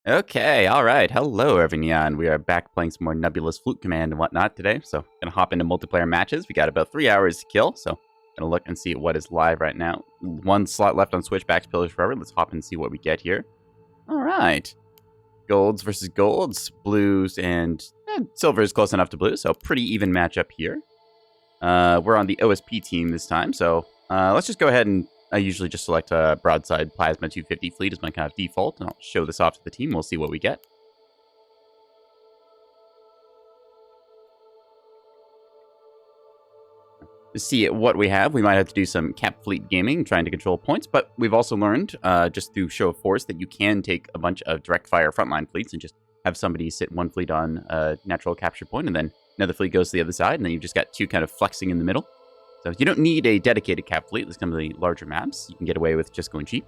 Okay, alright. Hello, everyone. We are back playing some more Nebulous Flute Command and whatnot today. So, gonna hop into multiplayer matches. We got about 3 hours to kill, so gonna look and see what is live right now. One slot left on Switchbacks Pillars Forever. Let's hop and see what we get here. Alright. Golds versus golds. Blues and silver is close enough to blue, so pretty even matchup here. We're on the OSP team this time, so let's just go ahead and I usually just select a broadside plasma 250 fleet as my kind of default, and I'll show this off to the team. We'll see what we get. To see what we have, we might have to do some cap fleet gaming, trying to control points, but we've also learned, just through show of force, that you can take a bunch of direct fire frontline fleets and just have somebody sit one fleet on a natural capture point, and then another fleet goes to the other side, and then you've just got two kind of flexing in the middle. So you don't need a dedicated cap fleet. This comes with the larger maps. You can get away with just going cheap.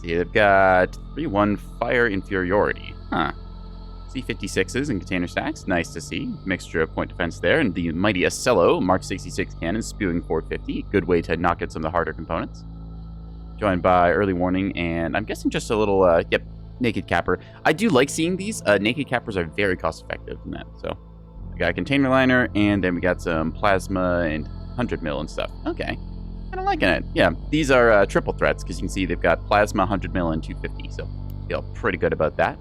See, they've got 3-1 fire inferiority. Huh. C-56s and container stacks. Nice to see. Mixture of point defense there. And the mighty Acello Mark 66 cannon spewing 450. Good way to knock out some of the harder components. Joined by early warning and I'm guessing just a little, naked capper. I do like seeing these. Naked cappers are very cost effective in that, so. We got a container liner, and then we got some plasma and 100 mil and stuff. Okay. Kind of liking it. Yeah, these are triple threats, because you can see they've got plasma, 100 mil, and 250, so feel pretty good about that.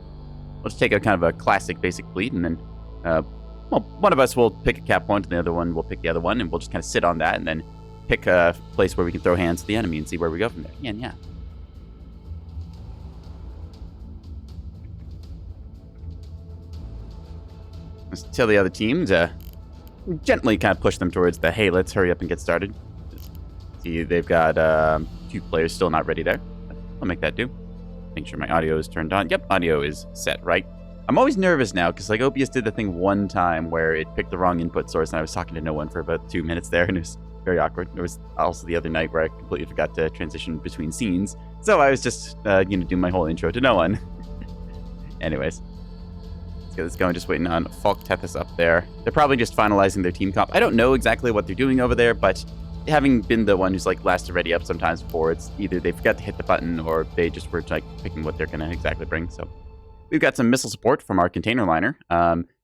Let's take a kind of a classic basic fleet, and then, well, one of us will pick a cap point, and the other one will pick the other one, and we'll just kind of sit on that, and then pick a place where we can throw hands to the enemy and see where we go from there. Yeah. Let's tell the other team to gently kind of push them towards the, hey, let's hurry up and get started. See, they've got 2 players still not ready there. I'll make that do. Make sure my audio is turned on. Yep, audio is set, right? I'm always nervous now, because like OBS did the thing one time where it picked the wrong input source, and I was talking to no one for about 2 minutes there, and it was very awkward. There was also the other night where I completely forgot to transition between scenes. So I was just, doing my whole intro to no one. Anyways. Let's get this going, just waiting on Falk Tethys up there. They're probably just finalizing their team comp. I don't know exactly what they're doing over there, but having been the one who's like last to ready up sometimes before, it's either they forgot to hit the button or they just were like picking what they're going to exactly bring. So we've got some missile support from our container liner.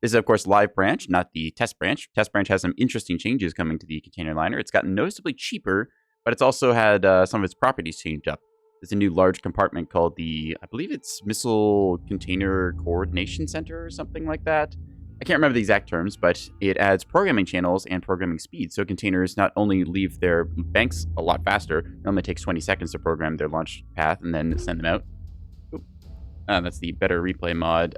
This is, of course, live branch, not the test branch. Test branch has some interesting changes coming to the container liner. It's gotten noticeably cheaper, but it's also had some of its properties changed up. There's a new large compartment called the, I believe it's Missile Container Coordination Center or something like that. I can't remember the exact terms, but it adds programming channels and programming speed. So containers not only leave their banks a lot faster, it only takes 20 seconds to program their launch path and then send them out. That's the better replay mod.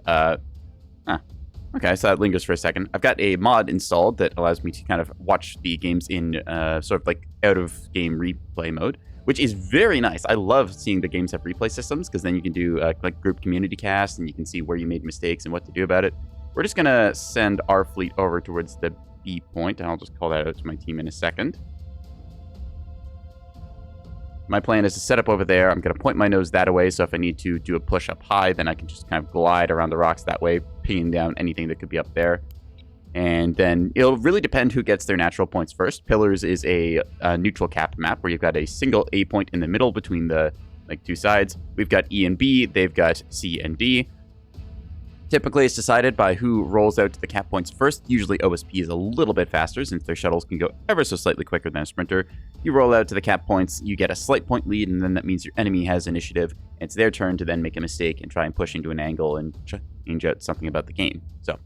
Okay, so that lingers for a second. I've got a mod installed that allows me to kind of watch the games in sort of like out-of-game replay mode, which is very nice. I love seeing the games have replay systems, because then you can do like group community cast, and you can see where you made mistakes and what to do about it. We're just going to send our fleet over towards the B point, and I'll just call that out to my team in a second. My plan is to set up over there. I'm going to point my nose that way, so if I need to do a push up high, then I can just kind of glide around the rocks that way, pinging down anything that could be up there. And then it'll really depend who gets their natural points first. Pillars is a neutral cap map where you've got a single A point in the middle between the two sides. We've got E and B. They've got C and D. Typically, it's decided by who rolls out to the cap points first. Usually, OSP is a little bit faster since their shuttles can go ever so slightly quicker than a sprinter. You roll out to the cap points, you get a slight point lead, and then that means your enemy has initiative. And it's their turn to then make a mistake and try and push into an angle and change out something about the game. So,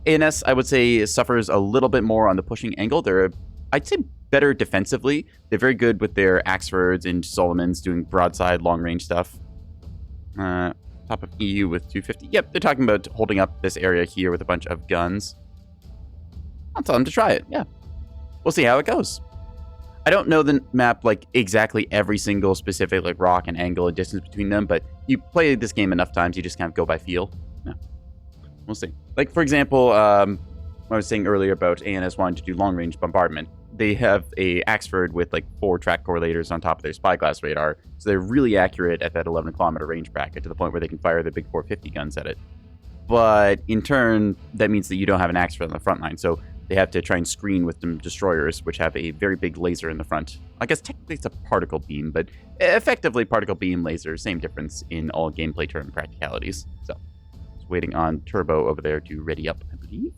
ANS, I would say, suffers a little bit more on the pushing angle. They're, I'd say, better defensively. They're very good with their Axfords and Solomons doing broadside, long-range stuff. Top of EU with 250. Yep, they're talking about holding up this area here with a bunch of guns. I'll tell them to try it, yeah. We'll see how it goes. I don't know the map, like, exactly every single specific, like, rock and angle and distance between them, but you play this game enough times, you just kind of go by feel. Yeah. We'll see. Like, for example, I was saying earlier about ANS wanting to do long-range bombardment. They have a Axford with like 4 track correlators on top of their spyglass radar, so they're really accurate at that 11-kilometer range bracket to the point where they can fire the big 450 guns at it. But in turn, that means that you don't have an Axford on the front line. So they have to try and screen with them destroyers, which have a very big laser in the front. I guess technically it's a particle beam, but effectively particle beam laser, same difference in all gameplay term practicalities. So, just waiting on Turbo over there to ready up, I believe.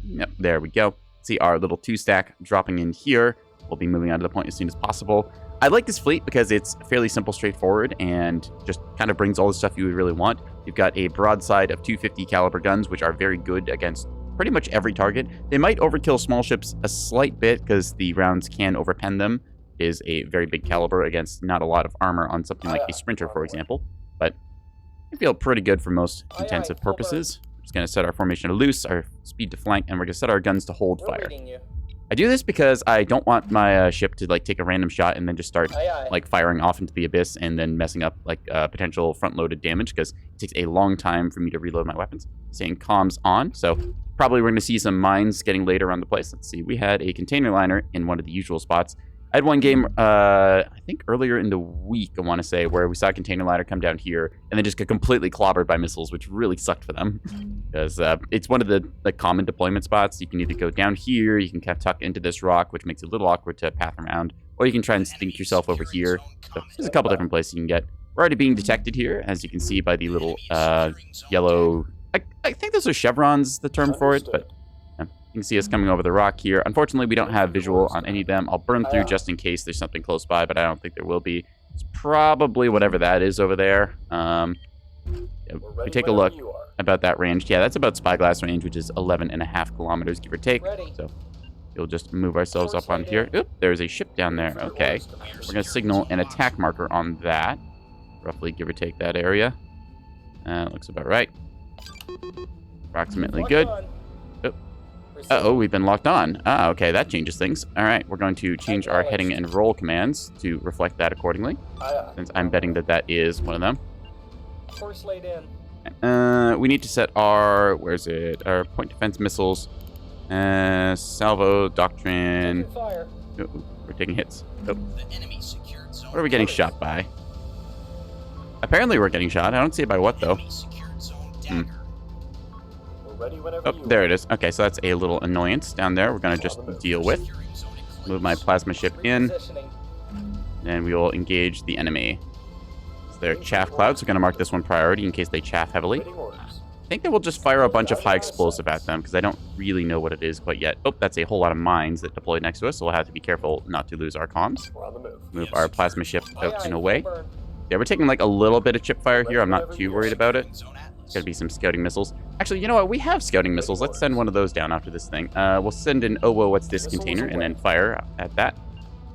Yep, there we go. See our little 2-stack dropping in here. We'll be moving on to the point as soon as possible. I like this fleet because it's fairly simple, straightforward, and just kind of brings all the stuff you would really want. You've got a broadside of 250 caliber guns, which are very good against pretty much every target. They might overkill small ships a slight bit because the rounds can overpen them. It is a very big caliber against not a lot of armor on something like a Sprinter, for example. But I feel pretty good for most intensive purposes. We're just going to set our formation to loose, our speed to flank, and we're going to set our guns to hold fire. I do this because I don't want my ship to like take a random shot and then just start like firing off into the abyss and then messing up like potential front-loaded damage, because it takes a long time for me to reload my weapons. Saying comms on, so probably we're going to see some mines getting laid around the place. Let's see, we had a container liner in one of the usual spots. I had one game, I think earlier in the week, I want to say, where we saw a container liner come down here and then just get completely clobbered by missiles, which really sucked for them. Because it's one of the common deployment spots. You can either go down here, you can kind of tuck into this rock, which makes it a little awkward to path around, or you can try and stink yourself over here. So there's a couple different places you can get. We're already being detected here, as you can see by the little yellow... I think those are chevrons, the term for it, but... You can see us coming over the rock here. Unfortunately, we don't have visual on any of them. I'll burn through just in case there's something close by, but I don't think there will be. It's probably whatever that is over there. If we take a look about that range. Yeah, that's about spyglass range, which is 11.5 kilometers, give or take. So we'll just move ourselves up on here. Oop, there's a ship down there. Okay. We're going to signal an attack marker on that. Roughly, give or take that area. Looks about right. Approximately good. Uh-oh, we've been locked on. Ah, okay, that changes things. All right, we're going to change our heading and roll commands to reflect that accordingly, since I'm betting that that is one of them. Course laid in. We need to set our, where's it? Our point defense missiles. Salvo, doctrine. Fire. Oh, we're taking hits. Oh. What are we getting shot by? Apparently we're getting shot. I don't see it by what, though. Oh, there it is. Okay, so that's a little annoyance down there. We're going to just deal with. Move my plasma ship in. And we will engage the enemy. So they're chaff clouds. We're going to mark this one priority in case they chaff heavily. I think that we'll just fire a bunch of high explosive at them, because I don't really know what it is quite yet. Oh, that's a whole lot of mines that deployed next to us, so we'll have to be careful not to lose our comms. Move our plasma ship out and away. Yeah, we're taking like a little bit of chip fire here. I'm not too worried about it. Gotta be some scouting missiles. Actually, you know what? We have scouting missiles. Let's send one of those down after this thing. We'll send an oh, whoa, what's this container, and then fire at that.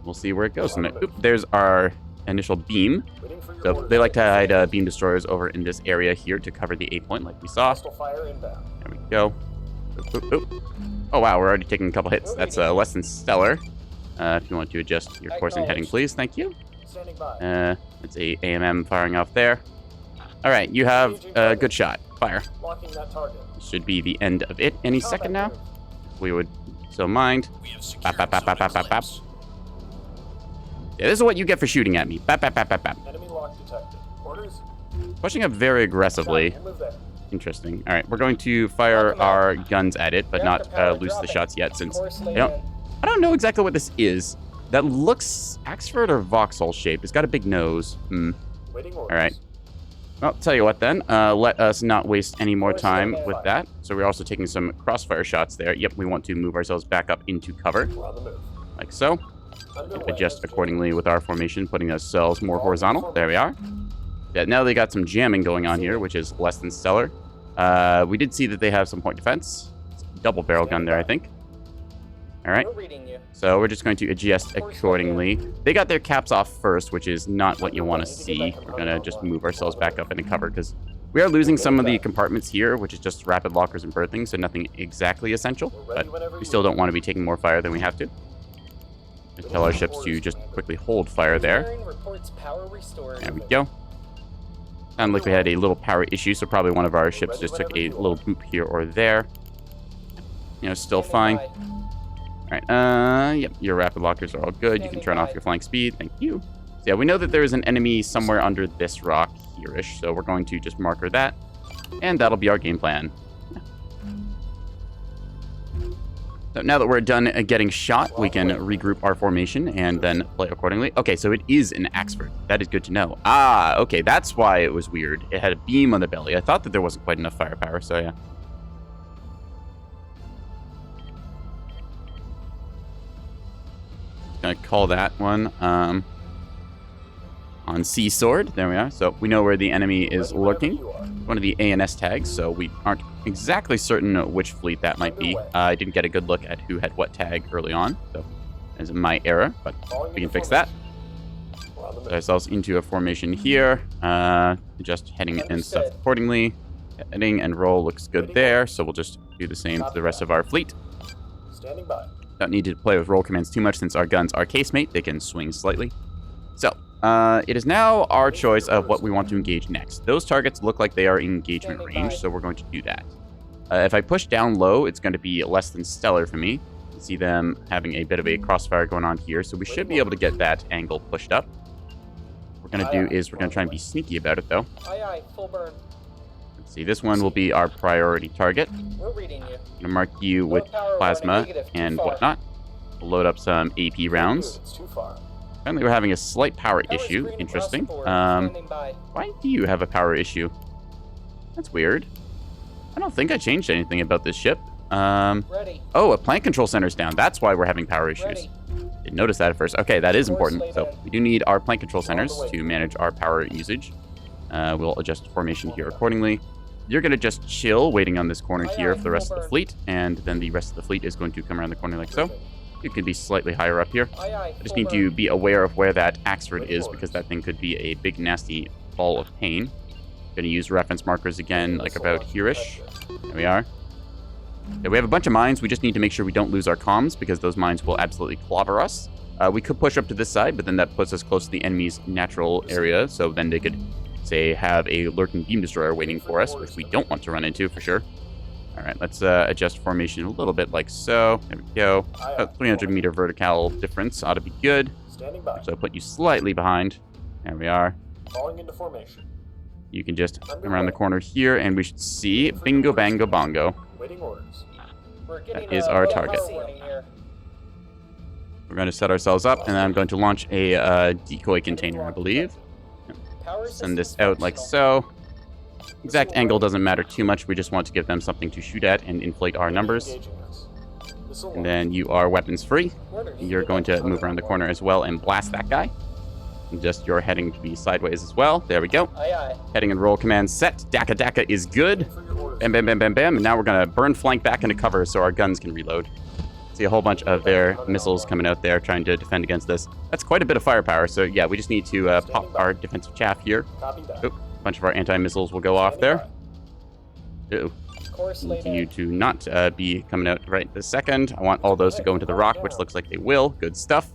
We'll see where it goes. And then, oop, there's our initial beam. So they like to hide beam destroyers over in this area here to cover the A point, like we saw. There we go. Oop, oop, oop. Oh wow, we're already taking a couple hits. That's less than stellar. If you want to adjust your course and heading, please. Thank you. It's a AMM firing off there. All right, you have a good shot. Fire. Should be the end of it any second now. We would so mind. Bap, bap, bap, bap, bap, bap, bap. Yeah, this is what you get for shooting at me. Bap, bap, bap, bap, bap. Enemy lock detected. Orders. Pushing up very aggressively. Interesting. All right, we're going to fire our guns at it, but not loose the shots yet, since I don't know exactly what this is. That looks Axford or Vauxhall shape. It's got a big nose. All right. Well, tell you what then, let us not waste any more time with that. So we're also taking some crossfire shots there. Yep, we want to move ourselves back up into cover, like so. Adjust accordingly with our formation, putting ourselves more horizontal. There we are. Yeah, now they got some jamming going on here, which is less than stellar. We did see that they have some point defense. It's a double barrel gun there, I think. All right. So we're just going to adjust accordingly. They got their caps off first, which is not what you want to see. We're going to just move ourselves back up into cover, because we are losing some of the compartments here, which is just rapid lockers and berthing, so nothing exactly essential. But we still don't want to be taking more fire than we have to. Just tell our ships to just quickly hold fire there. There we go. Sounded like we had a little power issue, so probably one of our ships just took a little boop here or there. You know, still fine. Alright, yep, your rapid lockers are all good. You can turn off your flank speed. Thank you. So yeah, we know that there is an enemy somewhere under this rock here-ish, so we're going to just marker that, and that'll be our game plan. So now that we're done getting shot, we can regroup our formation and then play accordingly. Okay, so it is an Axford. That is good to know. Ah, okay, that's why it was weird. It had a beam on the belly. I thought that there wasn't quite enough firepower, so yeah. Gonna call that one on Sea Sword. There we are. So we know where the enemy is lurking. One of the ANS tags, so we aren't exactly certain which fleet that might be. I didn't get a good look at who had what tag early on, so that's my error, but we can fix that. Put ourselves into a formation here, just heading and stuff accordingly. Heading and roll looks good there, so we'll just do the same to the rest of our fleet. Standing by. Don't need to play with roll commands too much since our guns are casemate. They can swing slightly. So, it is now our choice of what we want to engage next. Those targets look like they are in engagement range, so we're going to do that. If I push down low, it's going to be less than stellar for me. You see them having a bit of a crossfire going on here, so we should be able to get that angle pushed up. What we're going to do is we're going to try and be sneaky about it, though. Aye, aye, full burn. Let's see, this one will be our priority target. We're reading you. I'm going to mark you with plasma and whatnot. We'll load up some AP rounds. It's too far. Apparently we're having a slight power issue. Interesting. Why do you have a power issue? That's weird. I don't think I changed anything about this ship. Ready. Oh, a plant control center's down. That's why we're having power issues. Ready. Didn't notice that at first. Okay, that is important. So we do need our plant control centers to manage our power usage. We'll adjust formation here accordingly. You're going to just chill, waiting on this corner here for the rest of the fleet, and then the rest of the fleet is going to come around the corner like so. You could be slightly higher up here. I just need to be aware of where that Axford is, because that thing could be a big, nasty ball of pain. Going to use reference markers again, like about here-ish. There we are. Yeah, we have a bunch of mines. We just need to make sure we don't lose our comms, because those mines will absolutely clobber us. We could push up to this side, but then that puts us close to the enemy's natural area, so then they could, say, have a lurking beam destroyer waiting for us, which we don't want to run into for sure. All right, let's adjust formation a little bit like so. There we go. About 300-meter vertical difference ought to be good. Standing by. So I'll put you slightly behind. There we are. Falling into formation. You can just come around the corner here, and we should see bingo, bango, bongo. Waiting orders. That is our target. We're going to set ourselves up, and then I'm going to launch a decoy container, I believe. Send this out like so. Exact angle doesn't matter too much. We just want to give them something to shoot at and inflate our numbers. And then you are weapons free. You're going to move around the corner as well and blast that guy. And just your heading to be sideways as well. There we go. Heading and roll command set. Daka Daka is good. Bam, bam, bam, bam, bam. And now we're going to burn flank back into cover so our guns can reload. See a whole bunch of their missiles coming out there trying to defend against this. That's quite a bit of firepower. So yeah, we just need to pop our defensive chaff here. Oop. A bunch of our anti-missiles will go off there. Continue to not be coming out right this second. I want all those to go into the rock, which looks like they will. Good stuff.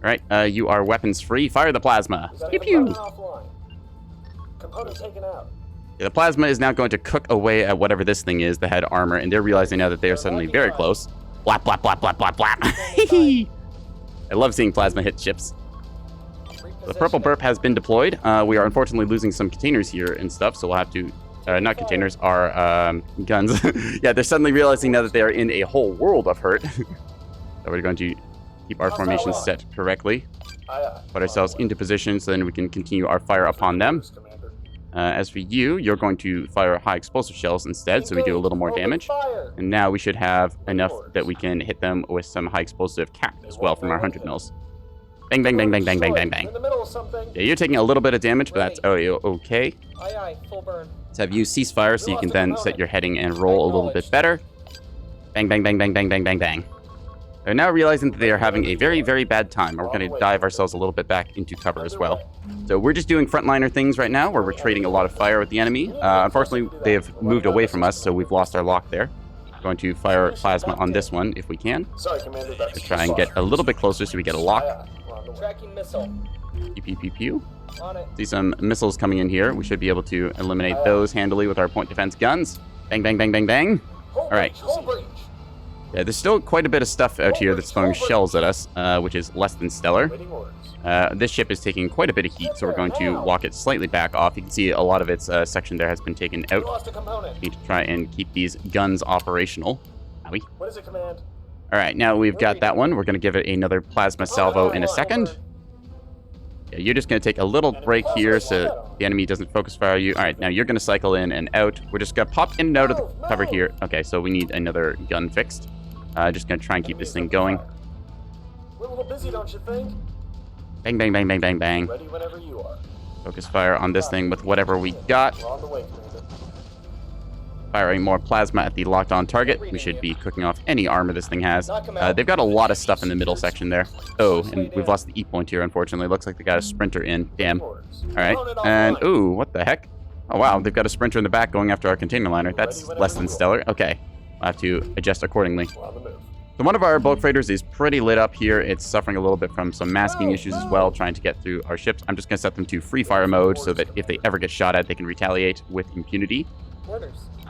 All right, you are weapons free. Fire the plasma. Pew pew. Component taken out. Yeah, the plasma is now going to cook away at whatever this thing is that had armor, and they're realizing now that they are suddenly very close. Blap, blap, blap, blap, blap, blap. I love seeing plasma hit ships. The purple burp has been deployed. We are unfortunately losing some containers here and stuff, so we'll have to... not containers, our guns. Yeah, they're suddenly realizing now that they are in a whole world of hurt. So we're going to keep our formation set correctly. Put ourselves into position so then we can continue our fire upon them. As for you, you're going to fire high explosive shells instead, so we do a little more damage. And now we should have enough that we can hit them with some high explosive cap as well from our 100 mils. Bang, bang, bang, bang, bang, bang, bang, bang. Yeah, you're taking a little bit of damage, but that's okay. Full burn. Let's have you cease fire so you can then set your heading and roll a little bit better. Bang, bang, bang, bang, bang, bang, bang, bang. They're now realizing that they are having a very, very bad time, and we're going to dive ourselves a little bit back into cover as well. So we're just doing frontliner things right now, where we're trading a lot of fire with the enemy. Unfortunately, they have moved away from us, so we've lost our lock there. We're going to fire plasma on this one if we can. Sorry, Commander. To try and get a little bit closer so we get a lock. Tracking missile. Pew, pew, pew, pew. On it. See some missiles coming in here. We should be able to eliminate those handily with our point defense guns. Bang, bang, bang, bang, bang. All right. Yeah, there's still quite a bit of stuff out here that's throwing shells at us, which is less than stellar. This ship is taking quite a bit of heat, so we're going to walk it slightly back off. You can see a lot of its section there has been taken out. Need to try and keep these guns operational. Owie. What is it, Command? All right, now we've got that one. We're going to give it another plasma salvo in a second. Yeah, you're just going to take a little break here so the enemy doesn't focus fire you. All right, now you're going to cycle in and out. We're just going to pop in and out of the cover here. Okay, so we need another gun fixed. Just going to try and keep this thing going. We're a little busy, don't you think? Bang, bang, bang, bang, bang, bang. Ready whenever you are. Focus fire on this thing with whatever we got. We're on the way, Commander. Firing more plasma at the locked-on target. We should be cooking off any armor this thing has. They've got a lot of stuff in the middle section there. Oh, and we've lost the E point here, unfortunately. Looks like they got a sprinter in. Damn. All right. And, ooh, what the heck? Oh, wow. They've got a sprinter in the back going after our container liner. That's less than stellar. Okay. I'll have to adjust accordingly. So one of our bulk freighters is pretty lit up here. It's suffering a little bit from some masking issues as well, trying to get through our ships. I'm just going to set them to free fire mode so that if they ever get shot at, they can retaliate with impunity.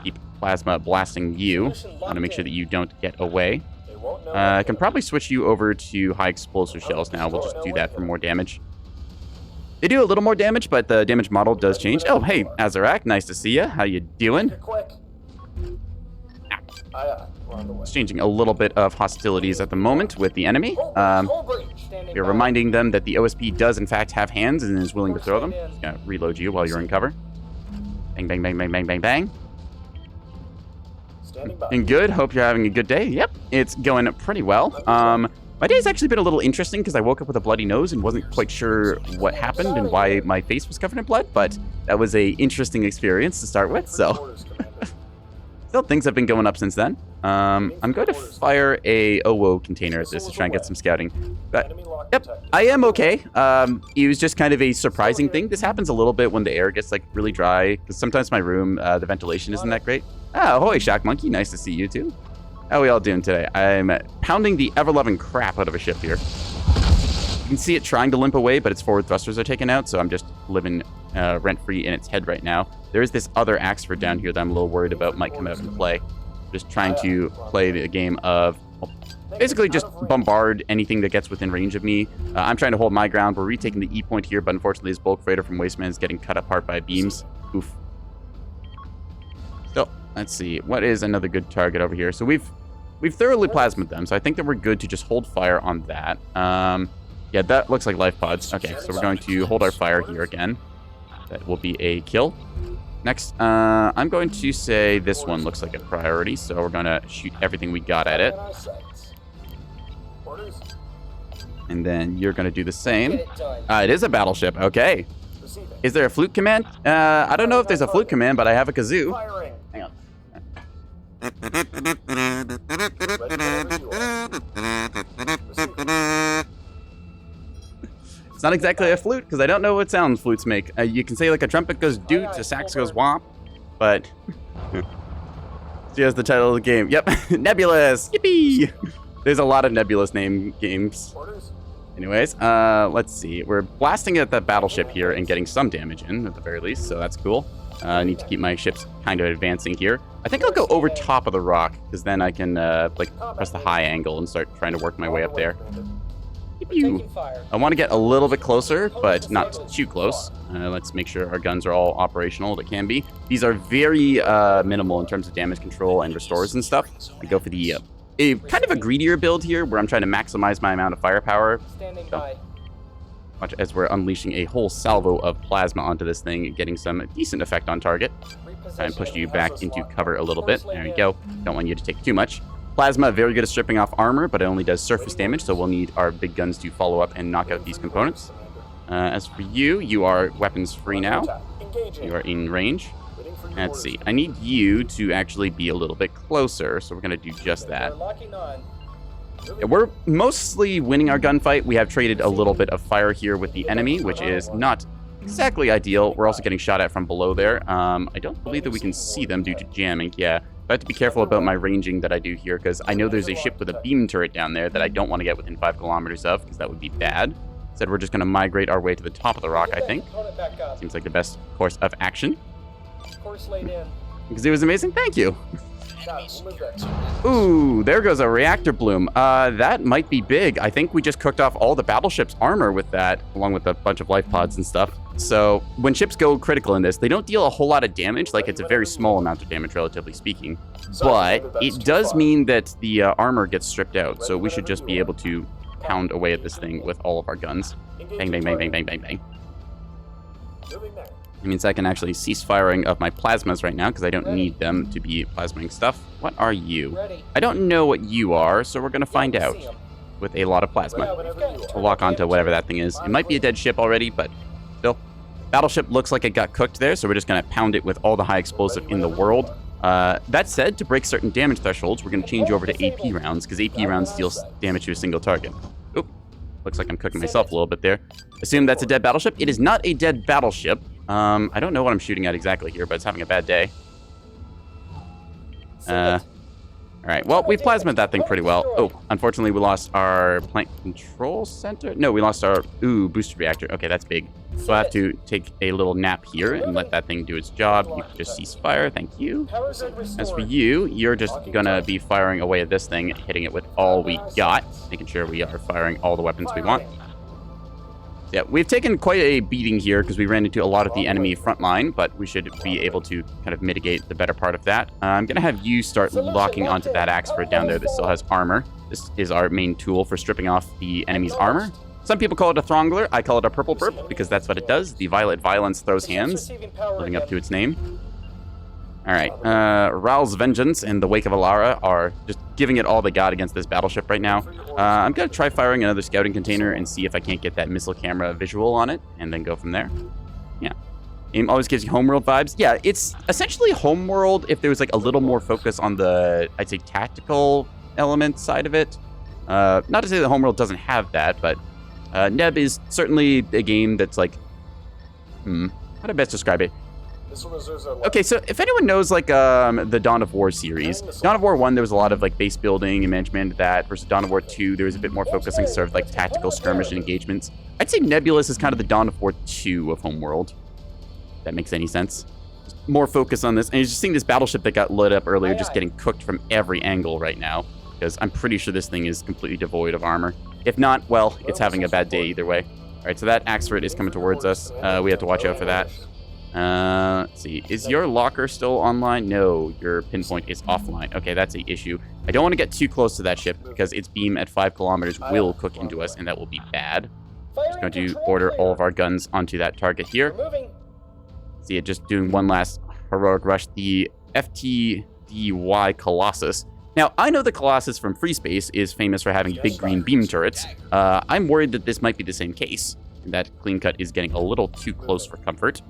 Keep plasma blasting you. Want to make sure that you don't get away. I can probably switch you over to high explosive shells now. We'll just do that for more damage. They do a little more damage, but the damage model does change. Oh, hey, Azarak, nice to see you. How you doing? Exchanging a little bit of hostilities at the moment with the enemy. We're reminding them that the OSP does in fact have hands and is willing to throw them. Just gonna reload you while you're in cover. Bang, bang, bang, bang, bang, bang, bang. And good. Hope you're having a good day. Yep, it's going pretty well. My day's actually been a little interesting because I woke up with a bloody nose and wasn't quite sure what happened and why my face was covered in blood, but that was a interesting experience to start with, so. Still, things have been going up since then. I'm going to fire a OWO container at this to try and get some scouting. But, yep, I am okay. It was just kind of a surprising thing. This happens a little bit when the air gets, like, really dry, because sometimes my room, the ventilation isn't that great. Ah, ahoy, Shock Monkey. Nice to see you, too. How are we all doing today? I'm pounding the ever-loving crap out of a ship here. You can see it trying to limp away, but its forward thrusters are taken out, so I'm just living rent-free in its head right now. There is this other Axford down here that I'm a little worried about might come out and play. Just trying to play the game of basically just bombard anything that gets within range of me. I'm trying to hold my ground. We're retaking the E point here, but unfortunately this bulk freighter from Wasteman is getting cut apart by beams. Oof. Still, let's see. What is another good target over here? So we've thoroughly plasmed them, so I think that we're good to just hold fire on that. Yeah, that looks like life pods. Okay, so we're going to hold our fire here again. That will be a kill. Next, I'm going to say this one looks like a priority, so we're going to shoot everything we got at it. And then you're going to do the same. It is a battleship. Okay. Is there a flute command? I don't know if there's a flute command, but I have a kazoo. Hang on. It's not exactly a flute, because I don't know what sounds flutes make. You can say like a trumpet goes doot, a sax goes womp, but here's the title of the game. Yep, Nebulous, yippee! There's a lot of Nebulous name games. Anyways, let's see. We're blasting at the battleship here and getting some damage in, at the very least, so that's cool. I need to keep my ships kind of advancing here. I think I'll go over top of the rock, because then I can like press the high angle and start trying to work my way up there. I want to get a little bit closer, but not too close. Let's make sure our guns are all operational that can be. These are very minimal in terms of damage control and restores and stuff. I go for the kind of a greedier build here, where I'm trying to maximize my amount of firepower. So, much as we're unleashing a whole salvo of plasma onto this thing, getting some decent effect on target. Try and push you back into cover a little bit. There we go. Don't want you to take too much. Plasma, very good at stripping off armor, but it only does surface damage, so we'll need our big guns to follow up and knock out these components. As for you, you are weapons free now. You are in range. Let's see. I need you to actually be a little bit closer, so we're going to do just that. Yeah, we're mostly winning our gunfight. We have traded a little bit of fire here with the enemy, which is not exactly ideal. We're also getting shot at from below there. I don't believe that we can see them due to jamming. Yeah. I have to be careful about my ranging that I do here, because I know there's a ship with a beam turret down there that I don't want to get within 5 kilometers of, because that would be bad. Instead, we're just going to migrate our way to the top of the rock, I think. Seems like the best course of action. Because it was amazing. Thank you. Chat, we'll move that. Ooh, there goes a reactor bloom. That might be big. I think we just cooked off all the battleship's armor with that, along with a bunch of life pods and stuff. So when ships go critical in this, they don't deal a whole lot of damage. Like, it's a very small amount of damage, relatively speaking. But it does mean that the armor gets stripped out. So we should just be able to pound away at this thing with all of our guns. Bang, bang, bang, bang, bang, bang, bang. Moving there. It means I can actually cease firing of my plasmas right now because I don't need them to be plasmaing stuff. What are you? I don't know what you are, so we're going to find out with a lot of plasma. We'll lock onto whatever that thing is. It might be a dead ship already, but still. Battleship looks like it got cooked there, so we're just going to pound it with all the high explosive in the world. That said, to break certain damage thresholds, we're going to change over to AP rounds because AP rounds deal damage to a single target. Oop. Looks like I'm cooking myself a little bit there. Assume that's a dead battleship. It is not a dead battleship. I don't know what I'm shooting at exactly here, but it's having a bad day. Alright, well, we plasmed that thing pretty well. Oh, unfortunately, we lost our plant control center. No, we lost our, booster reactor. Okay, that's big. So I have to take a little nap here and let that thing do its job. You can just cease fire, thank you. As for you, you're just gonna be firing away at this thing, hitting it with all we got, making sure we are firing all the weapons we want. Yeah, we've taken quite a beating here because we ran into a lot of the enemy front line, but we should be able to kind of mitigate the better part of that. I'm going to have you start locking onto that Axford down there that still has armor. This is our main tool for stripping off the enemy's armor. Some people call it a Throngler. I call it a Purple Burp because that's what it does. The Violet Violence throws hands, living up to its name. All right, Ral's Vengeance and the Wake of Alara are just giving it all they got against this battleship right now. I'm going to try firing another scouting container and see if I can't get that missile camera visual on it, and then go from there. Yeah. Aim always gives you homeworld vibes. Yeah, it's essentially homeworld if there was like a little more focus on the, I'd say, tactical element side of it. Not to say that homeworld doesn't have that, but Neb is certainly a game that's like, how do I best describe it? Okay, so if anyone knows like the Dawn of War series, Dawn of War 1, there was a lot of like base building and management of that, versus Dawn of War 2, there was a bit more focusing sort of like tactical skirmish and engagements. I'd say Nebulous is kind of the Dawn of War 2 of Homeworld. If that makes any sense. Just more focus on this. And you're just seeing this battleship that got lit up earlier just getting cooked from every angle right now, because I'm pretty sure this thing is completely devoid of armor. If not, well, it's having a bad day either way. All right, so that Axford is coming towards us. We have to watch out for that. Let's see. Is your locker still online? No, your pinpoint is offline. Okay, that's an issue. I don't want to get too close to that ship because its beam at 5 kilometers will cook into us, and that will be bad. Just going to order all of our guns onto that target here. See it just doing one last heroic rush. The FTDY Colossus. Now, I know the Colossus from Free Space is famous for having big green beam turrets. I'm worried that this might be the same case, and that clean cut is getting a little too close for comfort.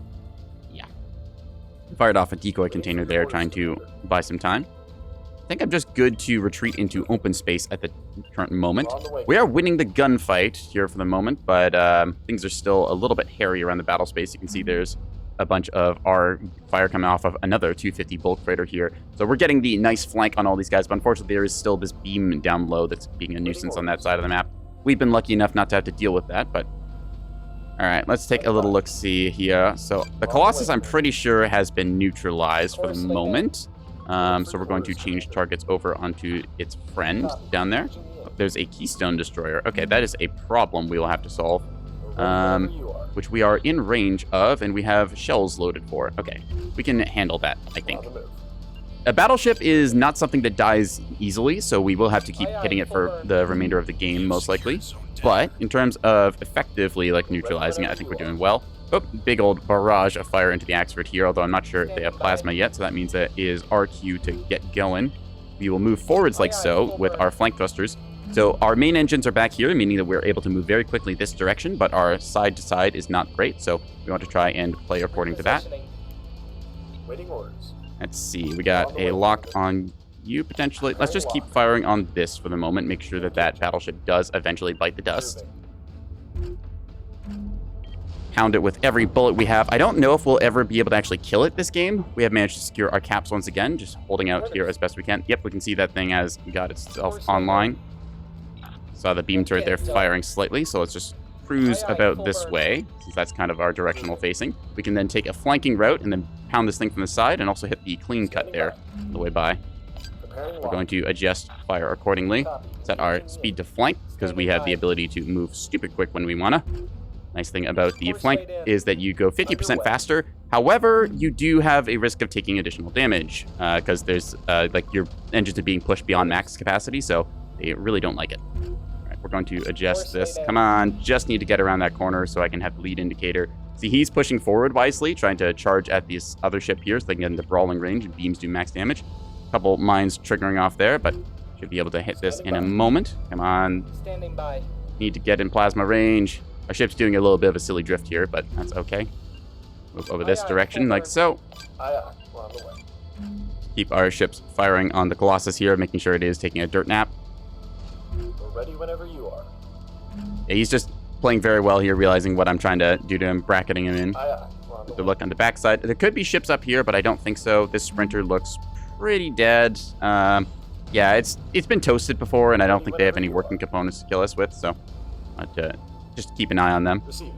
Fired off a decoy container there, trying to buy some time. I think I'm just good to retreat into open space at the current moment. We are winning the gunfight here for the moment, but things are still a little bit hairy around the battle space. You can see there's a bunch of our fire coming off of another 250 bulk freighter here. So we're getting the nice flank on all these guys, but unfortunately there is still this beam down low that's being a nuisance on that side of the map. We've been lucky enough not to have to deal with that, but all right, let's take a little look-see here. So the Colossus, I'm pretty sure, has been neutralized for the moment. So we're going to change targets over onto its friend down there. There's a Keystone Destroyer. Okay, that is a problem we will have to solve, which we are in range of, and we have shells loaded for. Okay, we can handle that, I think. A battleship is not something that dies easily, so we will have to keep hitting it for the remainder of the game, most likely. But in terms of effectively like neutralizing it, I think we're doing well. Oh, big old barrage of fire into the Axford here, although I'm not sure if they have plasma yet, so that means that it is our cue to get going. We will move forwards like so with our flank thrusters. So our main engines are back here, meaning that we're able to move very quickly this direction, but our side to side is not great, so we want to try and play according to that. Waiting orders. Let's see, we got a lock on you potentially. Let's just keep firing on this for the moment, make sure that that battleship does eventually bite the dust. Pound it with every bullet we have. I don't know if we'll ever be able to actually kill it this game. We have managed to secure our caps once again, just holding out here as best we can. Yep, we can see that thing has got itself online. Saw the beam turret there firing slightly, so let's just cruise about this way, since that's kind of our directional facing. We can then take a flanking route and then pound this thing from the side and also hit the clean cut there on the way by. Preparing We're going to adjust fire accordingly. Set our speed to flank because we have the ability to move stupid quick when we wanna. Nice thing about the flank is that you go 50% faster. However, you do have a risk of taking additional damage because there's like your engines are being pushed beyond max capacity, so they really don't like it. All right, we're going to adjust this. Come on, just need to get around that corner so I can have the lead indicator. See, he's pushing forward wisely, trying to charge at this other ship here so they can get into brawling range and beams do max damage. Couple mines triggering off there, but should be able to hit this in a moment. Come on. Standing by. Need to get in plasma range. Our ship's doing a little bit of a silly drift here, but that's okay. Move over this direction, like so. Aye, aye. We're on the way. Keep our ships firing on the Colossus here, making sure it is taking a dirt nap. We're ready whenever you are. Yeah, he's just playing very well here, realizing what I'm trying to do to him, bracketing him in. Aye, aye. We're on the With way. the look on the backside. There could be ships up here, but I don't think so. This sprinter looks pretty dead. Yeah, it's been toasted before, and I don't think they have any working components to kill us with, so just keep an eye on them. Receiving.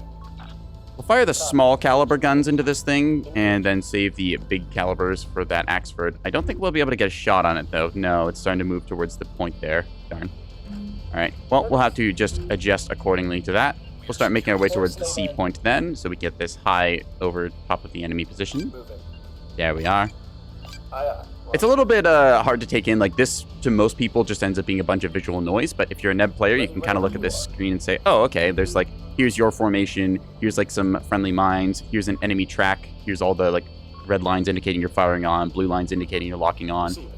We'll fire the small caliber guns into this thing, and then save the big calibers for that Axford. I don't think we'll be able to get a shot on it, though. No, it's starting to move towards the point there. Darn. All right, well, we'll have to just adjust accordingly to that. We'll start making our way towards the C point then, so we get this high over top of the enemy position. Moving. There we are. Aye, aye. It's a little bit hard to take in. Like, this, to most people, just ends up being a bunch of visual noise. But if you're a Neb player, you can kind of look at this screen and say, oh, okay, there's like, here's your formation. Here's like some friendly mines. Here's an enemy track. Here's all the like red lines indicating you're firing on. Blue lines indicating you're locking on. Receiving.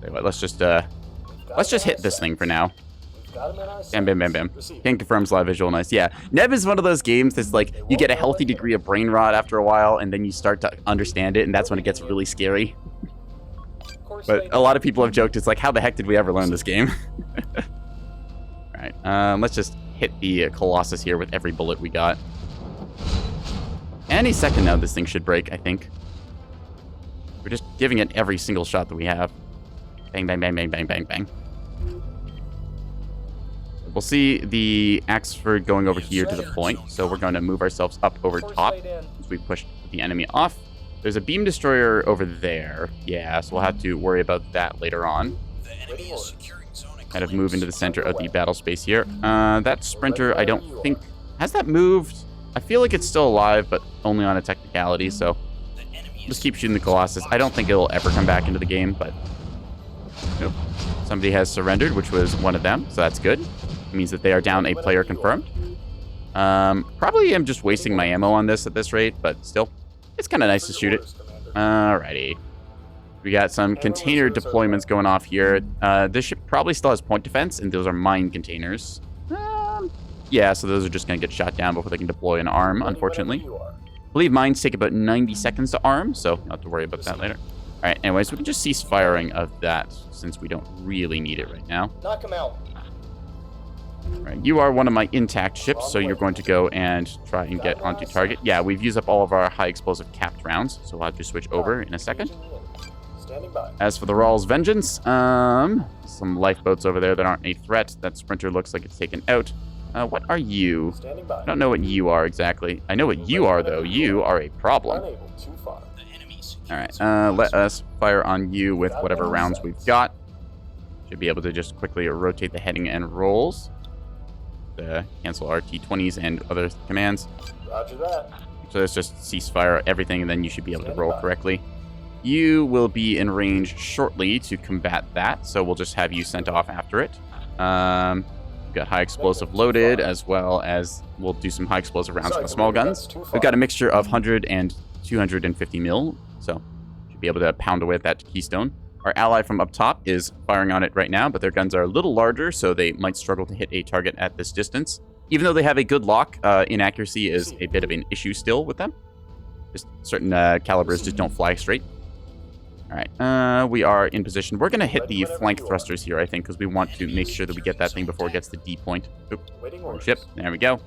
Anyway, let's just hit this thing for now. We've got him in our Bam, bam, bam, bam. Receiving. Can confirm live visual nice. Yeah, Neb is one of those games that's like, you get a healthy degree of brain rot after a while, and then you start to understand it, and that's when it gets really scary. But a lot of people have joked, it's like, how the heck did we ever learn this game? Alright, let's just hit the Colossus here with every bullet we got. Any second now, this thing should break, I think. We're just giving it every single shot that we have. Bang, bang, bang, bang, bang, bang, bang. We'll see the Axford going over here to the point, so we're going to move ourselves up over top as we push the enemy off. There's a beam destroyer over there. Yeah, so we'll have to worry about that later on. Waiting orders. Kind of move into the center of the battle space here. That sprinter, I don't think... Has that moved? I feel like it's still alive, but only on a technicality, so... Just keep shooting the Colossus. I don't think it'll ever come back into the game, but... Nope. Somebody has surrendered, which was one of them, so that's good. It means that they are down a player confirmed. Probably am just wasting my ammo on this at this rate, but still... It's kind of nice to shoot it. Alrighty. We got some container deployments going off here. This ship probably still has point defense, and those are mine containers. Yeah, so those are just going to get shot down before they can deploy an arm, unfortunately. I believe mines take about 90 seconds to arm, so I'll have to worry about that later. Alright, anyways, we can just cease firing of that, since we don't really need it right now. Knock him out. Right, you are one of my intact ships, so you're going to go and try and get onto target. Yeah, we've used up all of our high explosive capped rounds, so we'll have to switch over in a second. Standing by. As for the Rawls Vengeance, some lifeboats over there that aren't a threat. That sprinter looks like it's taken out. What are you? Standing by. I don't know what you are exactly. I know what you are, though. You are a problem. Unable too far. Alright, let us fire on you with whatever rounds we've got. Should be able to just quickly rotate the heading and rolls. Cancel our T20s and other commands. Roger that. So let's just ceasefire everything, and then you should be able to roll correctly. You will be in range shortly to combat that, so we'll just have you sent off after it. We've got high explosive loaded, as well as we'll do some high explosive rounds for the small guns. We've got a mixture of 100 and 250 mil, so should be able to pound away at that keystone. Our ally from up top is firing on it right now, but their guns are a little larger, so they might struggle to hit a target at this distance. Even though they have a good lock, inaccuracy is a bit of an issue still with them. Just certain calibers just don't fly straight. All right, we are in position. We're going to hit the flank thrusters here, I think, because we want to make sure that we get that thing before it gets to D point. Oop, ship. There we go.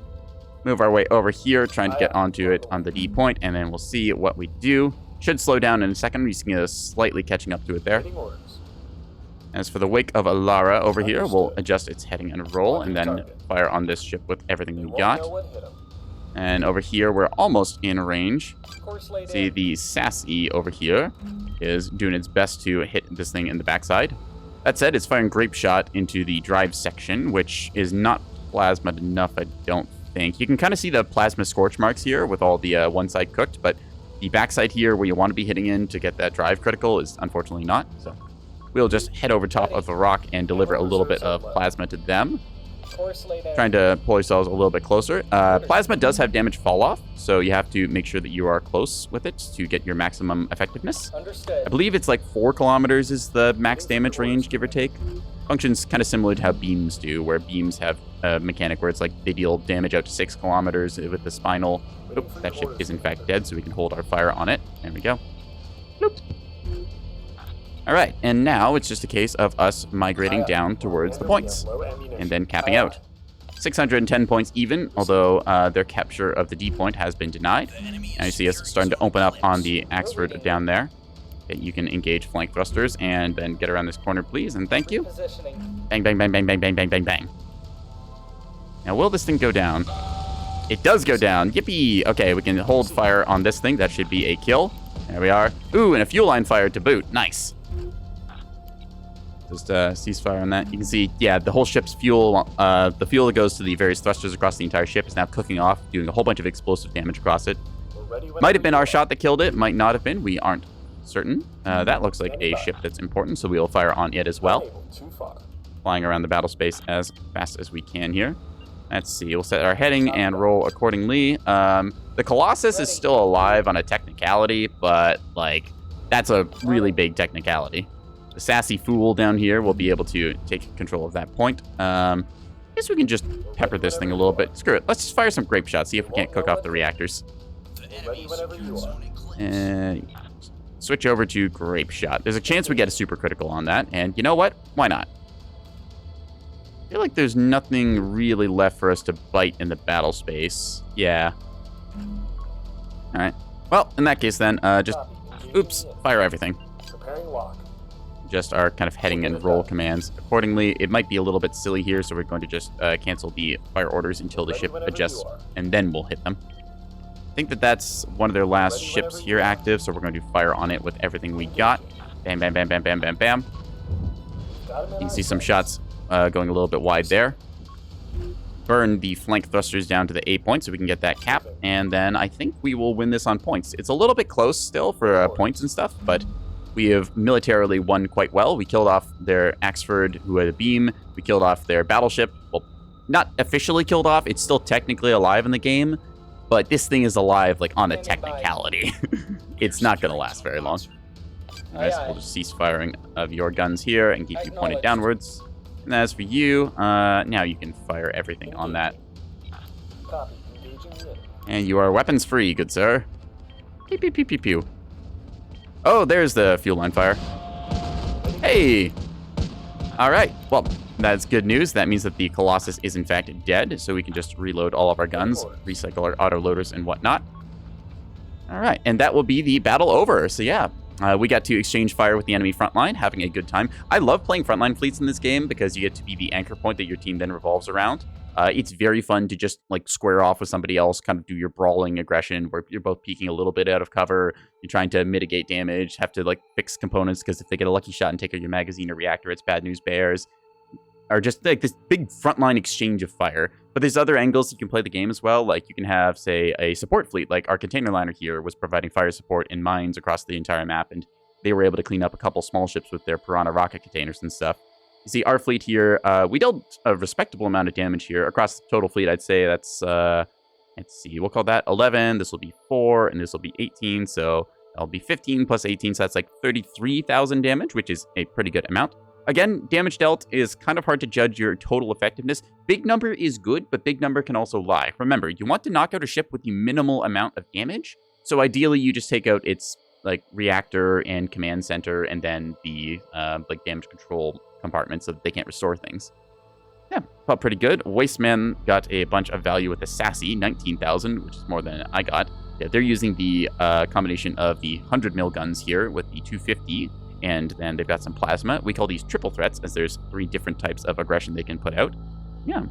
Move our way over here, trying to get onto it on the D point, and then we'll see what we do. Should slow down in a second. We're just going to slightly catching up to it there. As for the Wake of Alara over here, we'll adjust its heading and roll, and then fire on this ship with everything we got. And over here, we're almost in range. Course laid See, in. the Sassy over here is doing its best to hit this thing in the backside. That said, it's firing Grape Shot into the drive section, which is not plasma enough, I don't think. You can kind of see the plasma scorch marks here with all the one side cooked, but the backside here where you want to be hitting in to get that drive critical is unfortunately not. So we'll just head over top of the rock and deliver a little bit of plasma to them. Course laid in. Trying to pull yourselves a little bit closer. Plasma does have damage fall off, so you have to make sure that you are close with it to get your maximum effectiveness. Understood. I believe it's like 4 kilometers is the max damage range, give or take. Functions kind of similar to how beams do, where beams have a mechanic where it's like they deal damage out to 6 kilometers with the spinal. Oop, that ship is in fact dead, so we can hold our fire on it. There we go. Bloop. All right, and now it's just a case of us migrating down towards the points and then capping out. 610 points even, although their capture of the D point has been denied. And you see us starting to open up on the Axford down there. Okay, you can engage flank thrusters and then get around this corner, please, and thank you. Positioning. Bang, bang, bang, bang, bang, bang, bang, bang, bang. Now, will this thing go down? It does go down. Yippee! Okay, we can hold fire on this thing. That should be a kill. There we are. Ooh, and a fuel line fire to boot. Nice. Just ceasefire on that. You can see, yeah, the whole ship's fuel, the fuel that goes to the various thrusters across the entire ship is now cooking off, doing a whole bunch of explosive damage across it. Might have been our shot that killed it, might not have been. We aren't certain. That looks like a ship that's important, so we will fire on it as well. Too far. Flying around the battle space as fast as we can here. Let's see, we'll set our heading and roll accordingly. The Colossus is still alive on a technicality, but, like, that's a really big technicality. The Sassy Fool down here will be able to take control of that point. I guess we can just pepper this thing a little bit. Screw it. Let's just fire some grape shots, see if we can't cook off the reactors. Ready whenever you are. And switch over to grape shot. There's a chance we get a super critical on that, and you know what? Why not? I feel like there's nothing really left for us to bite in the battle space. Yeah. All right. Well, in that case then, just, oops, fire everything. Preparing lock. Just our kind of heading and roll commands accordingly. It might be a little bit silly here, so we're going to just cancel the fire orders until the ship adjusts, and then we'll hit them. I think that that's one of their last ships here active, so we're going to fire on it with everything we got. Bam, bam, bam, bam, bam, bam, bam. You can see some shots going a little bit wide there. Burn the flank thrusters down to the A point so we can get that cap, and then I think we will win this on points. It's a little bit close still for points and stuff, but we have militarily won quite well. We killed off their Axford, who had a beam. We killed off their battleship. Well, not officially killed off. It's still technically alive in the game, but this thing is alive, like, on a technicality. It's not going to last very long. Alright, so we'll just cease firing of your guns here and keep you pointed downwards. And as for you, now you can fire everything on that. Copy. Engaging unit. And you are weapons free, good sir. Pew, pew, pew, pew, pew. Oh, there's the fuel line fire. Hey! All right, well, that's good news. That means that the Colossus is in fact dead, so we can just reload all of our guns, recycle our auto-loaders and whatnot. All right, and that will be the battle over. So yeah, we got to exchange fire with the enemy frontline, having a good time. I love playing frontline fleets in this game because you get to be the anchor point that your team then revolves around. It's very fun to just, like, square off with somebody else, kind of do your brawling aggression where you're both peeking a little bit out of cover. You're trying to mitigate damage, have to, like, fix components because if they get a lucky shot and take out your magazine or reactor, it's bad news bears. Or just, like, this big frontline exchange of fire. But there's other angles you can play the game as well. Like, you can have, say, a support fleet. Like, our container liner here was providing fire support in mines across the entire map, and they were able to clean up a couple small ships with their Piranha rocket containers and stuff. You see, our fleet here, we dealt a respectable amount of damage here. Across the total fleet, I'd say that's, let's see, we'll call that 11, this will be 4, and this will be 18, so that'll be 15 plus 18, so that's like 33,000 damage, which is a pretty good amount. Again, damage dealt is kind of hard to judge your total effectiveness. Big number is good, but big number can also lie. Remember, you want to knock out a ship with the minimal amount of damage, so ideally you just take out its, like, reactor and command center, and then the, like, damage control compartments so that they can't restore things. Yeah, felt pretty good. Wasteman got a bunch of value with the Sassy, 19,000, which is more than I got. Yeah, they're using the combination of the 100 mil guns here with the 250, and then they've got some plasma. We call these triple threats, as there's 3 different types of aggression they can put out. Yeah.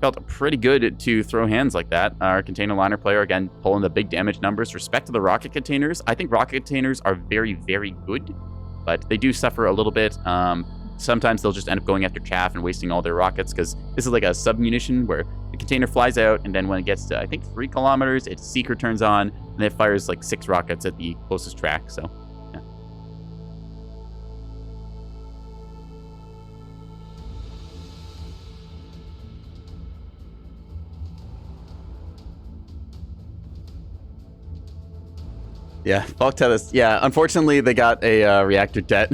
felt pretty good to throw hands like that. Our container liner player, again, pulling the big damage numbers. Respect to the rocket containers. I think rocket containers are very, very good, but they do suffer a little bit. Sometimes they'll just end up going after chaff and wasting all their rockets, because this is like a sub-munition where the container flies out, and then when it gets to, I think, 3 kilometers, its seeker turns on, and it fires like 6 rockets at the closest track, so... Yeah, Bulk Tethys. Yeah, unfortunately, they got a reactor debt.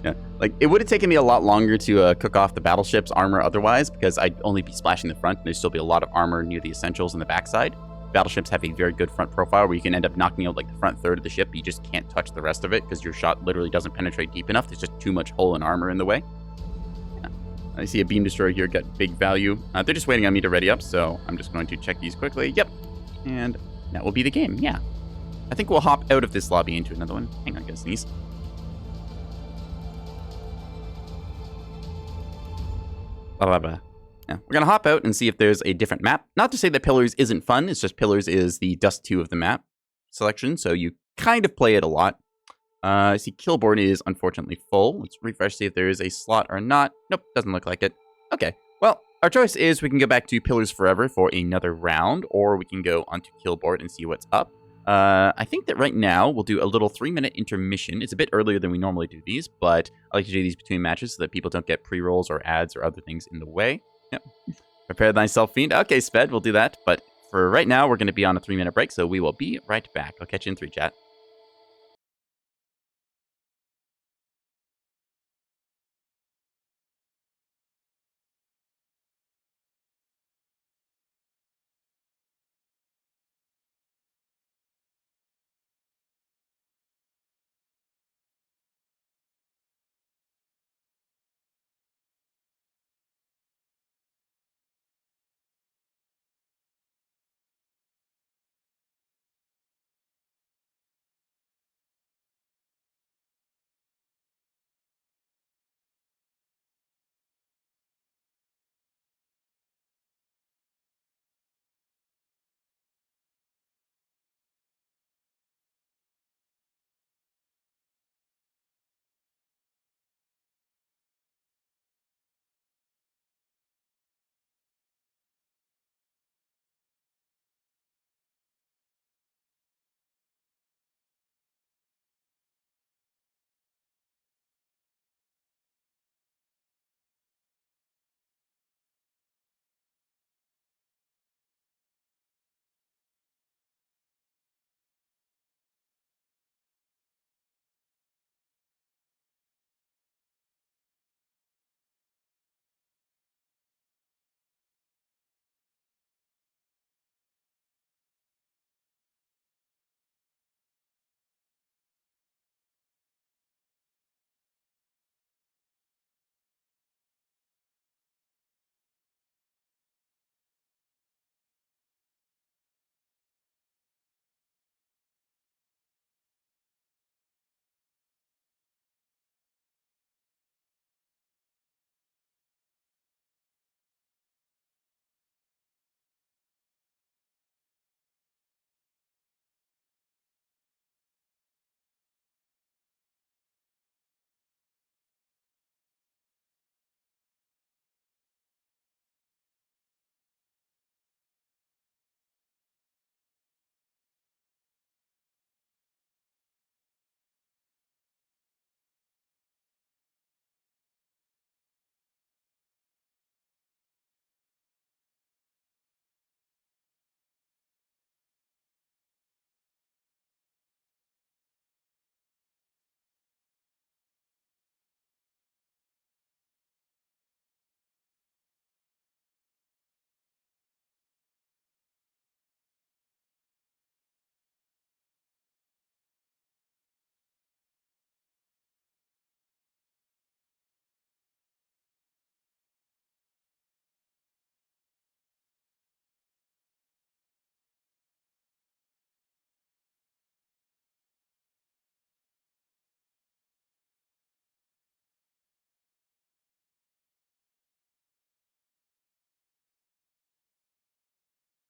Yeah, like, it would have taken me a lot longer to cook off the battleship's armor otherwise, because I'd only be splashing the front, and there'd still be a lot of armor near the essentials in the backside. Battleships have a very good front profile where you can end up knocking out, like, the front third of the ship, but you just can't touch the rest of it, because your shot literally doesn't penetrate deep enough. There's just too much hull and armor in the way. I see a beam destroyer here, got big value. They're just waiting on me to ready up, so I'm just going to check these quickly. Yep. And that will be the game, yeah. I think we'll hop out of this lobby into another one. Hang on, guys, sneeze. Blah, blah, blah. Yeah, we're going to hop out and see if there's a different map. Not to say that Pillars isn't fun, it's just Pillars is the Dust 2 of the map selection, so you kind of play it a lot. I see Killboard is unfortunately full. Let's refresh, see if there is a slot or not. Nope, doesn't look like it. Okay, well, our choice is we can go back to Pillars Forever for another round, or we can go onto Killboard and see what's up. I think that right now we'll do a little 3-minute intermission. It's a bit earlier than we normally do these, but I like to do these between matches so that people don't get pre-rolls or ads or other things in the way. Yep. Prepare thyself, fiend. Okay, Sped, we'll do that. But for right now, we're going to be on a 3-minute break, so we will be right back. I'll catch you in 3, chat.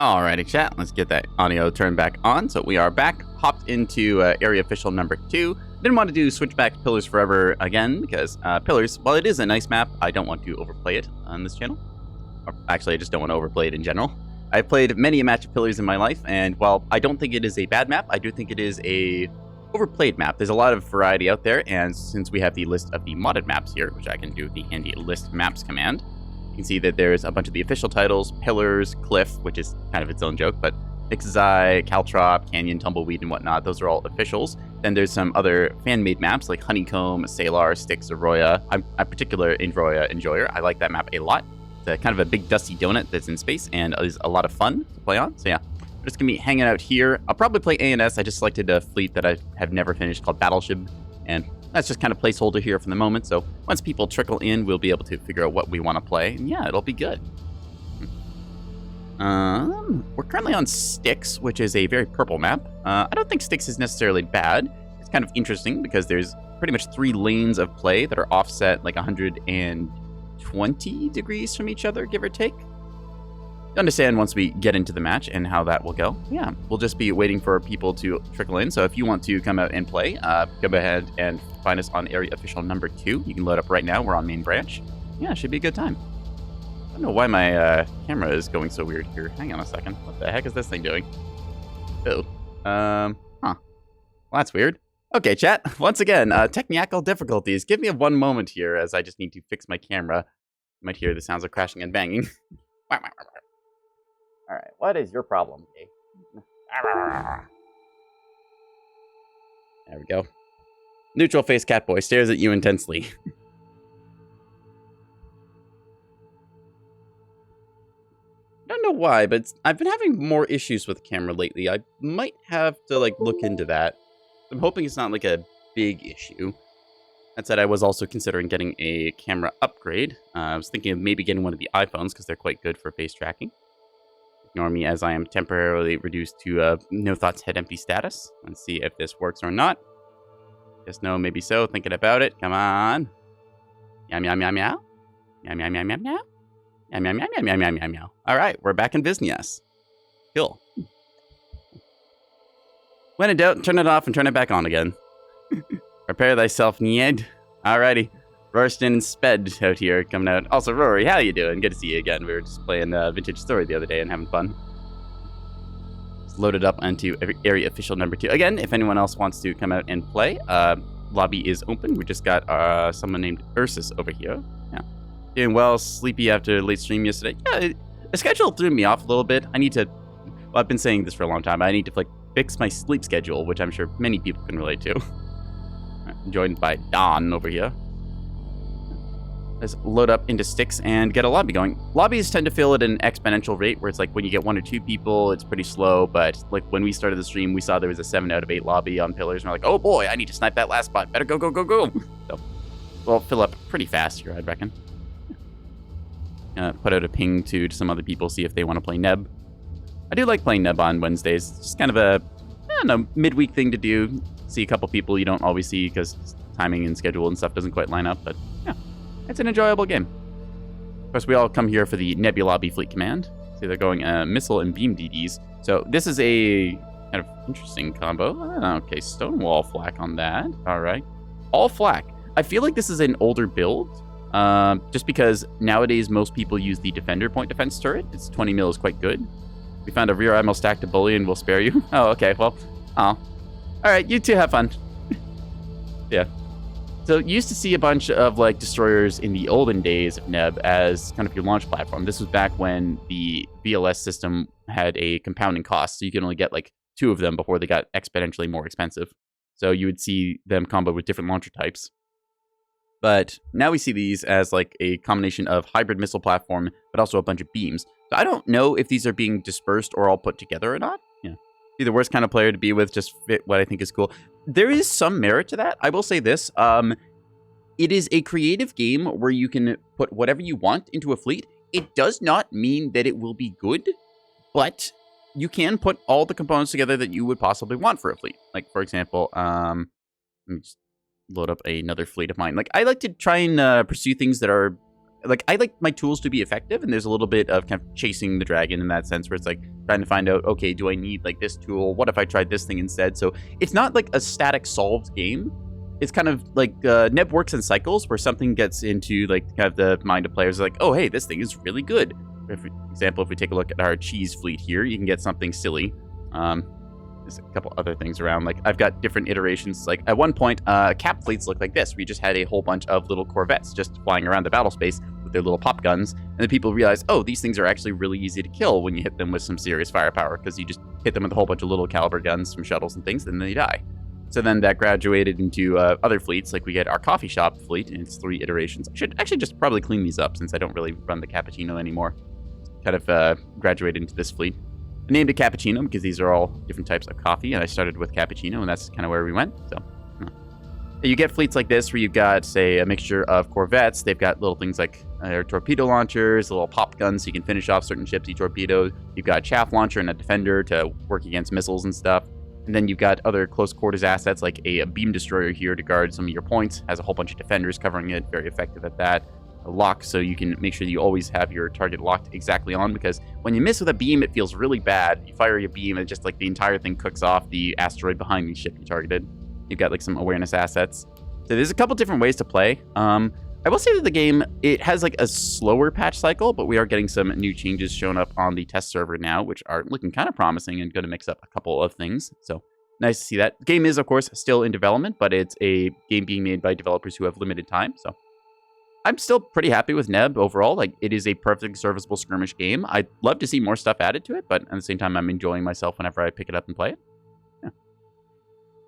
Alrighty, chat. Let's get that audio turned back on. So we are back, hopped into area official number 2. Didn't want to do switch back to Pillars forever again because Pillars, while it is a nice map, I don't want to overplay it on this channel. Or actually, I just don't want to overplay it in general. I've played many a match of Pillars in my life, and while I don't think it is a bad map, I do think it is a overplayed map. There's a lot of variety out there, and since we have the list of the modded maps here, which I can do with the handy list maps command, you can see that there's a bunch of the official titles: Pillars, Cliff, which is kind of its own joke, but Nix's Eye, Caltrop, Canyon, Tumbleweed, and whatnot. Those are all officials. Then there's some other fan-made maps like Honeycomb, Salar, Styx, Arroya. I'm a particular Arroya enjoyer. I like that map a lot. It's a kind of a big dusty donut that's in space and is a lot of fun to play on. So yeah, we're just gonna be hanging out here. I'll probably play ANS. I just selected a fleet that I have never finished called Battleship, and that's just kind of placeholder here for the moment. So once people trickle in, we'll be able to figure out what we want to play. And yeah, it'll be good. We're currently on Styx, which is a very purple map. I don't think Styx is necessarily bad. It's kind of interesting because there's pretty much 3 lanes of play that are offset like 120 degrees from each other, give or take. You'll understand once we get into the match and how that will go. Yeah, we'll just be waiting for people to trickle in. So if you want to come out and play, go ahead and find us on area official number 2. You can load up right now. We're on main branch. Yeah, it should be a good time. I don't know why my camera is going so weird here. Hang on a second. What the heck is this thing doing? Oh. Well, that's weird. Okay, chat. Once again, technical difficulties. Give me one moment here as I just need to fix my camera. You might hear the sounds of crashing and banging. All right, what is your problem, Jake? There we go. Neutral face Catboy stares at you intensely. I don't know why, but I've been having more issues with the camera lately. I might have to look into that. I'm hoping it's not a big issue. That said, I was also considering getting a camera upgrade. I was thinking of maybe getting one of the iPhones because they're quite good for face tracking. Ignore me as I am temporarily reduced to no thoughts head empty status. Let's see if this works or not. Yes, no, maybe so. Thinking about it. Come on. Meow, meow, meow, meow. Meow, meow, meow, meow, meow. Meow, meow, meow, meow, meow, meow, meow, meow. All right, we're back in business. Cool. When in doubt, turn it off and turn it back on again. Prepare thyself, Nied. Alrighty. Rorston and Sped out here coming out. Also, Rory, how you doing? Good to see you again. We were just playing Vintage Story the other day and having fun. Just loaded up onto area official number 2. Again, if anyone else wants to come out and play, lobby is open. We just got someone named Ursus over here. Yeah. Doing well, sleepy after late stream yesterday. Yeah, the schedule threw me off a little bit. I need to, well, I've been saying this for a long time. I need to fix my sleep schedule, which I'm sure many people can relate to. Joined by Don over here. Let's load up into Styx and get a lobby going. Lobbies tend to fill at an exponential rate, where it's when you get 1 or 2 people, it's pretty slow. But when we started the stream, we saw there was a 7 out of 8 lobby on Pillars, and we're like, oh boy, I need to snipe that last spot. Better go, go, go, go. So we'll fill up pretty fast here, I'd reckon. Put out a ping to some other people, see if they want to play Neb. I do like playing Neb on Wednesdays. It's just kind of a, I don't know, midweek thing to do. See a couple people you don't always see because timing and schedule and stuff doesn't quite line up, but yeah, it's an enjoyable game. Of course, we all come here for the Nebulous Flute Command. See, they're going missile and beam DDs. So this is a kind of interesting combo. Okay, Stonewall flak on that. All right. All flak. I feel like this is an older build, just because nowadays most people use the Defender point defense turret. It's 20 mil is quite good. We found a rear admiral stack to bully and we'll spare you. Oh, okay, well, oh. All right, you two have fun. Yeah. So you used to see a bunch of destroyers in the olden days of Neb as kind of your launch platform. This was back when the VLS system had a compounding cost, so you could only get 2 of them before they got exponentially more expensive. So you would see them combo with different launcher types. But now we see these as a combination of hybrid missile platform, but also a bunch of beams. So I don't know if these are being dispersed or all put together or not. Yeah. Be the worst kind of player to be with, just fit what I think is cool. There is some merit to that. I will say this. It is a creative game where you can put whatever you want into a fleet. It does not mean that it will be good, but you can put all the components together that you would possibly want for a fleet. For example, let me just load up another fleet of mine. I like to try and pursue things that are like, I like my tools to be effective, and there's a little bit of kind of chasing the dragon in that sense, where it's like trying to find out, okay, do I need like this tool? What if I tried this thing instead? So it's not like a static solved game. It's kind of like Neb works in cycles, where something gets into like kind of the mind of players, like, oh, hey, this thing is really good. For example, if we take a look at our cheese fleet here, you can get something silly. There's a couple other things around. Like, I've got different iterations. Like, at one point, cap fleets looked like this. We just had a whole bunch of little corvettes just flying around the battle space with their little pop guns. And then people realized, oh, these things are actually really easy to kill when you hit them with some serious firepower, because you just hit them with a whole bunch of little caliber guns from shuttles and things, and then they die. So then that graduated into other fleets. Like, we get our coffee shop fleet, and it's 3 iterations. I should actually just probably clean these up, since I don't really run the cappuccino anymore. Kind of graduated into this fleet. I named it Cappuccino because these are all different types of coffee, and I started with Cappuccino, and that's kind of where we went. So you get fleets like this where you've got, say, a mixture of corvettes. They've got little things like torpedo launchers, little pop guns so you can finish off certain ships you torpedo. You've got a chaff launcher and a defender to work against missiles and stuff. And then you've got other close quarters assets like a beam destroyer here to guard some of your points. Has a whole bunch of defenders covering it, very effective at that. A lock, so you can make sure you always have your target locked exactly on, because when you miss with a beam, it feels really bad. You fire your beam and just like the entire thing cooks off the asteroid behind the ship you targeted. You've got like some awareness assets. So there's a couple different ways to play. I will say that the game, it has like a slower patch cycle, but we are getting some new changes shown up on the test server now, which are looking kind of promising and going to mix up a couple of things. So nice to see that. The game is, of course, still in development, but it's a game being made by developers who have limited time. So I'm still pretty happy with Neb overall. Like, it is a perfectly serviceable skirmish game. I'd love to see more stuff added to it, but at the same time, I'm enjoying myself whenever I pick it up and play it. Yeah.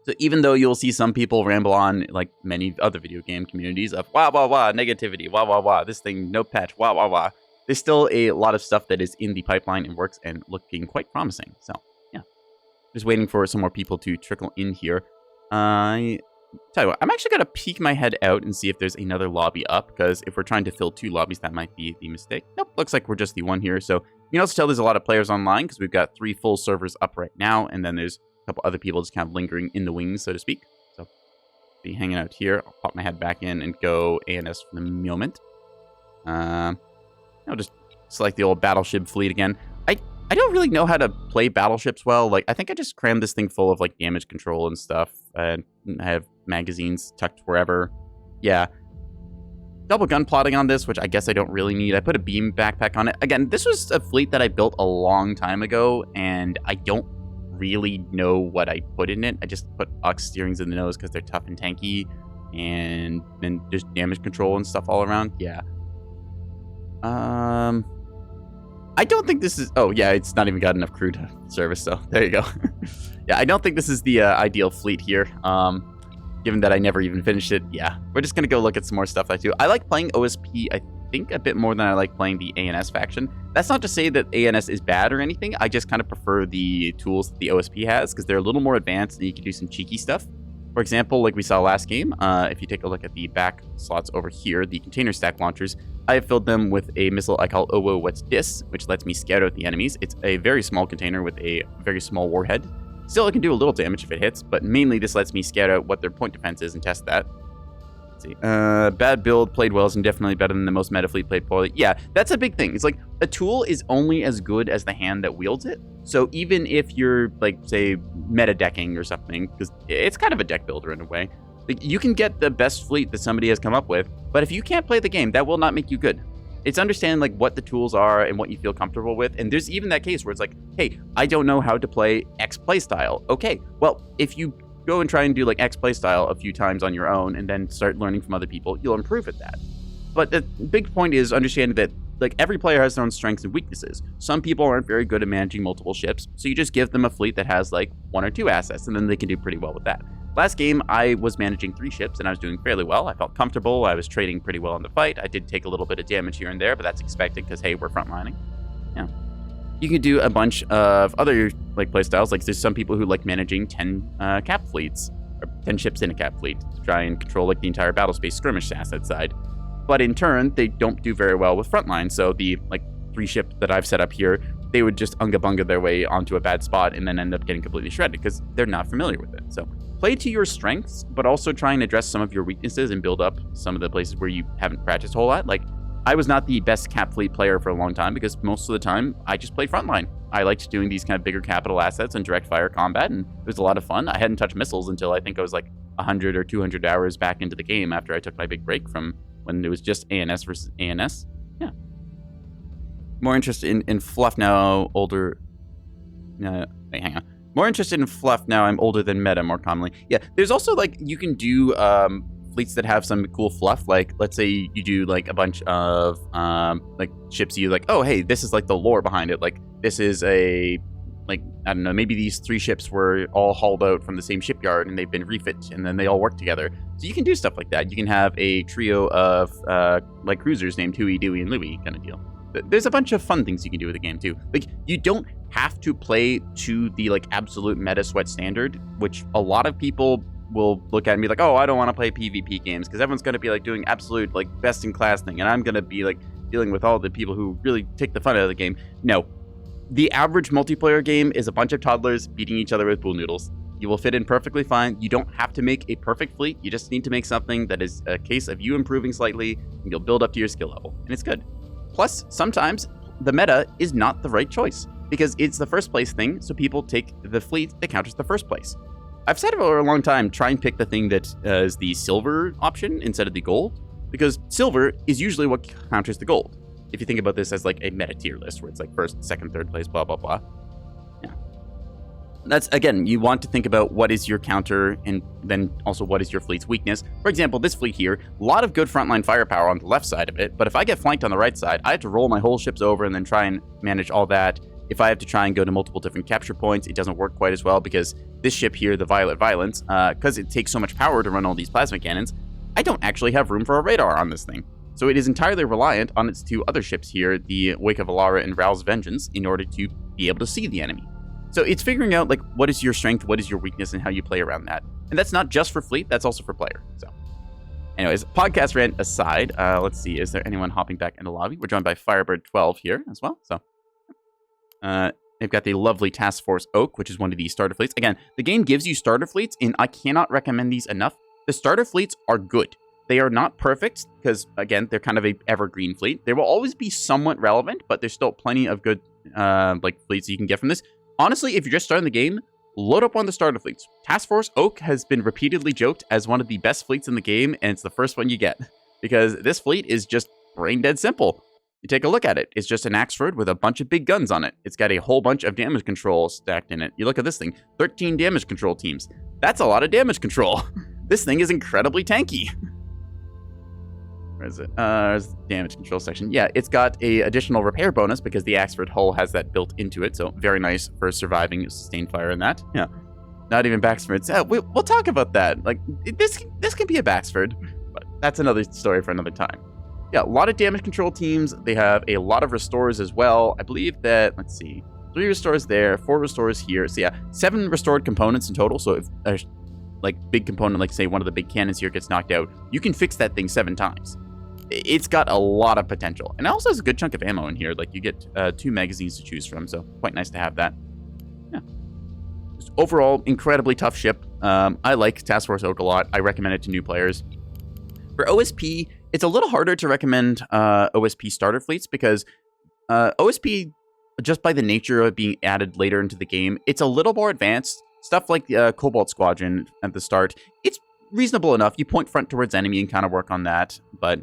So even though you'll see some people ramble on, like many other video game communities, of wah, wah, wah, negativity, wah, wah, wah, this thing, no patch, wah, wah, wah, there's still a lot of stuff that is in the pipeline and works and looking quite promising. So, yeah. Just waiting for some more people to trickle in here. Tell you what, I'm actually going to peek my head out and see if there's another lobby up, because if we're trying to fill 2 lobbies, that might be the mistake. Nope, looks like we're just the one here. So you can also tell there's a lot of players online, because we've got 3 full servers up right now, and then there's a couple other people just kind of lingering in the wings, so to speak. So be hanging out here. I'll pop my head back in and go ANS for the moment. I'll just select the old battleship fleet again. I don't really know how to play battleships well. Like, I think I just crammed this thing full of like damage control and stuff, and I have magazines tucked wherever. Yeah. Double gun plotting on this, which I guess I don't really need. I put a beam backpack on it. Again, this was a fleet that I built a long time ago, and I don't really know what I put in it. I just put Ox steerings in the nose because they're tough and tanky, and then just damage control and stuff all around. Yeah. I don't think this is... Oh, yeah, it's not even got enough crew to service, so there you go. Yeah, I don't think this is the ideal fleet here. Given that I never even finished it, yeah. We're just going to go look at some more stuff I do. I like playing OSP, I think, a bit more than I like playing the ANS faction. That's not to say that ANS is bad or anything. I just kind of prefer the tools that the OSP has, because they're a little more advanced and you can do some cheeky stuff. For example, like we saw last game, if you take a look at the back slots over here, the container stack launchers, I have filled them with a missile I call Oh Whoa What's Dis, which lets me scout out the enemies. It's a very small container with a very small warhead. Still, it can do a little damage if it hits, but mainly this lets me scout out what their point defense is and test that. Let's see. Bad build, played well, is definitely better than the most meta fleet played poorly. Yeah, that's a big thing. It's like, a tool is only as good as the hand that wields it. So even if you're, like, say, meta decking or something, because it's kind of a deck builder in a way, like, you can get the best fleet that somebody has come up with, but if you can't play the game, that will not make you good. It's understanding, like, what the tools are and what you feel comfortable with. And there's even that case where it's like, hey, I don't know how to play X playstyle. Okay, well, if you go and try and do, like, X playstyle a few times on your own and then start learning from other people, you'll improve at that. But the big point is understanding that, like, every player has their own strengths and weaknesses. Some people aren't very good at managing multiple ships, so you just give them a fleet that has, like, 1 or 2 assets, and then they can do pretty well with that. Last game, I was managing 3 ships, and I was doing fairly well. I felt comfortable. I was trading pretty well in the fight. I did take a little bit of damage here and there, but that's expected because, hey, we're frontlining. Yeah. You can do a bunch of other, like, playstyles. Like, there's some people who like managing 10 cap fleets, or 10 ships in a cap fleet, to try and control, like, the entire battle space skirmish asset side. But in turn, they don't do very well with frontline. So the, like, 3 ships that I've set up here, they would just unga-bunga their way onto a bad spot and then end up getting completely shredded because they're not familiar with it. So play to your strengths, but also try and address some of your weaknesses and build up some of the places where you haven't practiced a whole lot. Like, I was not the best cap fleet player for a long time because most of the time I just played frontline. I liked doing these kind of bigger capital assets and direct fire combat, and it was a lot of fun. I hadn't touched missiles until I think I was like 100 or 200 hours back into the game after I took my big break from when it was just ANS versus ANS. Yeah. More interested in fluff now, older... wait, hang on. More interested in fluff now, I'm older than meta more commonly. Yeah, there's also, like, you can do fleets that have some cool fluff. Like, let's say you do, like, a bunch of, like, ships you, like, oh, hey, this is, like, the lore behind it. Like, this is a, like, I don't know, maybe these 3 ships were all hauled out from the same shipyard and they've been refit and then they all work together. So you can do stuff like that. You can have a trio of, like, cruisers named Huey, Dewey, and Louie kind of deal. There's a bunch of fun things you can do with the game, too. Like, you don't have to play to the, like, absolute meta sweat standard, which a lot of people will look at and be like, oh, I don't want to play PvP games, because everyone's going to be, like, doing absolute, like, best-in-class thing, and I'm going to be, like, dealing with all the people who really take the fun out of the game. No. The average multiplayer game is a bunch of toddlers beating each other with pool noodles. You will fit in perfectly fine. You don't have to make a perfect fleet. You just need to make something that is a case of you improving slightly, and you'll build up to your skill level, and it's good. Plus, sometimes the meta is not the right choice because it's the first place thing, so people take the fleet that counters the first place. I've said it for a long time, try and pick the thing that is the silver option instead of the gold, because silver is usually what counters the gold. If you think about this as like a meta tier list where it's like first, second, third place, blah, blah, blah. Yeah. That's, again, you want to think about what is your counter and then also what is your fleet's weakness. For example, this fleet here, a lot of good frontline firepower on the left side of it, but if I get flanked on the right side, I have to roll my whole ships over and then try and manage all that. If I have to try and go to multiple different capture points, it doesn't work quite as well because this ship here, the Violet Violence, because it takes so much power to run all these plasma cannons, I don't actually have room for a radar on this thing. So it is entirely reliant on its 2 other ships here, the Wake of Alara and Ral's Vengeance, in order to be able to see the enemy. So it's figuring out, like, what is your strength, what is your weakness, and how you play around that. And that's not just for fleet, that's also for player. So anyways, podcast rant aside, let's see, is there anyone hopping back in the lobby? We're joined by Firebird12 here as well. So they've got the lovely Task Force Oak, which is one of the starter fleets. Again, the game gives you starter fleets, and I cannot recommend these enough. The starter fleets are good. They are not perfect, because, again, they're kind of a evergreen fleet. They will always be somewhat relevant, but there's still plenty of good like fleets you can get from this. Honestly, if you're just starting the game, load up on the starter fleets. Task Force Oak has been repeatedly joked as one of the best fleets in the game, and it's the first one you get. Because this fleet is just brain dead simple. You take a look at it. It's just an Axford with a bunch of big guns on it. It's got a whole bunch of damage control stacked in it. You look at this thing, 13 damage control teams. That's a lot of damage control. This thing is incredibly tanky. Where is it? There's the damage control section. Yeah, it's got a additional repair bonus because the Axford hull has that built into it. So very nice for surviving sustained fire in that. Yeah, not even Baxfords. We'll talk about that. Like this can be a Baxford, but that's another story for another time. Yeah, a lot of damage control teams. They have a lot of restores as well. I believe that, let's see, 3 restores there, 4 restores here. So yeah, 7 restored components in total. So if a like big component, like say one of the big cannons here gets knocked out, you can fix that thing 7 times. It's got a lot of potential. And it also has a good chunk of ammo in here. Like you get 2 magazines to choose from. So quite nice to have that. Yeah. Just overall, incredibly tough ship. I like Task Force Oak a lot. I recommend it to new players. For OSP, it's a little harder to recommend OSP starter fleets because OSP, just by the nature of being added later into the game, it's a little more advanced. Stuff like the Cobalt Squadron at the start, it's reasonable enough. You point front towards enemy and kind of work on that, but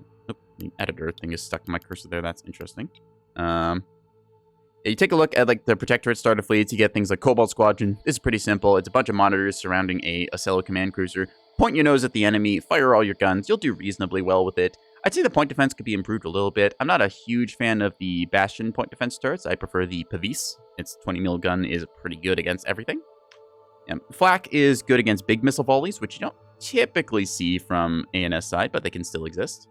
the editor thing is stuck to my cursor there. That's interesting. You take a look at like the Protectorate starter fleets, you get things like Cobalt Squadron. This is pretty simple. It's a bunch of monitors surrounding a Ocello command cruiser. Point your nose at the enemy, fire all your guns. You'll do reasonably well with it. I'd say the point defense could be improved a little bit. I'm not a huge fan of the Bastion point defense turrets. I prefer the Pavis. Its 20 mil gun is pretty good against everything. Flak is good against big missile volleys, which you don't typically see from ANS side, but they can still exist.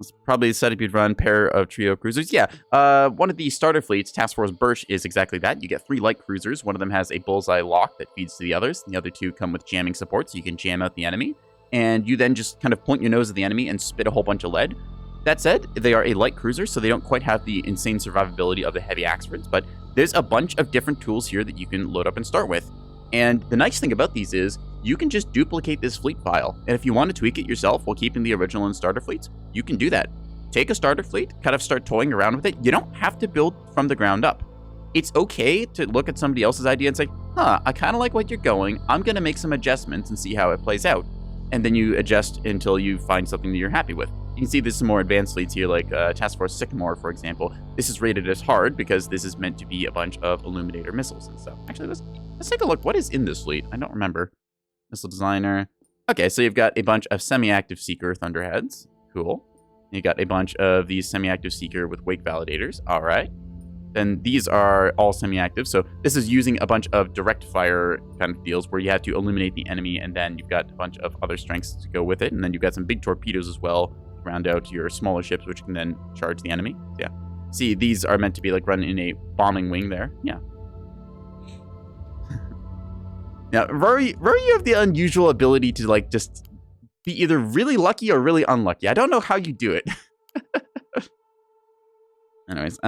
It's probably the setup you'd run, pair of trio cruisers. Yeah, one of the starter fleets, Task Force Birch, is exactly that. You get 3 light cruisers. One of them has a bullseye lock that feeds to the others. The other 2 come with jamming support, so you can jam out the enemy. And you then just kind of point your nose at the enemy and spit a whole bunch of lead. That said, they are a light cruiser, so they don't quite have the insane survivability of the heavy Axfords, but there's a bunch of different tools here that you can load up and start with. And the nice thing about these is you can just duplicate this fleet file. And if you want to tweak it yourself while keeping the original and starter fleets, you can do that. take a starter fleet, kind of start toying around with it. You don't have to build from the ground up. It's okay to look at somebody else's idea and say, I kind of like what you're going. I'm going to make some adjustments and see how it plays out. And then you adjust until you find something that you're happy with. You can see there's some more advanced fleets here, like Task Force Sycamore, for example. This is rated as hard because this is meant to be a bunch of Illuminator missiles and stuff. Actually, let's take a look. What is in this fleet? I don't remember. Missile Designer. Okay, so you've got a bunch of semi-active Seeker Thunderheads. Cool. You got a bunch of these semi-active Seeker with Wake Validators. All right. Then these are all semi-active. So this is using a bunch of direct fire kind of deals where you have to eliminate the enemy, and then you've got a bunch of other strengths to go with it. And then you've got some big torpedoes as well to round out your smaller ships, which can then charge the enemy. Yeah. See, these are meant to be like run in a bombing wing there. Yeah. Now, Rory, you have the unusual ability to like just be either really lucky or really unlucky. I don't know how you do it. Anyways,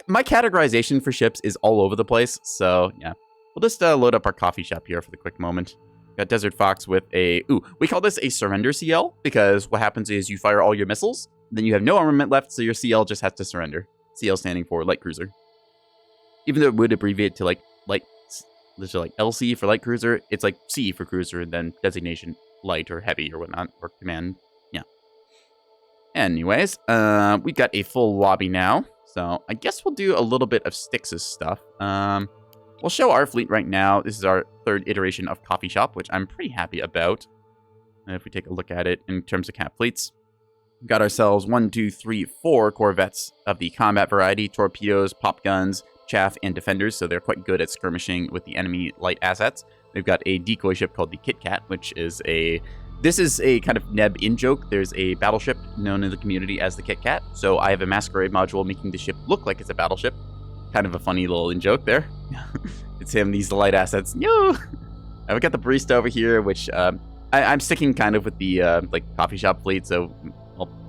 my categorization for ships is all over the place, so yeah. We'll just load up our coffee shop here for the quick moment. Got Desert Fox with a... Ooh, we call this a surrender CL, because what happens is you fire all your missiles, then you have no armament left, so your CL just has to surrender. CL standing for Light Cruiser. Even though it would abbreviate to like LC for Light Cruiser, it's like C for Cruiser, and then designation Light or Heavy or whatnot, or Command. Yeah. Anyways, we've got a full lobby now. So I guess we'll do a little bit of Styx's stuff. We'll show our fleet right now. This is our third iteration of Coffee Shop, which I'm pretty happy about. If we take a look at it in terms of cap fleets, we've got ourselves 1, 2, 3, 4 corvettes of the combat variety, torpedoes, pop guns, chaff, and defenders. So they're quite good at skirmishing with the enemy light assets. We've got a decoy ship called the Kit Kat, which is a... This is a kind of Neb in-joke. There's a battleship known in the community as the Kit Kat. So I have a masquerade module making the ship look like it's a battleship. Kind of a funny little in-joke there. It's him, these light assets. Yo! I've got the barista over here, which I'm sticking kind of with the like coffee shop fleet. So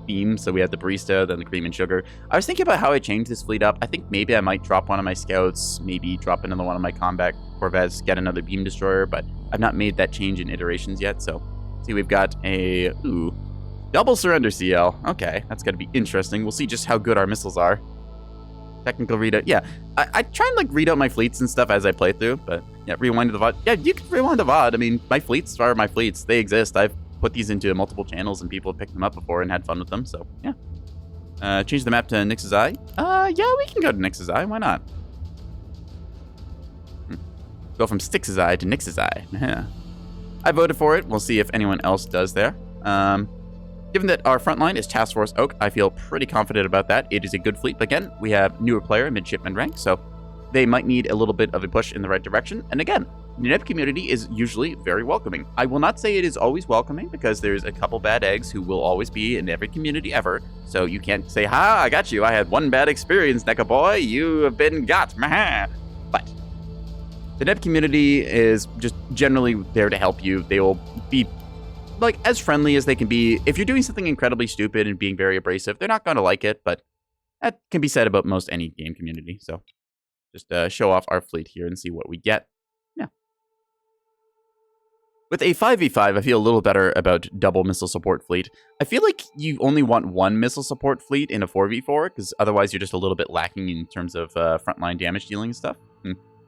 theme. So we have the barista, then the cream and sugar. I was thinking about how I changed this fleet up. I think maybe I might drop one of my scouts, maybe drop another one of my combat corvettes, get another beam destroyer, but I've not made that change in iterations yet. So see, we've got a double surrender CL. Okay, that's gonna be interesting. We'll see just how good our missiles are. Technical readout. Yeah, I try and like read out my fleets and stuff as I play through, but yeah, rewind to the VOD. Yeah, you can rewind the VOD. I mean, my fleets are my fleets. They exist. I've put these into multiple channels and people have picked them up before and had fun with them, so yeah. Change the map to Nyx's Eye. Yeah, we can go to Nyx's Eye. Why not? Go from Styx's Eye to Nyx's Eye. Yeah. I voted for it. We'll see if anyone else does there. Given that our front line is Task Force Oak, I feel pretty confident about that. It is a good fleet, but again, we have newer player midshipman rank, so they might need a little bit of a push in the right direction. And again, the Neb community is usually very welcoming. I will not say it is always welcoming, because there's a couple bad eggs who will always be in every community ever. So you can't say, ha, I got you. I had one bad experience, Nekoboy. You have been got. But the Neb community is just generally there to help you. They will be like as friendly as they can be. If you're doing something incredibly stupid and being very abrasive, they're not going to like it, but that can be said about most any game community. So just show off our fleet here and see what we get. Yeah. With a 5v5, I feel a little better about double missile support fleet. I feel like you only want one missile support fleet in a 4v4, because otherwise you're just a little bit lacking in terms of frontline damage dealing and stuff.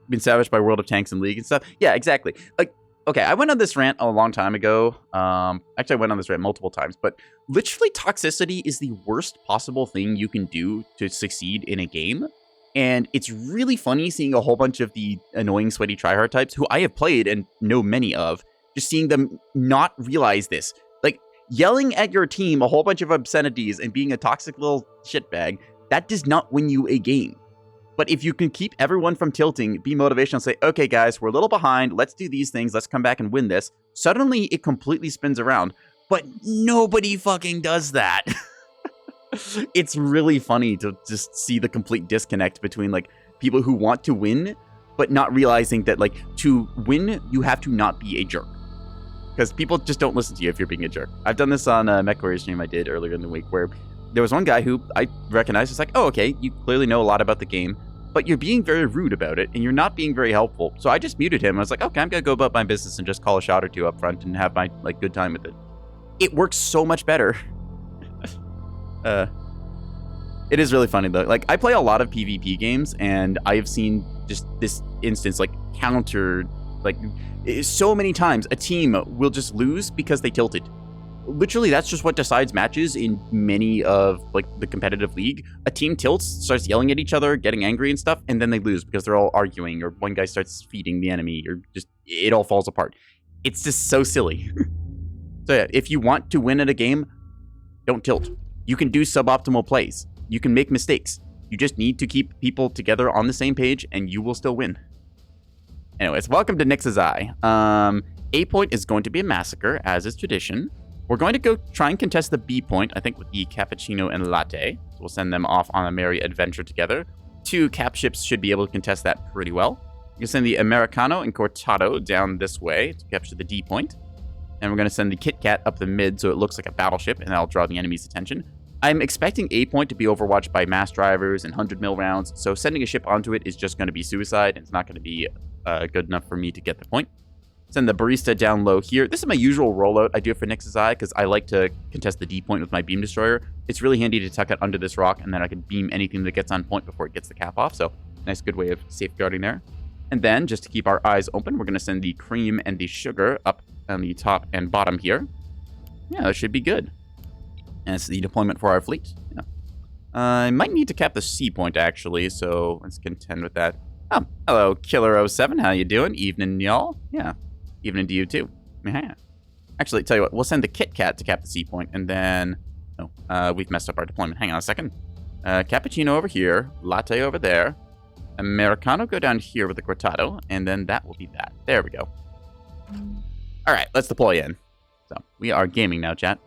Been savaged by World of Tanks and League and stuff. Yeah, exactly. Like, okay, I went on this rant a long time ago. Actually, I went on this rant multiple times, but literally toxicity is the worst possible thing you can do to succeed in a game. And it's really funny seeing a whole bunch of the annoying, sweaty tryhard types, who I have played and know many of, just seeing them not realize this. Like, yelling at your team a whole bunch of obscenities and being a toxic little shitbag, that does not win you a game. But if you can keep everyone from tilting, be motivational, say, okay, guys, we're a little behind. Let's do these things. Let's come back and win this. Suddenly, it completely spins around. But nobody fucking does that. It's really funny to just see the complete disconnect between, like, people who want to win, but not realizing that, like, to win, you have to not be a jerk. Because people just don't listen to you if you're being a jerk. I've done this on a MechWarrior stream I did earlier in the week, where there was one guy who I recognized. It's like, oh, okay, you clearly know a lot about the game, but you're being very rude about it, and you're not being very helpful. So I just muted him. I was like, okay, I'm going to go about my business and just call a shot or two up front and have my, like, good time with it. It works so much better. It is really funny though. Like I play a lot of PvP games, and I have seen just this instance like countered like so many times. A team will just lose because they tilted. Literally, that's just what decides matches in many of like the competitive league. A team tilts, starts yelling at each other, getting angry and stuff, and then they lose because they're all arguing, or one guy starts feeding the enemy, or just it all falls apart. It's just so silly. So yeah, if you want to win at a game, don't tilt. You can do suboptimal plays. You can make mistakes. You just need to keep people together on the same page, and you will still win. Anyways, welcome to Nix's Eye. A point is going to be a massacre, as is tradition. We're going to go try and contest the B point, I think, with the cappuccino and latte. So we'll send them off on a merry adventure together. 2 cap ships should be able to contest that pretty well. You can send the Americano and Cortado down this way to capture the D point. And we're going to send the Kit Kat up the mid so it looks like a battleship, and that'll draw the enemy's attention. I'm expecting A point to be overwatched by mass drivers and 100 mil rounds, so sending a ship onto it is just going to be suicide. It's not going to be good enough for me to get the point. Send the barista down low here. This is my usual rollout I do it for Nix's Eye because I like to contest the D point with my beam destroyer. It's really handy to tuck it under this rock, and then I can beam anything that gets on point before it gets the cap off. So nice, good way of safeguarding there. And then just to keep our eyes open, we're going to send the cream and the sugar up on the top and bottom here. Yeah, that should be good. And it's the deployment for our fleet. Yeah. I might need to cap the C point actually, so let's contend with that. Oh, hello, Killer07. How you doing? Evening, y'all. Yeah. Evening to you, too. Yeah. Actually, tell you what, we'll send the Kit Kat to cap the C point, and then... Oh, we've messed up our deployment. Hang on a second. Cappuccino over here, latte over there, Americano go down here with the Cortado, and then that will be that. There we go. All right, let's deploy in. So, we are gaming now, chat.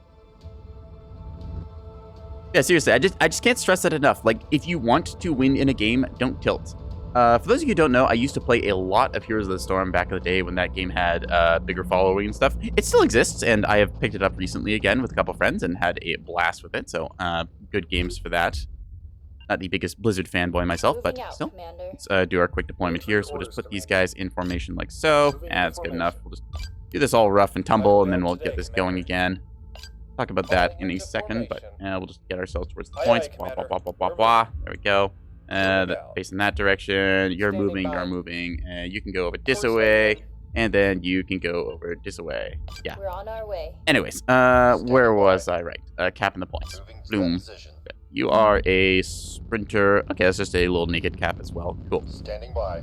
Yeah, seriously, I just can't stress that enough. Like, if you want to win in a game, don't tilt. For those of you who don't know, I used to play a lot of Heroes of the Storm back in the day when that game had bigger following and stuff. It still exists, and I have picked it up recently again with a couple friends and had a blast with it, so good games for that. Not the biggest Blizzard fanboy myself, but still. Let's do our quick deployment here, so we'll just put these guys in formation like so. That's good enough. We'll just do this all rough and tumble, and then we'll get this going again. Talk about that in a second, but we'll just get ourselves towards the points. Blah, blah, blah, blah, blah, blah. There we go. Facing that direction. You're moving. You can go over this way, and then you can go over this way. Yeah. We're on our way. Anyways, where was I? Right. Capping the points. Boom. You are a sprinter. Okay, that's just a little naked cap as well. Cool. Standing by.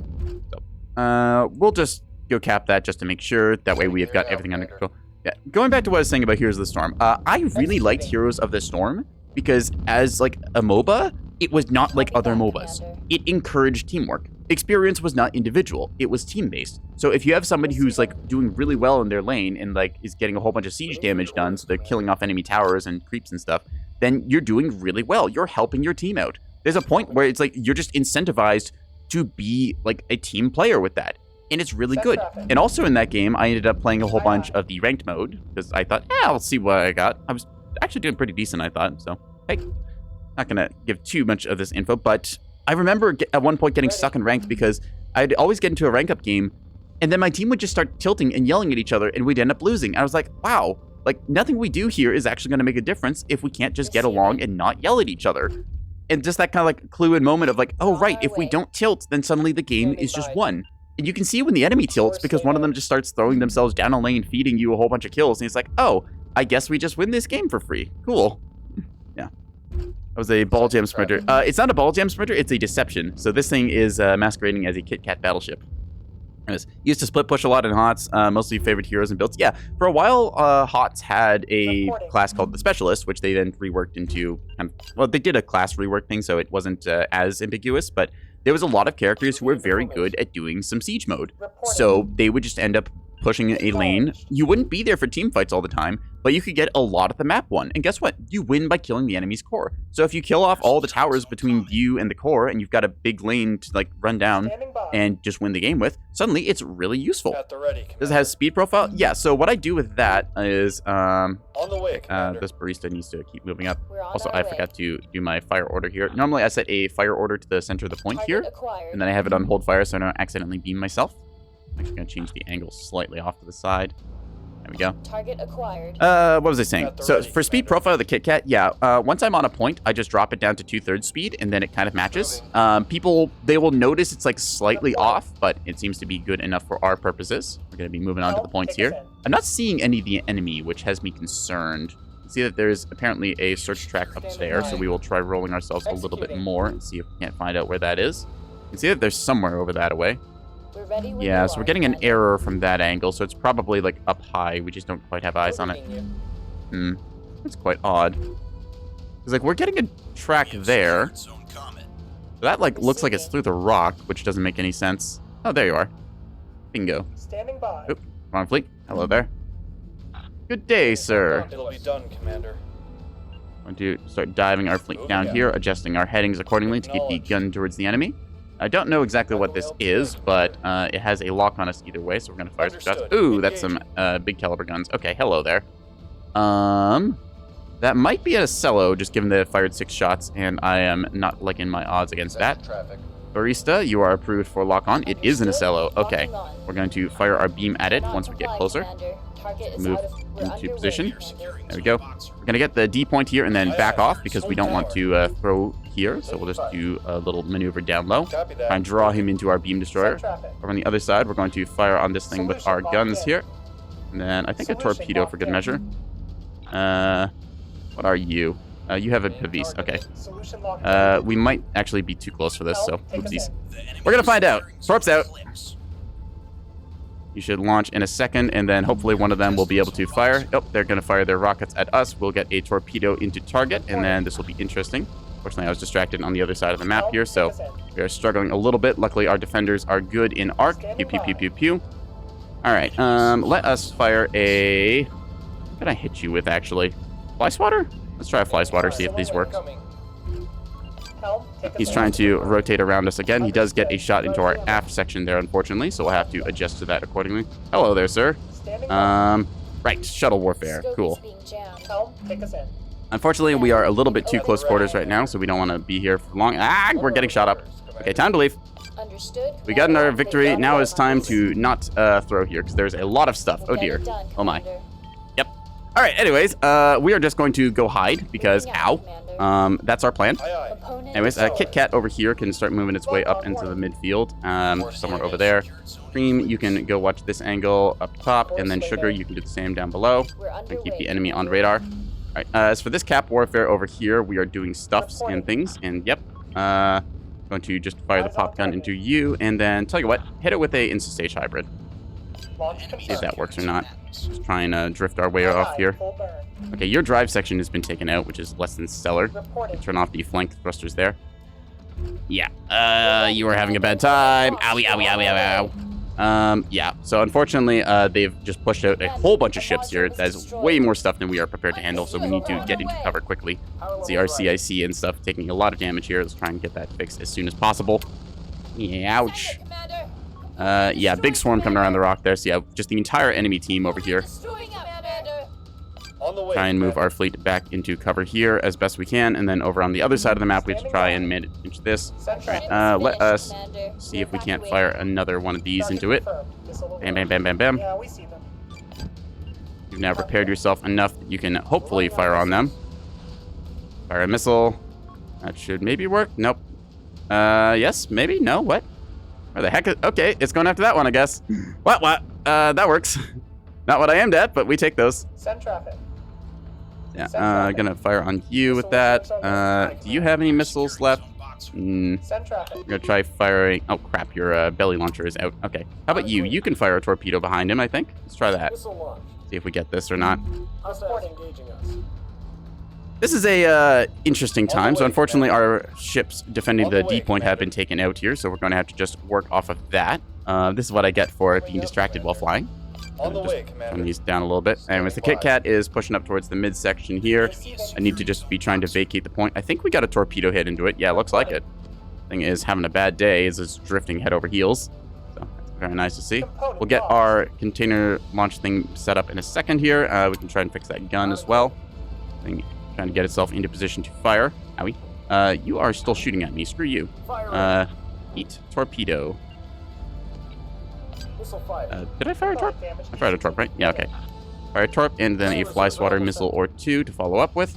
So, we'll just go cap that just to make sure. That way we've got everything under control. Yeah. Going back to what I was saying about Heroes of the Storm. I really liked Heroes of the Storm because as like a MOBA, it was not like other MOBAs. It encouraged teamwork. Experience was not individual. It was team-based. So if you have somebody who's like doing really well in their lane and like is getting a whole bunch of siege damage done, so they're killing off enemy towers and creeps and stuff, then you're doing really well. You're helping your team out. There's a point where it's like you're just incentivized to be like a team player with that. And it's really good. And also in that game, I ended up playing a whole bunch of the ranked mode because I thought, I'll see what I got. I was actually doing pretty decent, I thought. So, hey. Not gonna give too much of this info, but I remember at one point getting stuck in ranked because I'd always get into a rank up game, and then my team would just start tilting and yelling at each other, and we'd end up losing. I was like, wow, like nothing we do here is actually gonna make a difference if we can't just get along and not yell at each other. And just that kind of like clue and moment of like, oh right, if we don't tilt, then suddenly the game is just won. And you can see when the enemy tilts because one of them just starts throwing themselves down a lane, feeding you a whole bunch of kills, and he's like, oh, I guess we just win this game for free. Cool. Yeah. That was a ball jam sprinter. It's not a ball jam sprinter, it's a deception. So this thing is masquerading as a Kit Kat battleship. Anyways, used to split push a lot in HOTS, mostly favorite heroes and builds. Yeah, for a while, HOTS had a class called the Specialist, which they then reworked into, well, they did a class rework thing, so it wasn't as ambiguous, but there was a lot of characters who were very good at doing some siege mode. So they would just end up pushing a lane. You wouldn't be there for team fights all the time, but you could get a lot of the map won. And guess what? You win by killing the enemy's core. So if you kill off all the towers between you and the core, and you've got a big lane to like run down and just win the game with, suddenly it's really useful. Does it have speed profile? Yeah, so what I do with that is, on the way, this barista needs to keep moving up. Also, I forgot to do my fire order here. Normally I set a fire order to the center of the point here, and then I have it on hold fire so I don't accidentally beam myself. I'm actually going to change the angle slightly off to the side. There we go. Target acquired. What was I saying? At the So ready, for speed Commander. profile of the Kit Kat, yeah, once I'm on a point, I just drop it down to 2/3 speed, and then it kind of matches. People, they will notice it's like slightly off, but it seems to be good enough for our purposes. We're going to be moving on to the points here. I'm not seeing any of the enemy, which has me concerned. You see that there's apparently a search track up there, so we will try rolling ourselves a little bit more and see if we can't find out where that is. You can see that there's somewhere over that away. We're ready when Yeah, you so are, we're getting an Commander. error from that angle, so it's probably like up high. We just don't quite have eyes on it. That's quite odd. Because like we're getting a track there. That like looks like it's through the rock, which doesn't make any sense. Oh, there you are. Bingo. Standing by. Oop, wrong fleet. Hello there. Good day, sir. It'll be done, Commander. Going to start diving our fleet down here, adjusting our headings accordingly to keep the gun towards the enemy. I don't know exactly what this is, but it has a lock on us either way, so we're going to fire some shots. Understood. Ooh, that's some big caliber guns. Okay, hello there. That might be a cello, just given that it fired 6 shots, and I am not liking my odds against that. Traffic. Barista, you are approved for lock on. It is an cello. Okay, Locking on. we're going to fire our beam at it Cannot once we get comply, closer. Commander. Target is Move out of- we're into underway, position. Commander. There we go. We're going to get the D point here and then back off because we don't want to throw here. So we'll just do a little maneuver down low. Copy that. Try and draw him into our beam destroyer. Send traffic. Over on the other side, we're going to fire on this thing with our guns here. And then I think a torpedo for good measure. What are you? You have a Pavis. Okay. Solution locked. We might actually be too close for this, so Take a oopsies. sec. We're going to find out. Torps out. You should launch in a second, and then hopefully one of them will be able to fire. Oh, they're going to fire their rockets at us. We'll get a torpedo into target, and then this will be interesting. Fortunately, I was distracted on the other side of the map here, so we are struggling a little bit. Luckily, our defenders are good in arc. Pew, pew, pew, pew, pew. All right, let us fire a... What can I hit you with, actually? Fly swatter? Let's try a fly swatter, see if these work. Helm, take a He's sec. trying to rotate around us again. He does get a shot into our aft section there, unfortunately, so we'll have to adjust to that accordingly. Hello there, sir. Standing by. Right, shuttle warfare. Scope Cool. is being jammed. Helm, take us in. Unfortunately, we are a little bit too close quarters right now, so we don't want to be here for long. Ah, we're getting shot up. Okay, time to leave. Understood. We got Commander. our victory. Now it's time to not throw here, because there's a lot of stuff. We'll Oh, get dear. it done, Oh, my. Commander. Yep. All right, anyways, we are just going to go hide, because, Moving out, ow. Commander. That's our plan. Aye, aye. Opponent Anyways, Kit Kat over here can start moving its way up into the midfield, somewhere over there. Cream, you can go watch this angle up top, and then Sugar, you can do the same down below. We're And keep underway, the enemy on Commander. radar. All right, as for this cap warfare over here, we are doing stuffs and things, and yep, going to just fire the pop gun into you, and then tell you what, hit it with a insta-stage hybrid. Launch See if confirmed. that works or not. Just try and drift our way off here. Full burn. Okay, your drive section has been taken out, which is less than stellar. Reporting. Turn off the flank thrusters there. Yeah, you are having a bad time. Owie, owie, owie, owie, ow. Yeah, so unfortunately, they've just pushed out a whole bunch of ships here. That's way more stuff than we are prepared to handle, so we need to get into cover quickly. See our CIC and stuff taking a lot of damage here. Let's try and get that fixed as soon as possible. Yeah, ouch. Yeah, big swarm coming around the rock there. So yeah, just the entire enemy team over here. Destroying Commander. On the way. Try and move Commander. our fleet back into cover here as best we can, and then over on the other side of the map, we have to try and manage this. Send traffic. Let us Commander. see if we We're can't evacuating. fire another one of these Target into it. confirmed. Missile Bam, bam, override. bam, bam, bam. Yeah, we see them. You've now prepared yourself enough that you can hopefully fire on them. Fire a missile. That should maybe work. Nope. Yes, maybe. No, what? Where the heck is... Okay, it's going after that one, I guess. What? That works. Not what I aimed at, but we take those. Send traffic. Yeah, gonna fire on you with that. Do you have any missiles left? Send traffic. I'm gonna try firing... Oh, crap, your belly launcher is out. Okay. How about you? You can fire a torpedo behind him, I think. Let's try that. Missile launch. See if we get this or not. Hostiles engaging us. This is a interesting time. So way, unfortunately, our ships defending On the the way, D point have been taken out here, so we're going to have to just work off of that. This is what I get for being distracted while flying. On the Just way, turn Commander. these down a little bit. Anyways, the Kit Kat is pushing up towards the midsection here. I need to just be trying to vacate the point. I think we got a torpedo hit into it. Yeah, looks like it. Thing is having a bad day. Is it's drifting head over heels. So that's very nice to see. Component We'll get lost. our container launch thing set up in a second here. We can try and fix that gun as well. Thing trying to get itself into position to fire. Owie. You are still shooting at me. Screw you. Eat. Torpedo. Missile fire. Did I fire a torp? I fired a torp, right? Yeah, okay. fire torp, and then a fly swatter missile or two to follow up with.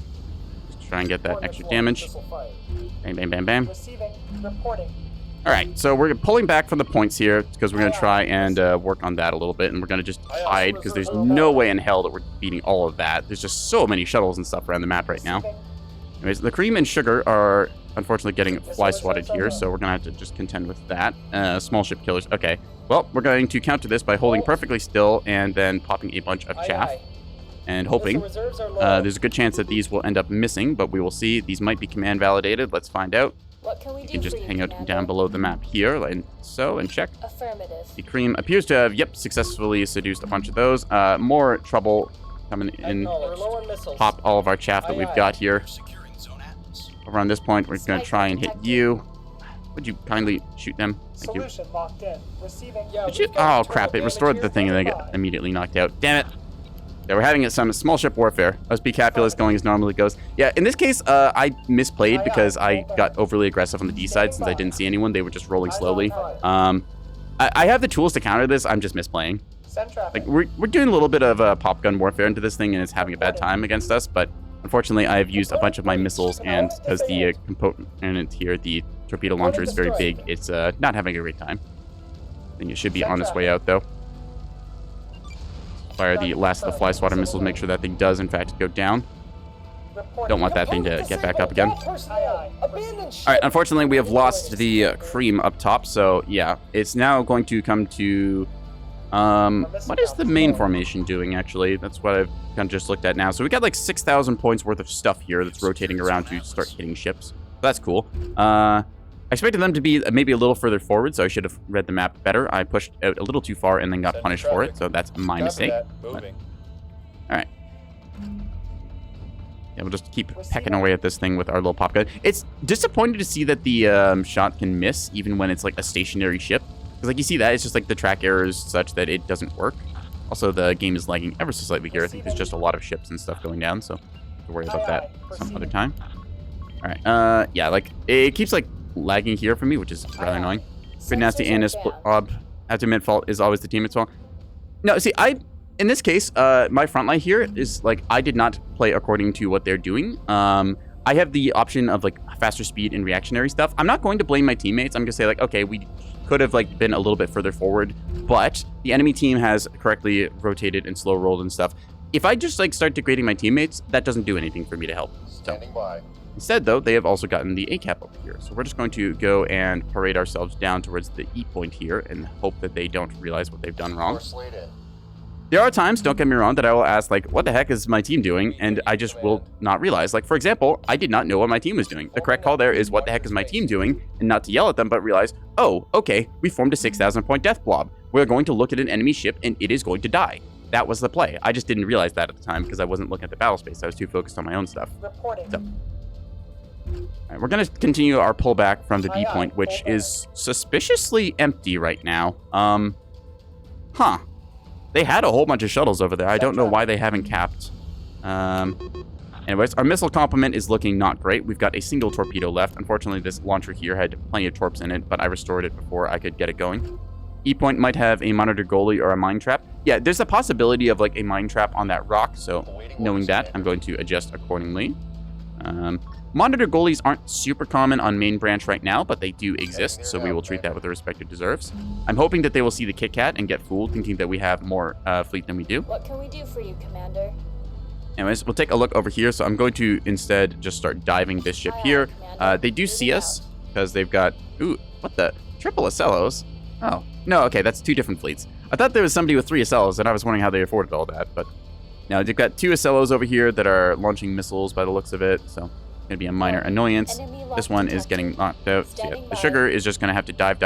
Just try and get that extra damage. Missile fired. Bam, bam, bam, bam. Receiving. Reporting. All right, so we're pulling back from the points here because we're going to try and work on that a little bit, and we're going to just hide because there's no way in hell that we're beating all of that. There's just so many shuttles and stuff around the map right now. Receiving. Anyways, the cream and sugar are unfortunately getting fly swatted here, so we're going to have to just contend with that. Small ship killers. Okay, well, we're going to counter this by holding perfectly still and then popping a bunch of chaff and hoping. Reserves are low. There's a good chance that these will end up missing, but we will see. These might be command validated. Let's find out. What can we do You can just for you, hang out Commander? down below the map here, and so, and check. Affirmative. The cream appears to have, yep, successfully seduced a bunch of those. More trouble coming in. We're low on missiles. Pop all of our chaff that we've got here. Securing zone atlas. Over on this point, we're going to try and hit you. Would you kindly shoot them? Thank you. Solution locked in. Receiving. Did you? Oh, crap. It restored the thing and then I got immediately knocked out. Damn it. Yeah, we're having some small ship warfare. OSP Capulus going as normally goes. Yeah, in this case, I misplayed because I got overly aggressive on the D side since I didn't see anyone. They were just rolling slowly. I have the tools to counter this. I'm just misplaying. Send traffic. Like, we're doing a little bit of pop gun warfare into this thing, and it's having a bad time against us, but unfortunately, I've used a bunch of my missiles, and because the component here, the torpedo launcher is very big, it's not having a great time. I think it should be on its way out, though. Fire the last of the fly swatter missiles, make sure that thing does, in fact, go down. Don't want that thing to get back up again. Alright, unfortunately, we have lost the cream up top, so yeah, it's now going to come to... what is the main formation doing, actually? That's what I've kind of just looked at now. So we got like 6,000 points worth of stuff here that's rotating around to start hitting ships. That's cool. I expected them to be maybe a little further forward, so I should have read the map better. I pushed out a little too far and then got punished for it, so that's my mistake. Moving. Alright. Yeah, we'll just keep pecking away at this thing with our little pop gun. It's disappointing to see that the shot can miss, even when it's like a stationary ship. Because like you see that, it's just like the track errors such that it doesn't work. Also, the game is lagging ever so slightly here. I think there's just a lot of ships and stuff going down, so don't have to worry about that some other time. Alright, yeah, like, it keeps like lagging here for me, which is rather annoying. Pretty nasty, and a split ob. Have to admit, fault is always the teammate's fault. No, see, in this case, my front line here is like, I did not play according to what they're doing. I have the option of like faster speed and reactionary stuff. I'm not going to blame my teammates. I'm gonna say like, okay, we could have like been a little bit further forward, but the enemy team has correctly rotated and slow rolled and stuff. If I just like start degrading my teammates, that doesn't do anything for me to help. Standing by. Instead, though, they have also gotten the A-cap over here. So we're just going to go and parade ourselves down towards the E point here and hope that they don't realize what they've done wrong. Force lead in. There are times, don't get me wrong, that I will ask, like, what the heck is my team doing? And I just will not realize. Like, for example, I did not know what my team was doing. The correct call there is, what the heck is my team doing? And not to yell at them, but realize, oh, okay, we formed a 6,000 point death blob. We're going to look at an enemy ship, and it is going to die. That was the play. I just didn't realize that at the time because I wasn't looking at the battle space. I was too focused on my own stuff. Reporting. So. Alright, we're going to continue our pullback from the B point, which is suspiciously empty right now. They had a whole bunch of shuttles over there. I don't know why they haven't capped. Anyways, our missile complement is looking not great. We've got a single torpedo left. Unfortunately, this launcher here had plenty of torps in it, but I restored it before I could get it going. E point might have a monitor goalie or a mine trap. Yeah, there's a possibility of like a mine trap on that rock, so knowing that, I'm going to adjust accordingly. Monitor goalies aren't super common on main branch right now, but they do exist, so we will treat that with the respect it deserves. I'm hoping that they will see the Kit Kat and get fooled, thinking that we have more fleet than we do. What can we do for you, Commander? Anyways, we'll take a look over here, so I'm going to instead just start diving this ship here. They do see us, because they've got... Ooh, what the? Triple Acellos? Oh, no, okay, that's two different fleets. I thought there was somebody with 3 Acellos, and I was wondering how they afforded all that, but... Now, they've got 2 Acellos over here that are launching missiles by the looks of it, so... Gonna be a minor annoyance. This one is getting knocked out. So yeah, the sugar is just gonna have to dive.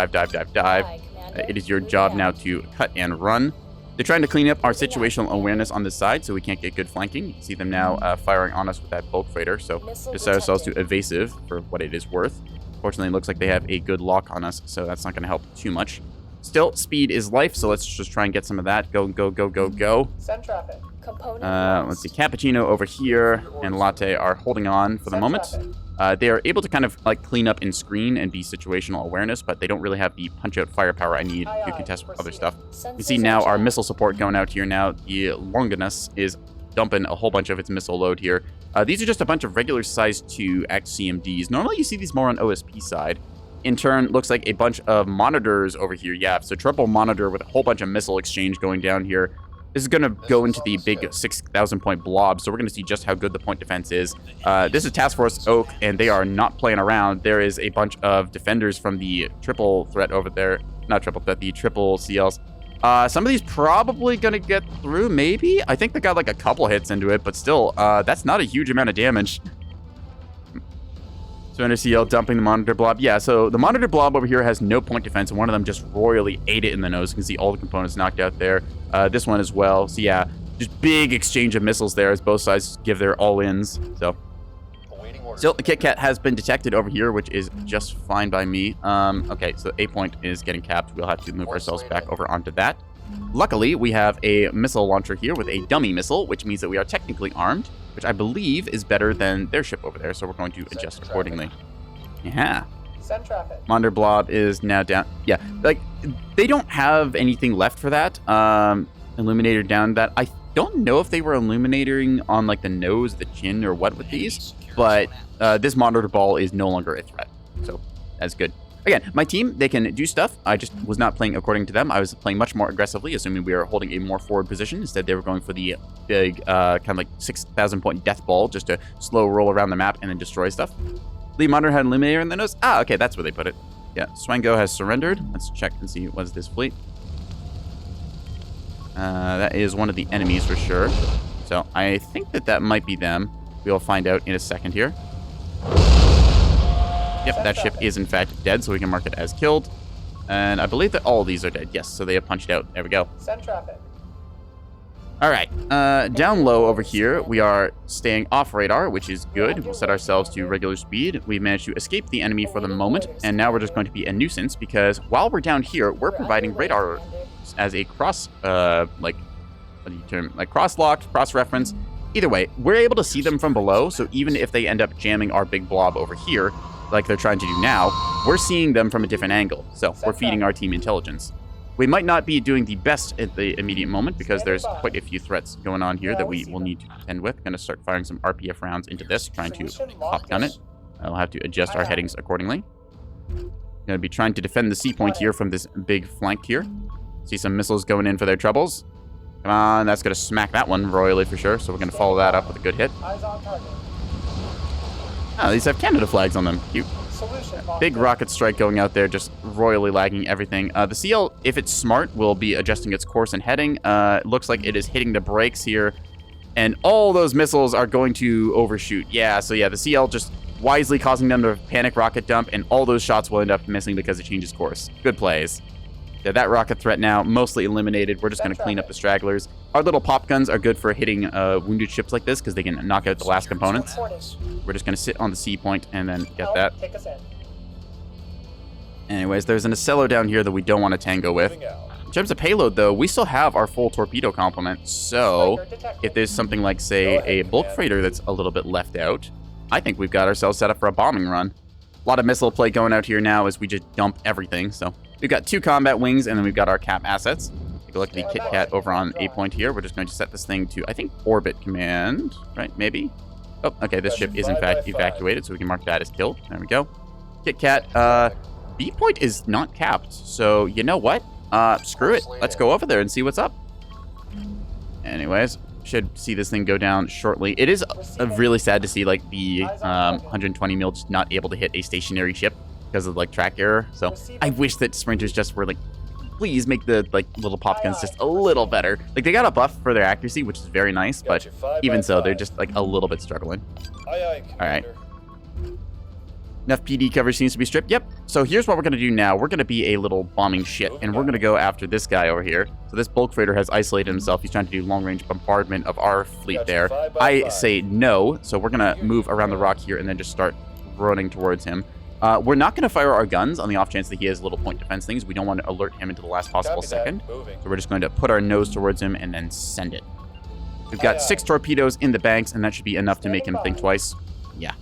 It is your job now to cut and run. They're trying to clean up our situational awareness on this side so we can't get good flanking. You can see them now firing on us with that bulk freighter. So just set ourselves to evasive for what it is worth. Fortunately, it looks like they have a good lock on us, so that's not gonna help too much. Still, speed is life, so let's just try and get some of that. Go, go, go, go, go. Send traffic. Component Let's see. Cappuccino over here and Latte are holding on for the Send moment. traffic. They are able to kind of like clean up and screen and be situational awareness, but they don't really have the punch-out firepower I need to contest other stuff. You see now our missile support going out here now. The Longinus is dumping a whole bunch of its missile load here. These are just a bunch of regular size 2 ACT CMDs. Normally you see these more on OSP side. In turn, looks like a bunch of monitors over here. Yeah, so triple monitor with a whole bunch of missile exchange going down here. This is going to go into the big 6,000 point blob, so we're going to see just how good the point defense is. This is Task Force Oak, and they are not playing around. There is a bunch of defenders from the triple threat over there. Not triple threat, the triple CLs. Some of these probably going to get through, maybe? I think they got like a couple hits into it, but still, that's not a huge amount of damage. So under CL dumping the monitor blob. Yeah, so the monitor blob over here has no point defense, and one of them just royally ate it in the nose. You can see all the components knocked out there. This one as well. So yeah, just big exchange of missiles there as both sides give their all-ins. So still, the Kit Kat has been detected over here, which is just fine by me. Okay, so A point is getting capped. We'll have to move ourselves back over onto that. Luckily, we have a missile launcher here with a dummy missile, which means that we are technically armed, which I believe is better than their ship over there, so we're going to adjust accordingly. Yeah. Send traffic. Monitor blob is now down. Yeah, like, they don't have anything left for that. Illuminator down that. I don't know if they were illuminating on, like, the nose, the chin, or what with these, but this monitor ball is no longer a threat, so that's good. Again, my team, they can do stuff. I just was not playing according to them. I was playing much more aggressively, assuming we were holding a more forward position. Instead, they were going for the big, kind of like 6,000 point death ball, just to slow roll around the map and then destroy stuff. Lee Monitor had an Illuminator in the nose. Ah, okay, that's where they put it. Yeah, Swango has surrendered. Let's check and see what's this fleet. That is one of the enemies for sure. So I think that might be them. We'll find out in a second here. Yep, that ship is in fact dead, so we can mark it as killed. And I believe that all of these are dead. Yes, so they have punched out. There we go. Send traffic. All right, down low over here, we are staying off radar, which is good. We'll set ourselves to regular speed. We've managed to escape the enemy for the moment, and now we're just going to be a nuisance because while we're down here, we're providing radar as a cross, like, what do you term, like cross-locked, cross-reference. Either way, we're able to see them from below, so even if they end up jamming our big blob over here, like they're trying to do now, we're seeing them from a different angle, so we're feeding our team intelligence. We might not be doing the best at the immediate moment because there's quite a few threats going on here that we will need to contend with. Going to start firing some RPF rounds into this, trying to pop gun it. I'll have to adjust our headings accordingly. Going to be trying to defend the C point here from this big flank here. See some missiles going in for their troubles. Come on, that's going to smack that one royally for sure, so we're going to follow that up with a good hit. Eyes on target. Oh, these have Canada flags on them. Cute. Big rocket strike going out there, just royally lagging everything. The CL, if it's smart, will be adjusting its course and heading. It looks like it is hitting the brakes here. And all those missiles are going to overshoot. Yeah, so yeah, the CL just wisely causing them to panic rocket dump, and all those shots will end up missing because it changes course. Good plays. Yeah, that rocket threat now mostly eliminated. We're just going to clean up the stragglers. Our little pop guns are good for hitting wounded ships like this because they can knock out the last components. We're just going to sit on the C point and then get that. Anyways, there's an Ocello down here that we don't want to tango with. In terms of payload, though, we still have our full torpedo complement. So if there's something like, say, a bulk freighter that's a little bit left out, I think we've got ourselves set up for a bombing run. A lot of missile play going out here now as we just dump everything. So we've got 2 combat wings, and then we've got our cap assets. Take a look at the Kit Kat over on A point here. We're just going to set this thing to, I think, orbit command, right? Maybe. Oh, okay, this ship is in fact evacuated, so we can mark that as killed. There we go. Kit Kat, B point is not capped, so you know what? Screw it. Let's go over there and see what's up. Anyways, should see this thing go down shortly. It is really sad to see, like, the 120 mil just not able to hit a stationary ship because of, like, track error. So I wish that sprinters just were, like, please make the, like, little pop guns just a little better. Like, they got a buff for their accuracy, which is very nice, but even so, they're just, like, a little bit struggling. All right. Enough PD coverage seems to be stripped. Yep. So here's what we're going to do now. We're going to be a little bombing ship, and we're going to go after this guy over here. So this bulk freighter has isolated himself. He's trying to do long-range bombardment of our fleet there. I say no, so we're going to move around the rock here and then just start running towards him. We're not going to fire our guns on the off chance that he has little point defense things. We don't want to alert him into the last possible Copy that. second. Moving. So we're just going to put our nose towards him and then send it. We've got 6 torpedoes in the banks, and that should be enough to make him think twice. Yeah.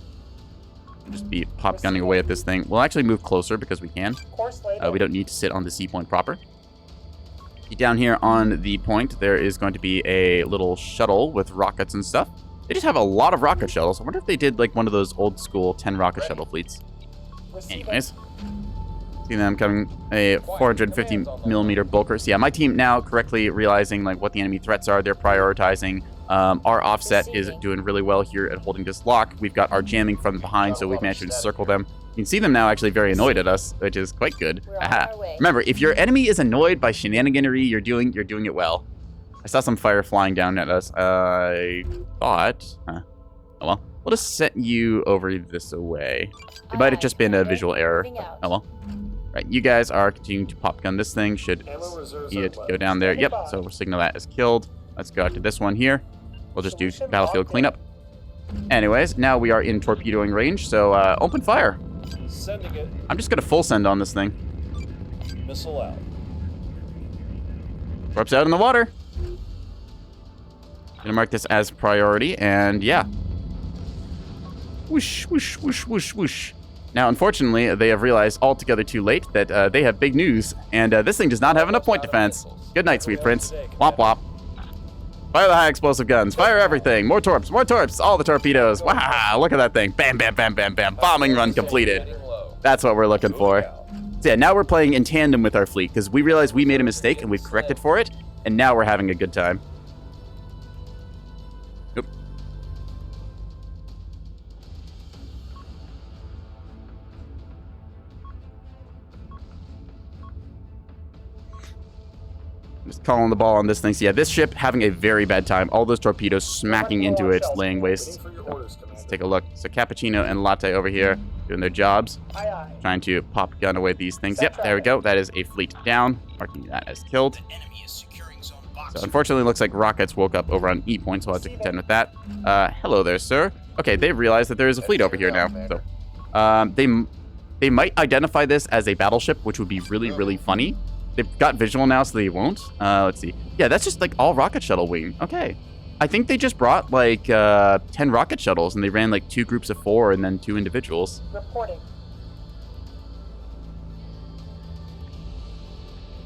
Just be pop gunning away at this thing. We'll actually move closer because we can. Course later. We don't need to sit on the C point proper. Down here on the point, there is going to be a little shuttle with rockets and stuff. They just have a lot of rocket shuttles. I wonder if they did like one of those old school 10 rocket shuttle fleets. Receiving. Anyways. See them coming, a 450 millimeter bulker. So yeah, my team now correctly realizing like what the enemy threats are. They're prioritizing. Our offset is doing really well here at holding this lock. We've got our jamming from behind, so we've managed to encircle them. You can see them now actually very annoyed at us, which is quite good. We're on Aha. our way. Remember, if your enemy is annoyed by shenaniganery, you're doing it well. I saw some fire flying down at us. I thought... Oh well. We'll just set you over this way. It might have just been a visual error. Oh well. Right, you guys are continuing to pop gun this thing. Should Ammo reserves see are it low. go down there. Yep, so we'll signal that as killed. Let's go out to this one here. We'll just do battlefield cleanup. Anyways, now we are in torpedoing range, so open fire. Sending it. I'm just going to full send on this thing. Missile out. Warps out in the water. Gonna mark this as priority, and yeah. Whoosh, whoosh, whoosh, whoosh, whoosh. Now, unfortunately, they have realized altogether too late that they have big news, and this thing does not have enough point defense. Good night, sweet prince. Womp womp. Fire the high explosive guns. Fire everything. More torps, more torps. All the torpedoes. Wow, look at that thing. Bam, bam, bam, bam, bam. Bombing run completed. That's what we're looking for. So yeah, now we're playing in tandem with our fleet, because we realized we made a mistake, and we've corrected for it, and now we're having a good time. Oop. Just calling the ball on this thing. So yeah, this ship having a very bad time. All those torpedoes smacking into it, laying waste. Waiting for your orders, Let's Commander. take a look. So Cappuccino and Latte over here doing their jobs, Aye, aye. trying to pop gun away these things. Yep, there we go. That is a fleet down, marking that as killed. So unfortunately, it looks like rockets woke up over on E point, so I'll have to contend with that. Hello there, sir. Okay, they've realized that there is a fleet over here now. So they might identify this as a battleship, which would be really, really funny. They've got visual now, so they won't. Let's see. Yeah, that's just like all rocket shuttle wing. Okay. I think they just brought like 10 rocket shuttles, and they ran like 2 groups of 4 and then 2 individuals. Reporting.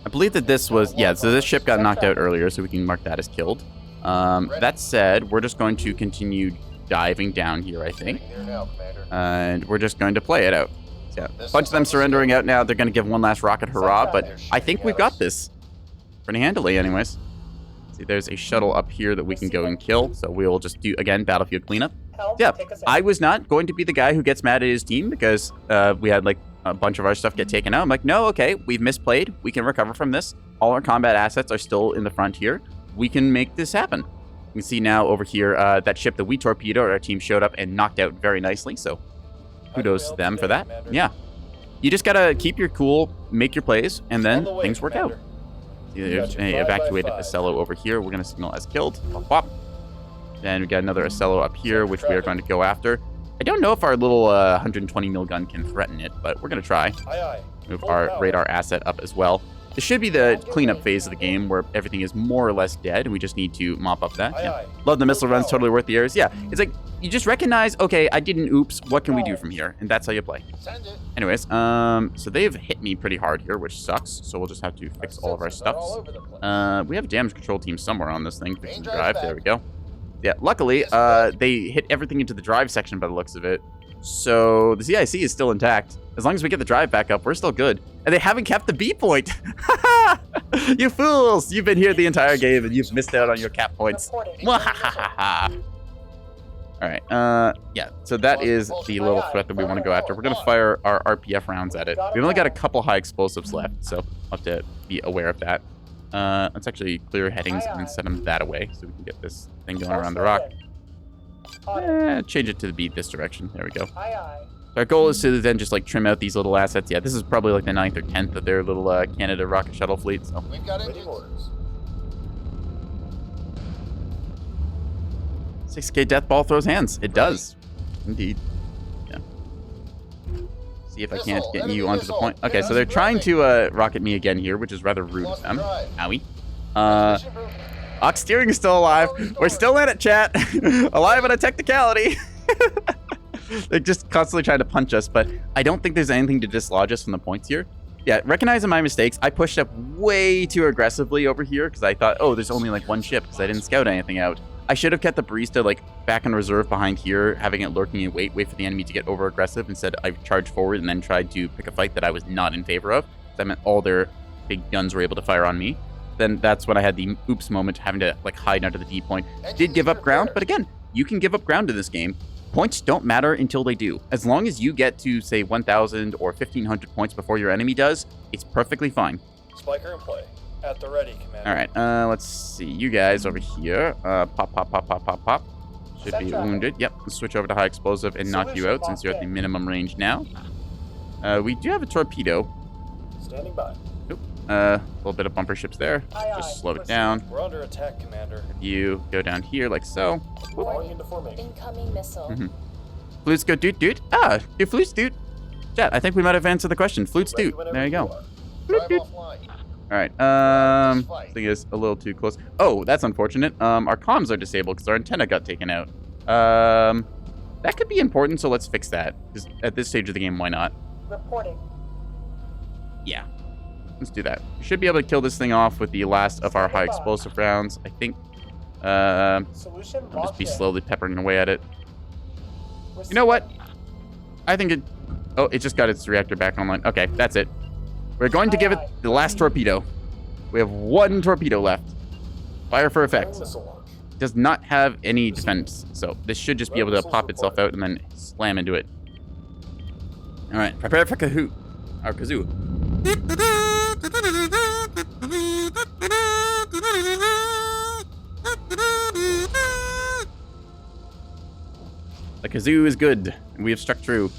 I believe that this was, yeah, so this ship got knocked out earlier, so we can mark that as killed. That said, we're just going to continue diving down here, I think. Heading there now, Commander. And we're just going to play it out. So, yeah, a bunch of them surrendering out now. They're going to give one last rocket hurrah, but I think we've got this. Pretty handily, anyways. See, there's a shuttle up here that we can go and kill, so we'll just do, again, battlefield cleanup. Help, Yeah, take us I out. was not going to be the guy who gets mad at his team because we had, like, a bunch of our stuff get taken out. I'm like, no, okay, we've misplayed. We can recover from this. All our combat assets are still in the front here. We can make this happen. You can see now over here, that ship that we torpedoed, our team showed up and knocked out very nicely, so kudos to them for that. Commander. Yeah. You just gotta keep your cool, make your plays, and On then the way, things work out. Commander. See, there's Gotcha. a 5 by evacuated 5. Ocello over here. We're gonna signal as killed. Wop, wop. Then we got another Ocello up here, which we are going to go after. I don't know if our little 120 mil gun can threaten it, but we're gonna try. Aye, aye. Move Full our power. radar asset up as well. This should be the cleanup phase of the game where everything is more or less dead, and we just need to mop up that. Aye, Yeah. aye. Love the missile runs, totally worth the errors. Yeah, it's like you just recognize, okay, I did an oops. What can we do from here? And that's how you play. Send it. Anyways, so they've hit me pretty hard here, which sucks. So we'll just have to fix all of our Sensors are all stuffs. over the place. We have a damage control team somewhere on this thing fixing the Main drive drive. There we back. go. Yeah, luckily, Yes, back. they hit everything into the drive section by the looks of it. So the CIC is still intact. As long as we get the drive back up, we're still good. And they haven't kept the B point. You fools! You've been here the entire game and you've missed out on your cap points. Reporting. Mwahahaha. All right. Yeah. So that is the little threat that we want to go after. We're gonna fire our RPF rounds at it. We've only got a couple high explosives left, so I'll have to be aware of that. Let's actually clear headings and set them that away so we can get this thing going around the rock. Change it to be this direction. There we go. Aye, aye. Our goal is to then just like trim out these little assets. Yeah, this is probably like the 9th or 10th of their little Canada rocket shuttle fleet. So We've got engines. 6K death ball throws hands. It does. Indeed. Yeah. See if I can't get you onto the point. Okay, so they're trying to rocket me again here, which is rather rude of them. Owie. Ox steering is still alive. We're still in it, chat. Alive on a technicality. They're just constantly trying to punch us, but I don't think there's anything to dislodge us from the points here. Yeah, recognizing my mistakes, I pushed up way too aggressively over here because I thought, oh, there's only like one ship because I didn't scout anything out. I should have kept the barista like back in reserve behind here, having it lurking in wait for the enemy to get over aggressive. Instead, I charged forward and then tried to pick a fight that I was not in favor of. That meant all their big guns were able to fire on me. Then that's when I had the oops moment, having to like hide under the D point. Did give up ground, but again, you can give up ground in this game. Points don't matter until they do. As long as you get to, say, 1,000 or 1,500 points before your enemy does, it's perfectly fine. Spiker in play. At the ready, Commander. All right, let's see. You guys over here. Pop. Should be wounded. Yep, let's switch over to high explosive and knock you out since you're at the minimum range now. We do have a torpedo. Standing by. Oop. A little bit of bumper ships there. Just slow it down. We're under attack, Commander. You go down here like so. Going into formation. Incoming missile. Flutes go doot. Ah, your flutes doot. Chat, I think we might have answered the question. Flutes doot. There you go. All right. I think it's a little too close. Oh, that's unfortunate. Our comms are disabled because our antenna got taken out. That could be important, so let's fix that. Because at this stage of the game, why not? Reporting. Yeah. Let's do that. We should be able to kill this thing off with the last of our high explosive rounds. I think. Solution I'll just be locked in. slowly peppering away at it. You know what? I think it... Oh, it just got its reactor back online. Okay, that's it. We're going to give it the last torpedo. We have one torpedo left. Fire for effect. Missile launch. Does not have any defense, so this should just be able to pop itself out and then slam into it. All right, prepare for Kahoo. Our kazoo. The kazoo is good, and we have struck true.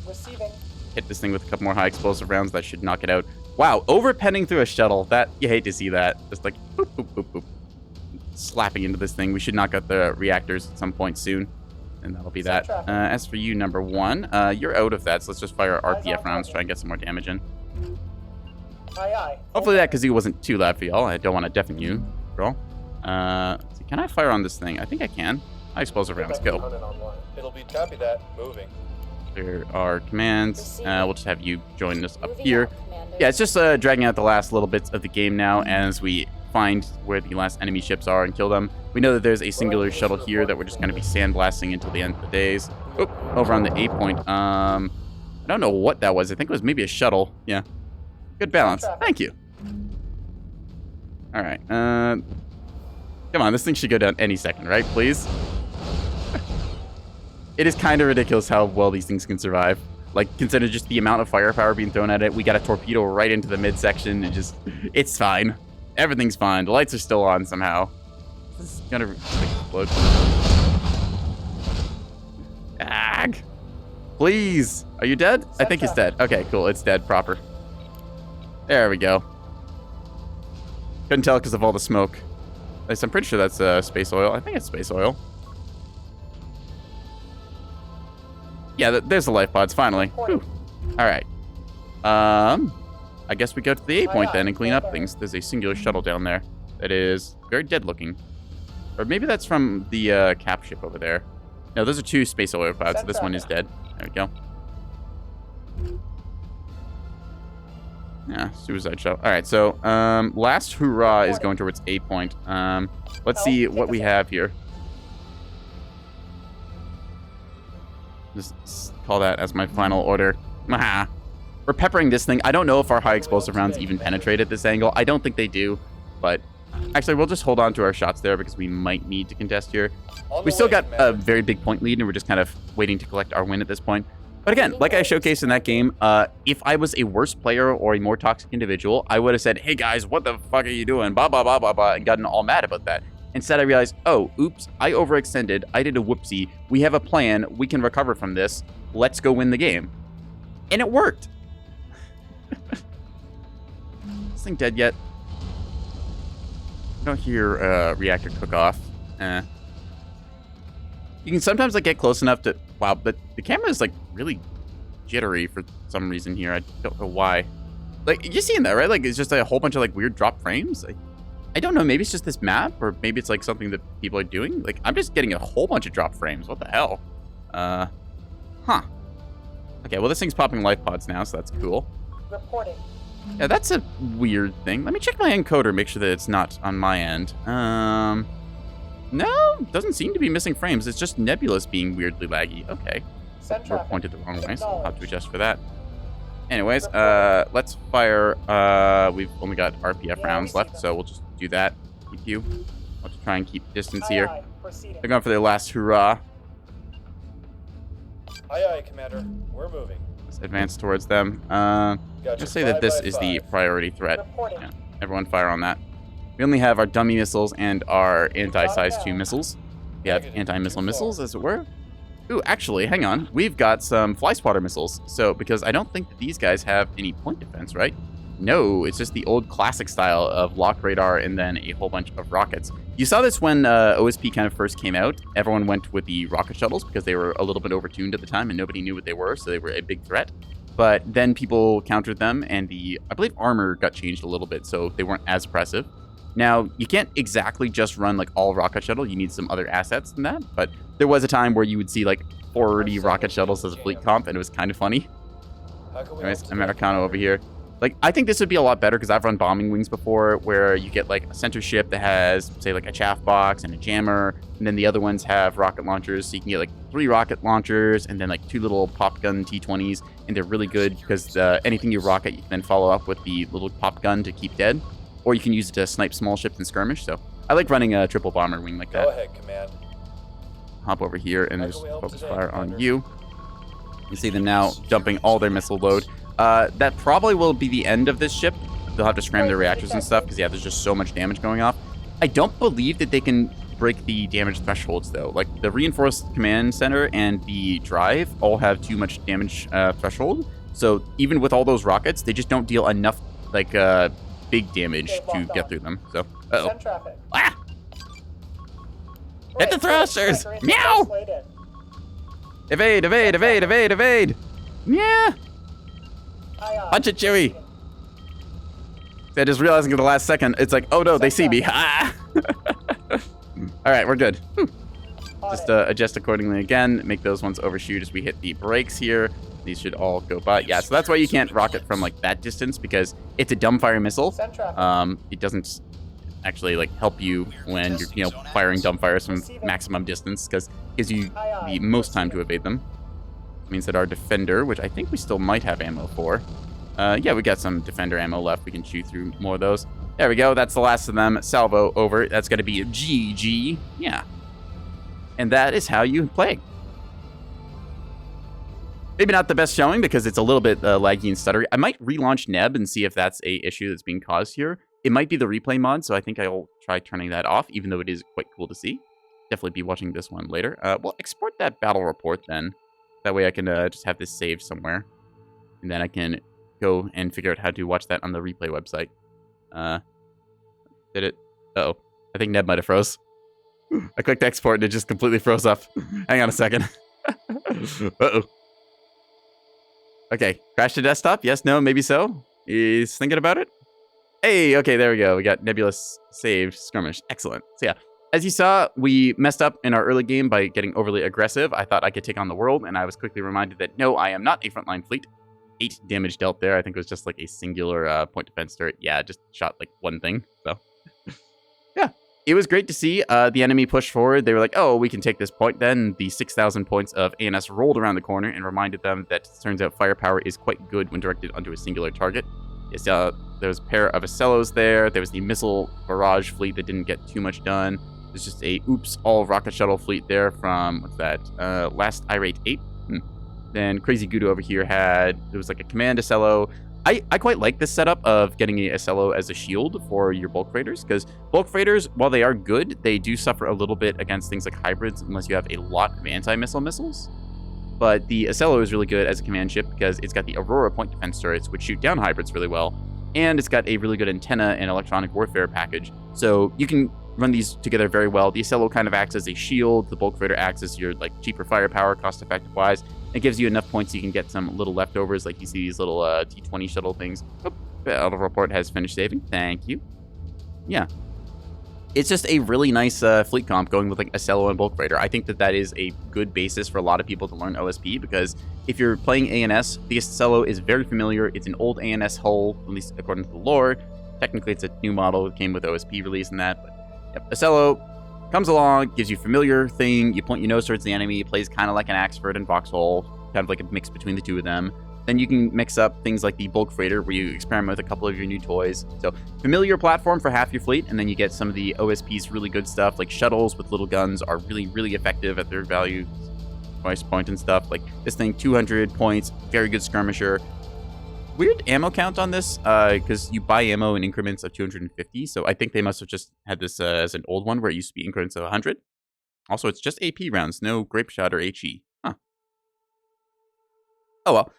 Receiving. Hit this thing with a couple more high explosive rounds. That should knock it out. Wow, overpenning through a shuttle. That, you hate to see that. Just like, boop, boop, boop, boop. Slapping into this thing. We should knock out the reactors at some point soon. And that'll be that. As for you, number one, you're out of that, so let's just fire RPF rounds, try and get some more damage in. Aye. Hopefully that kazoo wasn't too loud for y'all. I don't want to deafen you, girl. Let's see, can I fire on this thing? I think I can. High explosive rounds, go. It'll be copy that. Moving. There are commands. We'll just have you join us up Moving here. out, Commander. Yeah, it's just dragging out the last little bits of the game now as we find where the last enemy ships are and kill them. We know that there's a singular shuttle here that we're just going to be sandblasting until the end of the days. Oop, over on the A point. I don't know what that was. I think it was maybe a shuttle. Yeah. Good balance. Thank you. All right. Come on, this thing should go down any second, right? Please. It is kind of ridiculous how well these things can survive. Like, consider just the amount of firepower being thrown at it. We got a torpedo right into the midsection. It's fine. Everything's fine. The lights are still on somehow. This is gonna explode. Ag! Please! Are you dead? I think it's dead. Okay, cool. It's dead proper. There we go. Couldn't tell because of all the smoke. At least I'm pretty sure that's space oil. I think it's space oil. Yeah, there's the life pods, finally. Whew. All right. I guess we go to the A point then and clean up things. There's a singular shuttle down there that is very dead looking. Or maybe that's from the cap ship over there. No, those are two space oil pods, so this one is dead. There we go. Yeah, suicide shuttle. All right, so last hurrah is going towards A point. Let's see what we have here. Just call that as my final order. We're peppering this thing. I don't know if our high explosive rounds even penetrate at this angle. I don't think they do, but actually we'll just hold on to our shots there because we might need to contest here. We still got a very big point lead and we're just kind of waiting to collect our win at this point. But again, like I showcased in that game, if I was a worse player or a more toxic individual, I would have said, hey guys, what the fuck are you doing? Blah, blah, blah, blah, blah, and gotten all mad about that. Instead, I realized, oh, oops, I overextended. I did a whoopsie. We have a plan. We can recover from this. Let's go win the game. And it worked. This thing dead yet? I don't hear reactor cook off. You can sometimes like get close enough to... Wow, but the camera is like really jittery for some reason here. I don't know why. Like, you're seeing that, right? Like, it's just like a whole bunch of like weird drop frames. I don't know. Maybe it's just this map, or maybe it's like something that people are doing. Like, I'm just getting a whole bunch of drop frames. What the hell? Huh. Okay, well, this thing's popping life pods now, so that's cool. Reporting. Yeah, that's a weird thing. Let me check my encoder, make sure that it's not on my end. No, doesn't seem to be missing frames. It's just Nebulous being weirdly laggy. Okay. Send We're traffic. pointed the wrong way, so I'll have to adjust for that. Anyways, let's fire. We've only got RPF rounds left, so we'll just do that. Thank you. Let's try and keep distance Aye, here. aye. Proceeding. They're going for their last hurrah. Aye, aye, Commander. We're moving. Let's advance towards them. Gotcha. Let's say that this is the priority threat. Reporting. Yeah, everyone fire on that. We only have our dummy missiles and our anti-size 2 missiles. We have anti-missile missiles, as it were. Ooh, actually, hang on. We've got some fly spotter missiles. So, because I don't think that these guys have any point defense, right? No, it's just the old classic style of lock radar and then a whole bunch of rockets. You saw this when OSP kind of first came out. Everyone went with the rocket shuttles because they were a little bit overtuned at the time and nobody knew what they were, so they were a big threat. But then people countered them, and I believe armor got changed a little bit, so they weren't as oppressive. Now, you can't exactly just run like all rocket shuttle. You need some other assets than that. But there was a time where you would see like 40 rocket shuttles as a fleet comp, and it was kind of funny. How can we Anyways, help today, Americano over Commander? here. Like, I think this would be a lot better because I've run bombing wings before where you get like a center ship that has, say, like a chaff box and a jammer. And then the other ones have rocket launchers. So you can get like 3 rocket launchers and then like 2 little pop gun T-20s. And they're really good because anything you rocket, you can then follow up with the little pop gun to keep dead. Or you can use it to snipe small ships and skirmish. So I like running a triple bomber wing like that. Go ahead, Command. Hop over here and How just can we help focus today, fire on Commander? you. You see them now dumping all their missile load. That probably will be the end of this ship. They'll have to scram their reactors and stuff because, yeah, there's just so much damage going off. I don't believe that they can break the damage thresholds, though. Like, the reinforced command center and the drive all have too much damage threshold. So even with all those rockets, they just don't deal enough, like, big damage to get through them. So, uh-oh. Send traffic. Ah! Hit the thrusters! Meow! Evade, evade, evade, evade, evade! Yeah! Punch it, Chewie! I just realizing at the last second, it's like, oh no, they see me. Ah! Alright, we're good. Whew. Just adjust accordingly again. Make those ones overshoot as we hit the brakes here. These should all go by. Yeah, so that's why you can't rocket from like that distance because it's a dumbfire missile. Send traffic. It doesn't actually like help you when you're firing dumbfires from maximum distance because it gives you the most time to evade them. It means that our defender, which I think we still might have ammo for. Yeah, we got some defender ammo left. We can shoot through more of those. There we go. That's the last of them. Salvo over. That's going to be a GG. Yeah. And that is how you play. Maybe not the best showing because it's a little bit laggy and stuttery. I might relaunch Neb and see if that's a issue that's being caused here. It might be the replay mod, so I think I'll try turning that off, even though it is quite cool to see. Definitely be watching this one later. Well, export that battle report then. That way I can just have this saved somewhere. And then I can go and figure out how to watch that on the replay website. Did it? Uh-oh. I think Neb might have froze. I clicked export and it just completely froze up. Hang on a second. Uh-oh. Okay, crash to desktop? Yes, no, maybe so. He's thinking about it. Hey, okay, there we go. We got Nebulous saved skirmish. Excellent. So yeah, as you saw, we messed up in our early game by getting overly aggressive. I thought I could take on the world, and I was quickly reminded that no, I am not a frontline fleet. 8 damage dealt there. I think it was just like a singular point defense turret. Yeah, just shot like one thing. So yeah, it was great to see the enemy push forward. They were like, oh, we can take this point. Then the 6,000 points of ANS rolled around the corner and reminded them that it turns out firepower is quite good when directed onto a singular target. Yes, there was a pair of Acellos there. There was the missile barrage fleet that didn't get too much done. There's just a oops all rocket shuttle fleet there from what's that? Last irate 8. Then Crazy Gudu over here there was like a command Acello. I quite like this setup of getting a Acello as a shield for your bulk freighters, because bulk freighters, while they are good, they do suffer a little bit against things like hybrids unless you have a lot of anti-missile missiles. But the Acello is really good as a command ship because it's got the Aurora point defense turrets, which shoot down hybrids really well, and it's got a really good antenna and electronic warfare package. So you can run these together very well. The Acello kind of acts as a shield. The bulk freighter acts as your like cheaper firepower, cost-effective wise. It gives you enough points so you can get some little leftovers, like you see these little T20 shuttle things. Oh, battle report has finished saving. Thank you. Yeah. It's just a really nice fleet comp going with like Acello and Bulk Freighter. I think that is a good basis for a lot of people to learn OSP because if you're playing ANS, the Acello is very familiar. It's an old ANS hull, at least according to the lore. Technically, it's a new model. It came with OSP release and that. But yep, Acello comes along, gives you familiar thing. You point your nose towards the enemy. It plays kind of like an Axford and Foxhole, kind of like a mix between the two of them. Then you can mix up things like the Bulk Freighter, where you experiment with a couple of your new toys. So familiar platform for half your fleet, and then you get some of the OSP's really good stuff, like shuttles with little guns are really, really effective at their value price point and stuff. Like this thing, 200 points, very good skirmisher. Weird ammo count on this, because you buy ammo in increments of 250, so I think they must have just had this as an old one where it used to be increments of 100. Also, it's just AP rounds, no grape shot or HE. Huh. Oh well.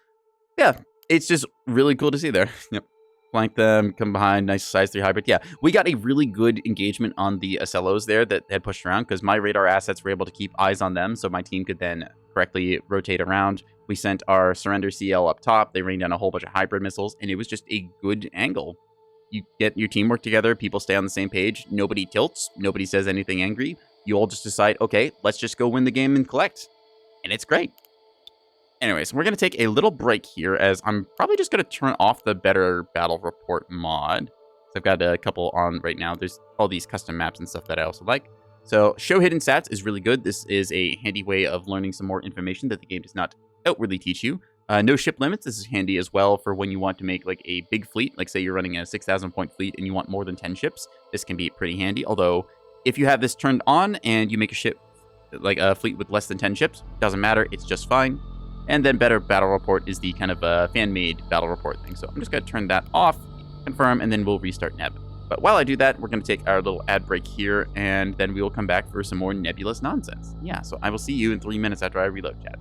Yeah, it's just really cool to see there. Yep. Flank them, come behind, nice size 3 hybrid. Yeah, we got a really good engagement on the Acellos there that had pushed around because my radar assets were able to keep eyes on them so my team could then correctly rotate around. We sent our surrender CL up top. They rained down a whole bunch of hybrid missiles, and it was just a good angle. You get your teamwork together, people stay on the same page, nobody tilts, nobody says anything angry. You all just decide, okay, let's just go win the game and collect. And it's great. Anyways, we're going to take a little break here as I'm probably just going to turn off the Better Battle Report mod. So I've got a couple on right now. There's all these custom maps and stuff that I also like. So show hidden stats is really good. This is a handy way of learning some more information that the game does not outwardly teach you. No ship limits. This is handy as well for when you want to make like a big fleet. Like say you're running a 6,000 point fleet and you want more than 10 ships. This can be pretty handy. Although if you have this turned on and you make a ship like a fleet with less than 10 ships, doesn't matter. It's just fine. And then Better Battle Report is the kind of fan-made battle report thing. So I'm just going to turn that off, confirm, and then we'll restart Neb. But while I do that, we're going to take our little ad break here, and then we will come back for some more nebulous nonsense. Yeah, so I will see you in 3 minutes after I reload, chat.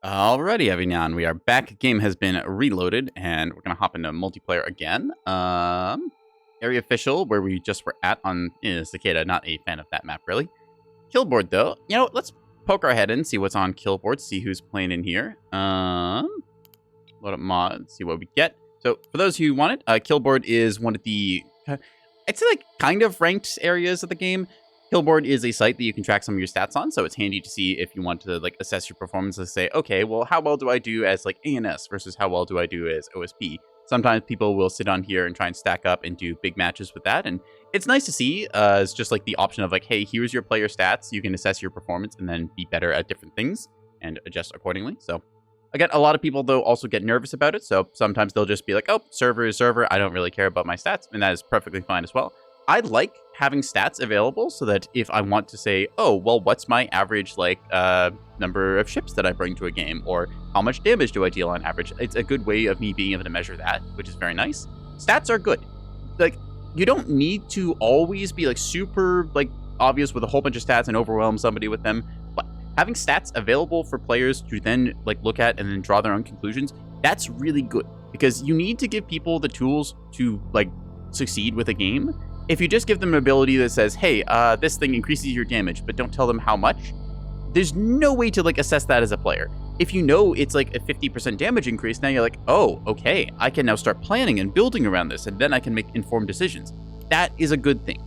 Alrighty, Avignon, we are back. Game has been reloaded, and we're gonna hop into multiplayer again. Area official, where we just were at on Cicada. Not a fan of that map, really. Killboard, though, you know, let's poke our head in, see what's on Killboard, see who's playing in here. Load up mods, see what we get. So, for those who want it, Killboard is one of the, I'd say, like, kind of ranked areas of the game. Killboard is a site that you can track some of your stats on, so it's handy to see if you want to like assess your performance and say, okay, well, how well do I do as like ANS versus how well do I do as OSP? Sometimes people will sit on here and try and stack up and do big matches with that, and it's nice to see. It's just like the option of like, hey, here's your player stats. You can assess your performance and then be better at different things and adjust accordingly. So again, a lot of people though also get nervous about it, so sometimes they'll just be like, oh, server is server. I don't really care about my stats, and that is perfectly fine as well. I like having stats available so that if I want to say, oh, well, what's my average, like, number of ships that I bring to a game, or how much damage do I deal on average? It's a good way of me being able to measure that, which is very nice. Stats are good. Like, you don't need to always be, like, super, like, obvious with a whole bunch of stats and overwhelm somebody with them, but having stats available for players to then, like, look at and then draw their own conclusions, that's really good, because you need to give people the tools to, like, succeed with a game. If you just give them an ability that says, hey, this thing increases your damage, but don't tell them how much, there's no way to like assess that as a player. If you know it's like a 50% damage increase, now you're like, oh, okay, I can now start planning and building around this, and then I can make informed decisions. That is a good thing.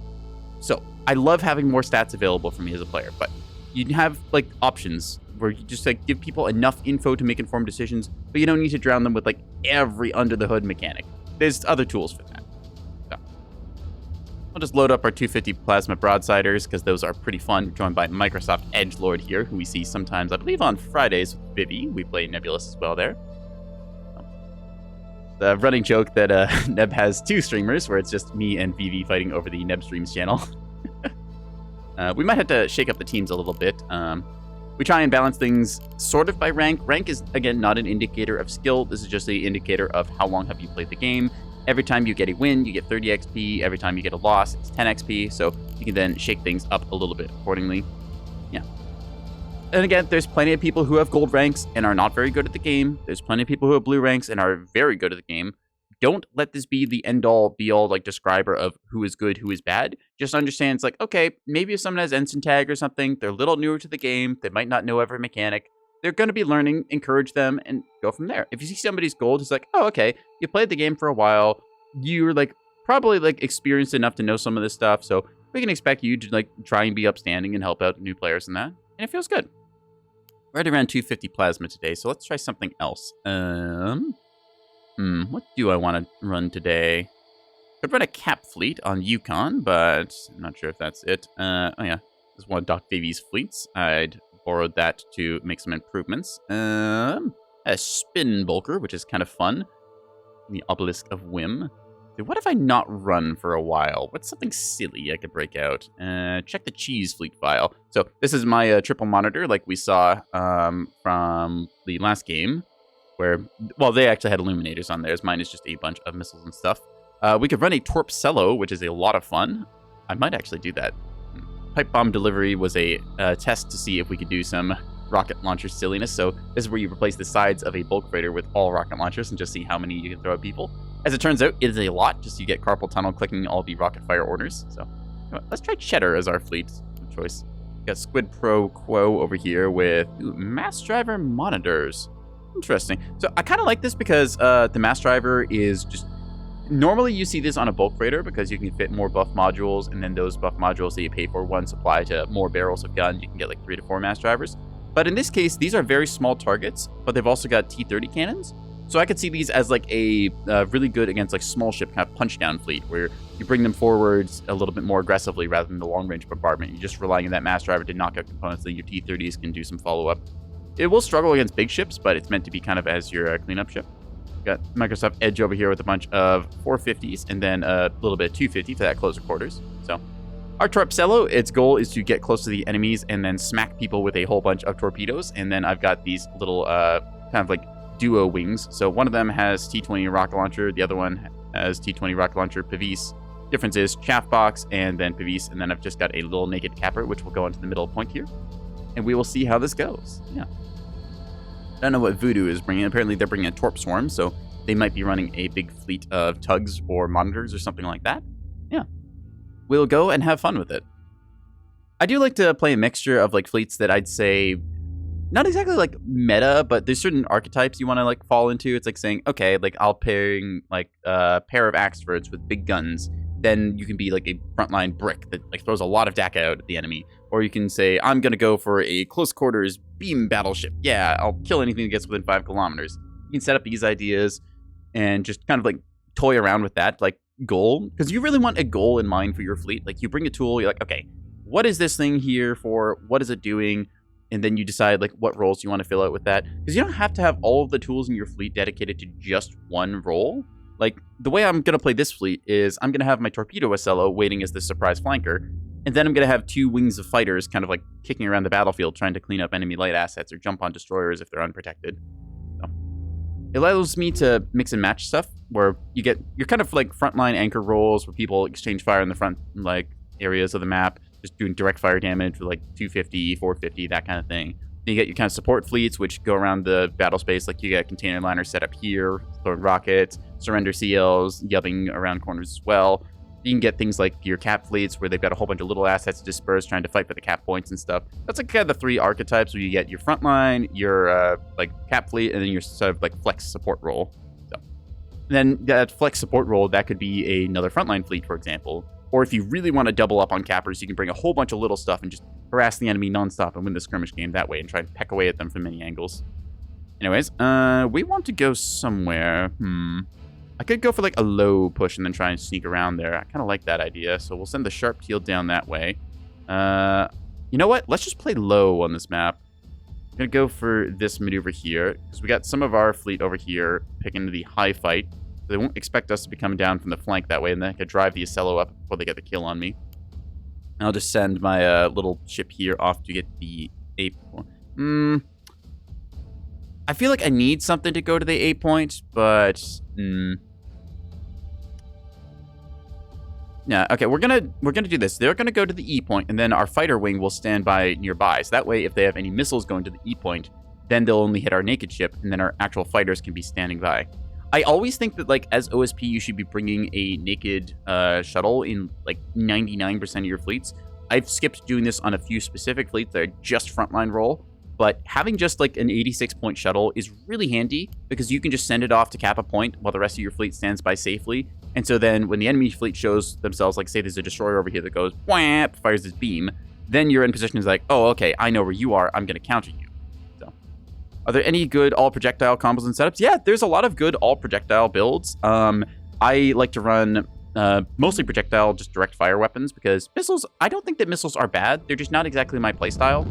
So I love having more stats available for me as a player, but you have like options where you just like give people enough info to make informed decisions, but you don't need to drown them with like every under the hood mechanic. There's other tools for that. I'll just load up our 250 Plasma Broadsiders, because those are pretty fun, joined by Microsoft Edgelord here, who we see sometimes, I believe, on Fridays with Vivi. We play Nebulous as well there. The running joke that Neb has two streamers, where it's just me and Vivi fighting over the Neb Streams channel. We might have to shake up the teams a little bit. We try and balance things sort of by rank. Rank is, again, not an indicator of skill. This is just the indicator of how long have you played the game. Every time you get a win, you get 30 XP. Every time you get a loss, it's 10 XP. So you can then shake things up a little bit accordingly. Yeah. And again, there's plenty of people who have gold ranks and are not very good at the game. There's plenty of people who have blue ranks and are very good at the game. Don't let this be the end-all, be-all, like, describer of who is good, who is bad. Just understand it's like, okay, maybe if someone has Ensign Tag or something, they're a little newer to the game, they might not know every mechanic. They're going to be learning, encourage them, and go from there. If you see somebody's gold, it's like, oh, okay, you played the game for a while, you're, like, probably, like, experienced enough to know some of this stuff, so we can expect you to, like, try and be upstanding and help out new players in that, and it feels good. We're at around 250 Plasma today, so let's try something else. What do I want to run today? Could run a Cap Fleet on Yukon, but I'm not sure if that's it. Oh, yeah, this is one of Doc Davies' fleets. I'd borrowed that to make some improvements. A Spin Bulker, which is kind of fun. The Obelisk of Whim. Dude, what if I not run for a while? What's something silly I could break out? Check the Cheese Fleet file. So this is my triple monitor, like we saw from the last game, where, well, they actually had illuminators on theirs. Mine is just a bunch of missiles and stuff. We could run a Torpcello, which is a lot of fun. I might actually do that. Pipe Bomb Delivery was a test to see if we could do some rocket launcher silliness. So this is where you replace the sides of a bulk freighter with all rocket launchers and just see how many you can throw at people. As it turns out, it is a lot, just you get carpal tunnel clicking all the rocket fire orders. So let's try Cheddar as our fleet of choice. We got Squid Pro Quo over here with Mass Driver Monitors. Interesting. So I kind of like this because the Mass Driver is just... Normally you see this on a bulk freighter because you can fit more buff modules, and then those buff modules that you pay for one supply to more barrels of guns. You can get like 3 to 4 mass drivers. But in this case, these are very small targets, but they've also got T-30 cannons. So I could see these as like a really good against like small ship kind of punch down fleet, where you bring them forwards a little bit more aggressively rather than the long range bombardment. You're just relying on that mass driver to knock out components that your T-30s can do some follow up. It will struggle against big ships, but it's meant to be kind of as your cleanup ship. Got Microsoft Edge over here with a bunch of 450s and then a little bit of 250 for that closer quarters. So our Torpcello, its goal is to get close to the enemies and then smack people with a whole bunch of torpedoes. And then I've got these little kind of like duo wings. So one of them has T-20 rocket launcher. The other one has T-20 rocket launcher, Pavis. Difference is chaff box and then Pavis. And then I've just got a little naked capper, which will go into the middle point here. And we will see how this goes. Yeah. I don't know what Voodoo is bringing. Apparently they're bringing a Torp Swarm, so they might be running a big fleet of tugs or monitors or something like that. Yeah. We'll go and have fun with it. I do like to play a mixture of like fleets that I'd say not exactly like meta, but there's certain archetypes you want to like fall into. It's like saying, okay, like I'll pairing like a pair of Axfords with big guns. Then you can be like a frontline brick that like throws a lot of DAC out at the enemy. Or you can say, I'm going to go for a close quarters beam battleship. Yeah, I'll kill anything that gets within 5 kilometers. You can set up these ideas and just kind of like toy around with that like goal. Because you really want a goal in mind for your fleet. Like you bring a tool, you're like, okay, what is this thing here for? What is it doing? And then you decide like what roles you want to fill out with that. Because you don't have to have all of the tools in your fleet dedicated to just one role. Like, the way I'm going to play this fleet is I'm going to have my Torpedo Ocello waiting as the surprise flanker, and then I'm going to have 2 wings of fighters kind of like kicking around the battlefield trying to clean up enemy light assets or jump on destroyers if they're unprotected. So, it allows me to mix and match stuff where you're kind of like frontline anchor roles where people exchange fire in the front like areas of the map, just doing direct fire damage with like 250, 450, that kind of thing. Then you get your kind of support fleets, which go around the battle space. Like you get container liners set up here, throwing rockets, surrender CLs, yubbing around corners as well. You can get things like your cap fleets, where they've got a whole bunch of little assets dispersed, trying to fight for the cap points and stuff. That's like kind of the 3 archetypes where you get your frontline, your like cap fleet, and then your sort of like flex support role. So then that flex support role, that could be another frontline fleet, for example. Or if you really want to double up on cappers, you can bring a whole bunch of little stuff and just harass the enemy nonstop and win the skirmish game that way and try and peck away at them from many angles. Anyways, we want to go somewhere. I could go for like a low push and then try and sneak around there. I kind of like that idea, so we'll send the Sharp Teal down that way. You know what? Let's just play low on this map. I'm going to go for this maneuver here, because we got some of our fleet over here picking the high fight. They won't expect us to be coming down from the flank that way, and then I could drive the Ocello up before they get the kill on me. And I'll just send my little ship here off to get the 8 point. I feel like I need something to go to the 8 point, but yeah, okay, we're gonna do this. They're gonna go to the E point, and then our fighter wing will stand by nearby. So that way, if they have any missiles going to the E point, then they'll only hit our naked ship, and then our actual fighters can be standing by. I always think that, like, as OSP, you should be bringing a naked shuttle in, like, 99% of your fleets. I've skipped doing this on a few specific fleets that are just frontline role, but having just, like, an 86-point shuttle is really handy because you can just send it off to cap a point while the rest of your fleet stands by safely. And so then when the enemy fleet shows themselves, like, say there's a destroyer over here that goes, wham, fires this beam, then you're in position is like, oh, okay, I know where you are, I'm going to counter you. Are there any good all-projectile combos and setups? Yeah, there's a lot of good all-projectile builds. I like to run mostly projectile, just direct fire weapons, because missiles, I don't think that missiles are bad. They're just not exactly my playstyle.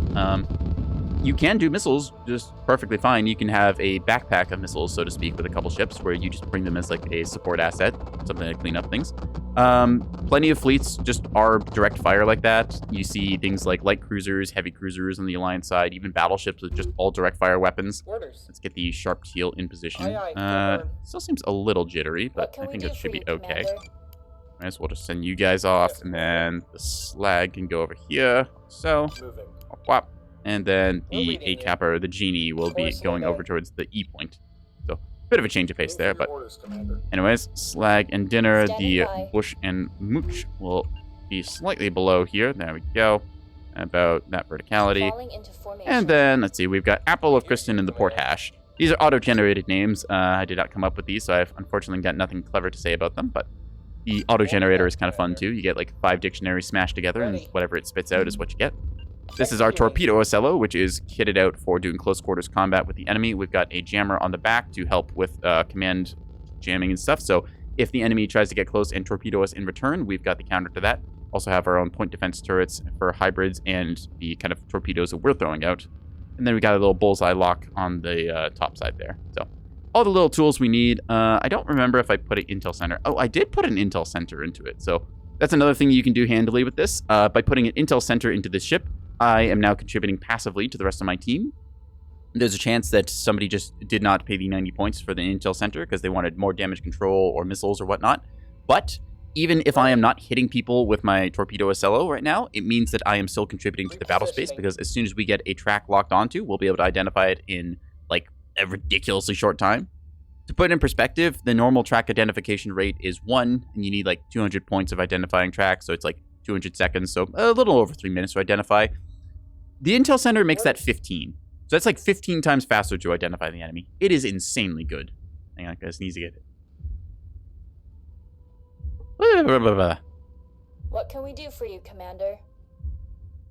You can do missiles just perfectly fine. You can have a backpack of missiles, so to speak, with a couple ships where you just bring them as like a support asset, something to clean up things. Plenty of fleets just are direct fire like that. You see things like light cruisers, heavy cruisers on the Alliance side, even battleships with just all direct fire weapons. Orders. Let's get the Sharp Teal in position. Aye, Still seems a little jittery, but I think it should be okay. Might as well just send you guys off, and then the Slag can go over here. So, Moving. whop, whop. And then the reading you. A-Capper, the Genie, will be Course, going okay. over towards the E point. So, bit of a change of pace there, but Orders, Commander. anyways, Slag and Dinner, Standing the by. Bush and Mooch will be slightly below here. There we go. About that verticality. Falling into formation. And then, let's see, we've got Apple of Kristen and the Port Hash. These are auto-generated names. I did not come up with these, so I've unfortunately got nothing clever to say about them, but the auto-generator is kind of fun too. You get like 5 dictionaries smashed together, and whatever it spits out is what you get. This is our Torpedo Ocello, which is kitted out for doing close quarters combat with the enemy. We've got a jammer on the back to help with command jamming and stuff. So if the enemy tries to get close and torpedo us in return, we've got the counter to that. Also have our own point defense turrets for hybrids and the kind of torpedoes that we're throwing out. And then we got a little bullseye lock on the top side there. So all the little tools we need. I don't remember if I put an intel center. Oh, I did put an intel center into it. So that's another thing you can do handily with this. By putting an intel center into this ship, I am now contributing passively to the rest of my team. There's a chance that somebody just did not pay the 90 points for the intel center because they wanted more damage control or missiles or whatnot. But even if I am not hitting people with my Torpedo Ocello right now, it means that I am still contributing to the battle space, because as soon as we get a track locked onto, we'll be able to identify it in like a ridiculously short time. To put it in perspective, the normal track identification rate is 1, and you need like 200 points of identifying tracks, so it's like 200 seconds, so a little over 3 minutes to identify. The Intel Center makes that 15. So that's like 15 times faster to identify the enemy. It is insanely good. Hang on, guys, needs to get it. What can we do for you, Commander?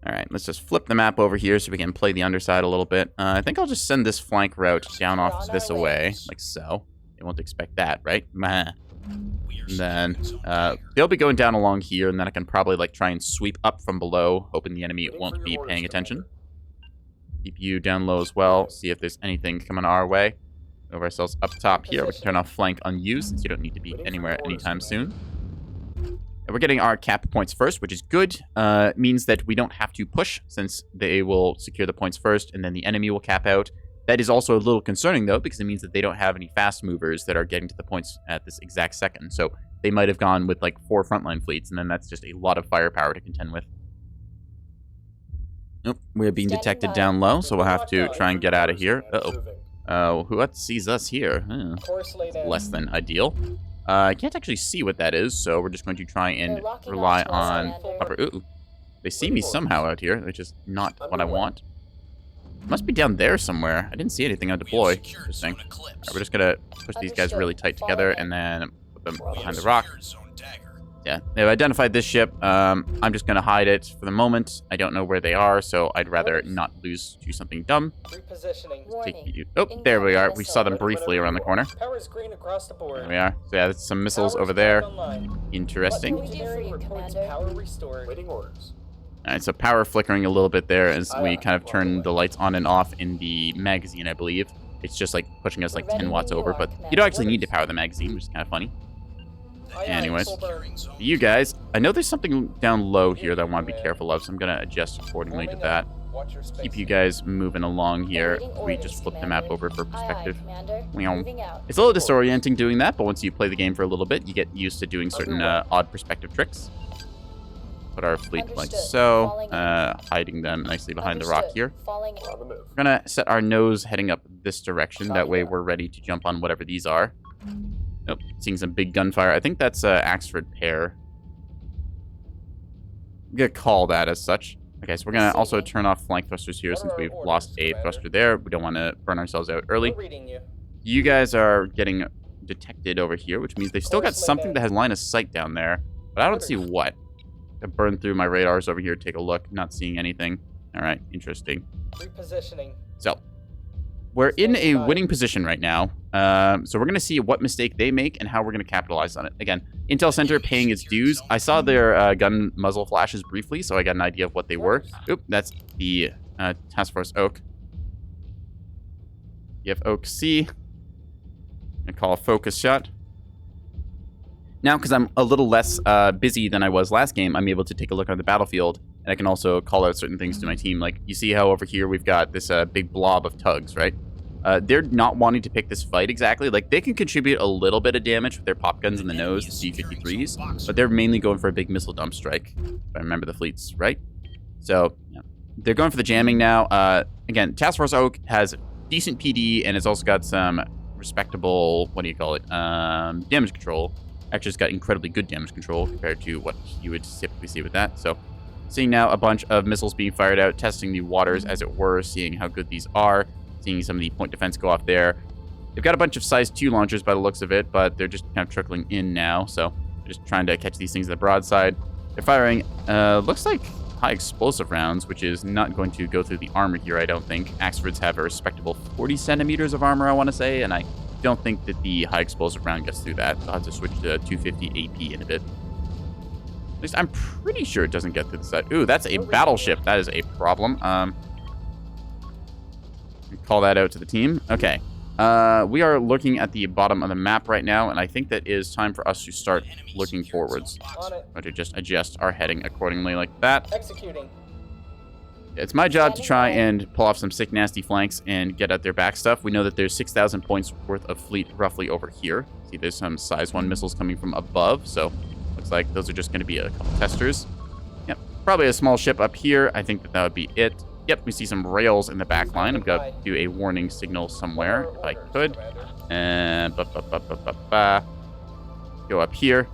Alright, let's just flip the map over here so we can play the underside a little bit. I think I'll just send this flank route down off this away, like so. They won't expect that, right? Meh. And then they'll be going down along here, and then I can probably like try and sweep up from below, hoping the enemy won't be paying attention. Keep you down low as well, see if there's anything coming our way. Move ourselves up top here. We can turn off flank unused, since you don't need to be anywhere anytime soon. And we're getting our cap points first, which is good. Means that we don't have to push, since they will secure the points first, and then the enemy will cap out. That is also a little concerning, though, because it means that they don't have any fast movers that are getting to the points at this exact second. So they might have gone with, like, 4 frontline fleets, and then that's just a lot of firepower to contend with. Nope, we're being detected down low, so we'll have to try and get out of here. Uh-oh. Who sees us here? Less than ideal. I can't actually see what that is, so we're just going to try and rely on upper. Ooh, they see me somehow out here, which is not what I want. Must be down there somewhere. I didn't see anything on deploy. Interesting. Right, we're just gonna push these guys really tight together and then put them behind the rock. Yeah, they've identified this ship. I'm just gonna hide it for the moment. I don't know where they are, so I'd rather not lose to something dumb. Oh, there we are. We saw them briefly around the corner. There we are. So yeah, there's some missiles over there. Interesting. Alright, so power flickering a little bit there as we kind of turn the lights on and off in the magazine, I believe. It's just like pushing us like 10 watts over, but you don't actually need to power the magazine, which is kind of funny. Anyways, you guys, I know there's something down low here that I want to be careful of, so I'm going to adjust accordingly to that. Keep you guys moving along here. We just flip the map over for perspective. It's a little disorienting doing that, but once you play the game for a little bit, you get used to doing certain odd perspective tricks. Put our fleet like so, hiding them nicely behind the rock here. We're gonna set our nose heading up this direction. That way we're ready to jump on whatever these are. Nope, seeing some big gunfire. I think that's Axford Pair. I'm gonna call that as such. Okay, so we're gonna also turn off flank thrusters here since we've lost a thruster there. We don't want to burn ourselves out early. You guys are getting detected over here, which means they've still got something that has line of sight down there, but I don't see what. I burned through my radars over here. Take a look. Not seeing anything. All right, interesting. Repositioning. So we're in a winning position right now. So we're going to see what mistake they make and how we're going to capitalize on it. Again, Intel Center paying its dues. I saw their gun muzzle flashes briefly, so I got an idea of what they were. Oop, that's the Task Force Oak. You have Oak C. I call a focus shot. Now, because I'm a little less busy than I was last game, I'm able to take a look on the battlefield, and I can also call out certain things to my team. Like, you see how over here we've got this big blob of tugs, right? They're not wanting to pick this fight exactly. Like, they can contribute a little bit of damage with their pop guns in the nose, the C-53s, but they're mainly going for a big missile dump strike, if I remember the fleets, right? So, yeah. They're going for the jamming now. Again, Task Force Oak has decent PD, and it's also got some respectable, what do you call it, damage control. Actually, it's got incredibly good damage control compared to what you would typically see with that. So, seeing now a bunch of missiles being fired out, testing the waters, as it were, seeing how good these are, seeing some of the point defense go off there. They've got a bunch of size 2 launchers by the looks of it, but they're just kind of trickling in now, so they're just trying to catch these things at the broadside. They're firing, looks like high explosive rounds, which is not going to go through the armor here, I don't think. Axfords have a respectable 40 centimeters of armor, I want to say, and I don't think that the high explosive round gets through that. I'll have to switch to 250 AP in a bit. At least I'm pretty sure it doesn't get through the side. Ooh, that's a battleship. That is a problem. Call that out to the team. Okay. We are looking at the bottom of the map right now, and I think that is time for us to start looking forwards. Or to just adjust our heading accordingly like that. Executing. It's my job to try and pull off some sick, nasty flanks and get at their back stuff. We know that there's 6,000 points worth of fleet roughly over here. See, there's some size 1 missiles coming from above, so looks like those are just going to be a couple testers. Yep, probably a small ship up here. I think that would be it. Yep, we see some rails in the back line. I'm going to do a warning signal somewhere, if I could. And go up here.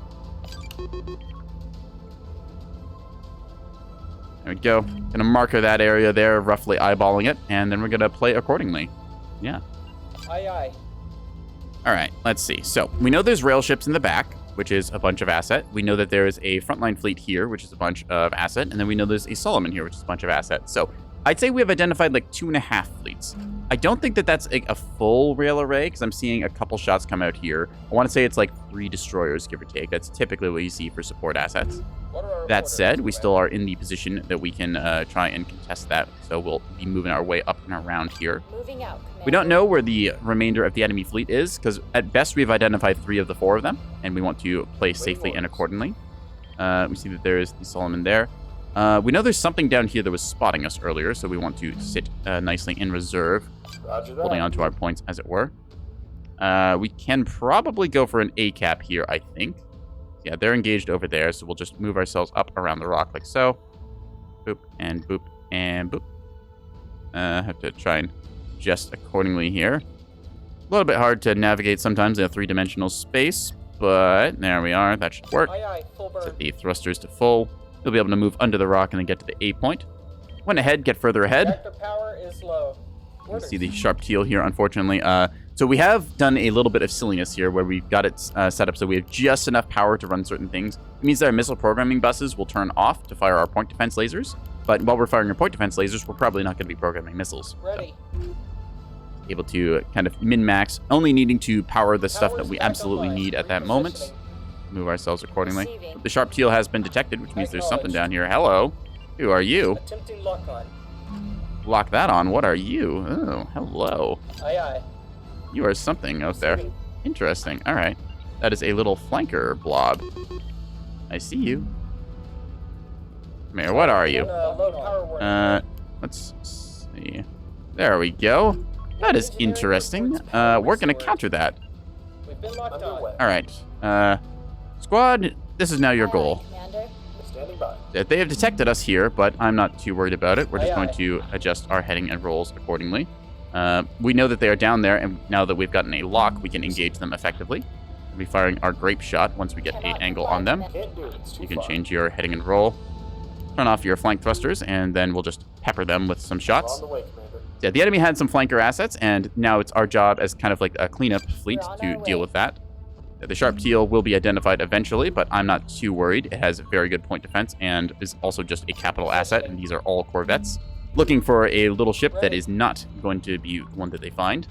There we go. Gonna marker that area there, roughly eyeballing it, and then we're gonna play accordingly. Yeah. Aye, aye. All right, let's see. So we know there's rail ships in the back, which is a bunch of asset. We know that there is a frontline fleet here, which is a bunch of asset, and then we know there's a Solomon here, which is a bunch of asset. So I'd say we have identified like 2.5 fleets. I don't think that that's a full rail array, because I'm seeing a couple shots come out here. I want to say it's like 3 destroyers, give or take. That's typically what you see for support assets. That said, we still are in the position that we can try and contest that, so we'll be moving our way up and around here. Moving out, Commander. We don't know where the remainder of the enemy fleet is, because at best we've identified 3 of the 4 of them, and we want to play safely and accordingly. We see that there is the Solomon there. We know there's something down here that was spotting us earlier, so we want to sit nicely in reserve, holding on to our points, as it were. We can probably go for an A cap here, I think. Yeah, they're engaged over there, so we'll just move ourselves up around the rock like so. Boop, and boop, and boop. Have to try and adjust accordingly here. A little bit hard to navigate sometimes in a 3-dimensional space, but there we are. That should work. Aye, aye. Full burn. Set the thrusters to full. You'll be able to move under the rock and then get to the A point. Went ahead, get further ahead. Reactor power is low. You can see the sharp teal here, unfortunately. So we have done a little bit of silliness here where we've got it set up so we have just enough power to run certain things. It means that our missile programming buses will turn off to fire our point defense lasers. But while we're firing our point defense lasers, we're probably not going to be programming missiles. Ready. So, able to kind of min-max, only needing to power the stuff that we absolutely need at that moment. Move ourselves accordingly. Receiving. The sharp teal has been detected, which means there's something down here. Hello. Who are you? Attempting lock on. Lock that on. What are you? Oh, hello. Aye, aye. You are something out there. Receiving. Interesting. All right. That is a little flanker blob. I see you. Mayor, what are you? Low power warning. Let's see. There we go. That is interesting. We're going to counter that. We've been locked on. All right. Squad, this is now your Aye, goal. Commander. Standing by. They have detected us here, but I'm not too worried about it. We're just Aye, going aye. to adjust our heading and rolls accordingly. We know that they are down there, and now that we've gotten a lock, we can engage them effectively. We'll be firing our grape shot once we get an Cannot angle comply, on them. Commander. Can't do it. It's too You can far. change your heading and roll. Turn off your flank thrusters, and then we'll just pepper them with some On shots. the way, Commander. Yeah, the enemy had some flanker assets, and now it's our job as kind of like a cleanup fleet We're on to our deal way. with that. The sharp teal will be identified eventually, but I'm not too worried. It has very good point defense and is also just a capital asset, and these are all corvettes. Looking for a little ship that is not going to be one that they find.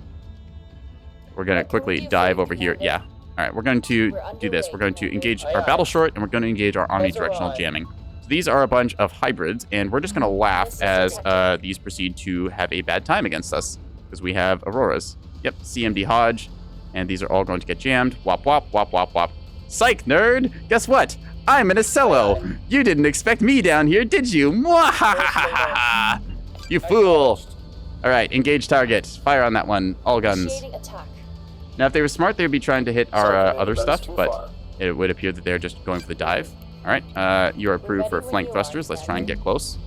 We're going to What can we quickly do for dive you, over here. Commander? Yeah. All right, we're going to We're do this. underway, We're going to Commander. engage Aye, our aye. battle short, and we're going to engage our omnidirectional arrived. jamming. So these are a bunch of hybrids, and we're just going to laugh This is as detected. these proceed to have a bad time against us, because we have Auroras. Yep, CMD Hodge, and these are all going to get jammed. Wop, wop, wop, wop, wop. Psych, nerd! Guess what? I'm an Acello! You didn't expect me down here, did you? Mwahahaha! You fool! All right, engage target. Fire on that one. All guns. Initiating attack. Now, if they were smart, they would be trying to hit our Sorry, other that's stuff, too but far. it would appear that they're just going for the dive. All right, you are approved for ready when flank you are, thrusters. Let's try and Commander. get close.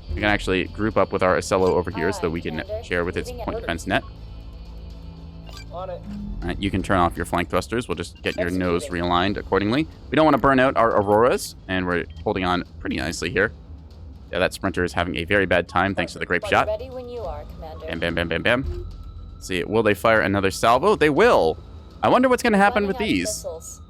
We can actually group up with our Acello over here so that we can Commander. share with its Moving point out. defense net. On it. All right, you can turn off your flank thrusters. We'll just get your nose realigned accordingly. We don't want to burn out our Auroras, and we're holding on pretty nicely here. Yeah, that sprinter is having a very bad time thanks to the grape shot. Ready when you are, Commander. Bam, bam, bam, bam, bam. Let's see, will they fire another salvo? They will. I wonder what's going to happen Running with out of these. missiles.